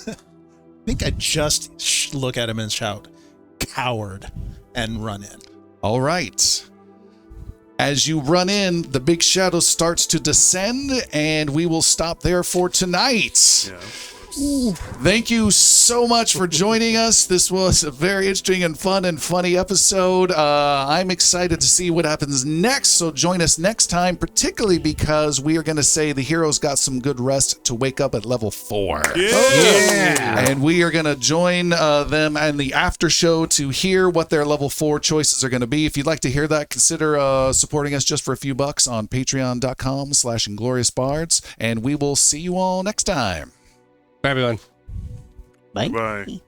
I think I just look at him and shout, "Coward," and run in. All right. As you run in, the big shadow starts to descend, and we will stop there for tonight. Yeah, of course. Thank you so much for joining us. This was a very interesting and fun and funny episode. I'm excited to see what happens next, so join us next time, particularly because we are going to say the heroes got some good rest to wake up at level 4. Yeah. And we are going to join them in the after show to hear what their level 4 choices are going to be. If you'd like to hear that, consider supporting us just for a few bucks on patreon.com/ingloriousbards. And we will see you all next time. Bye, everyone. Bye. Bye.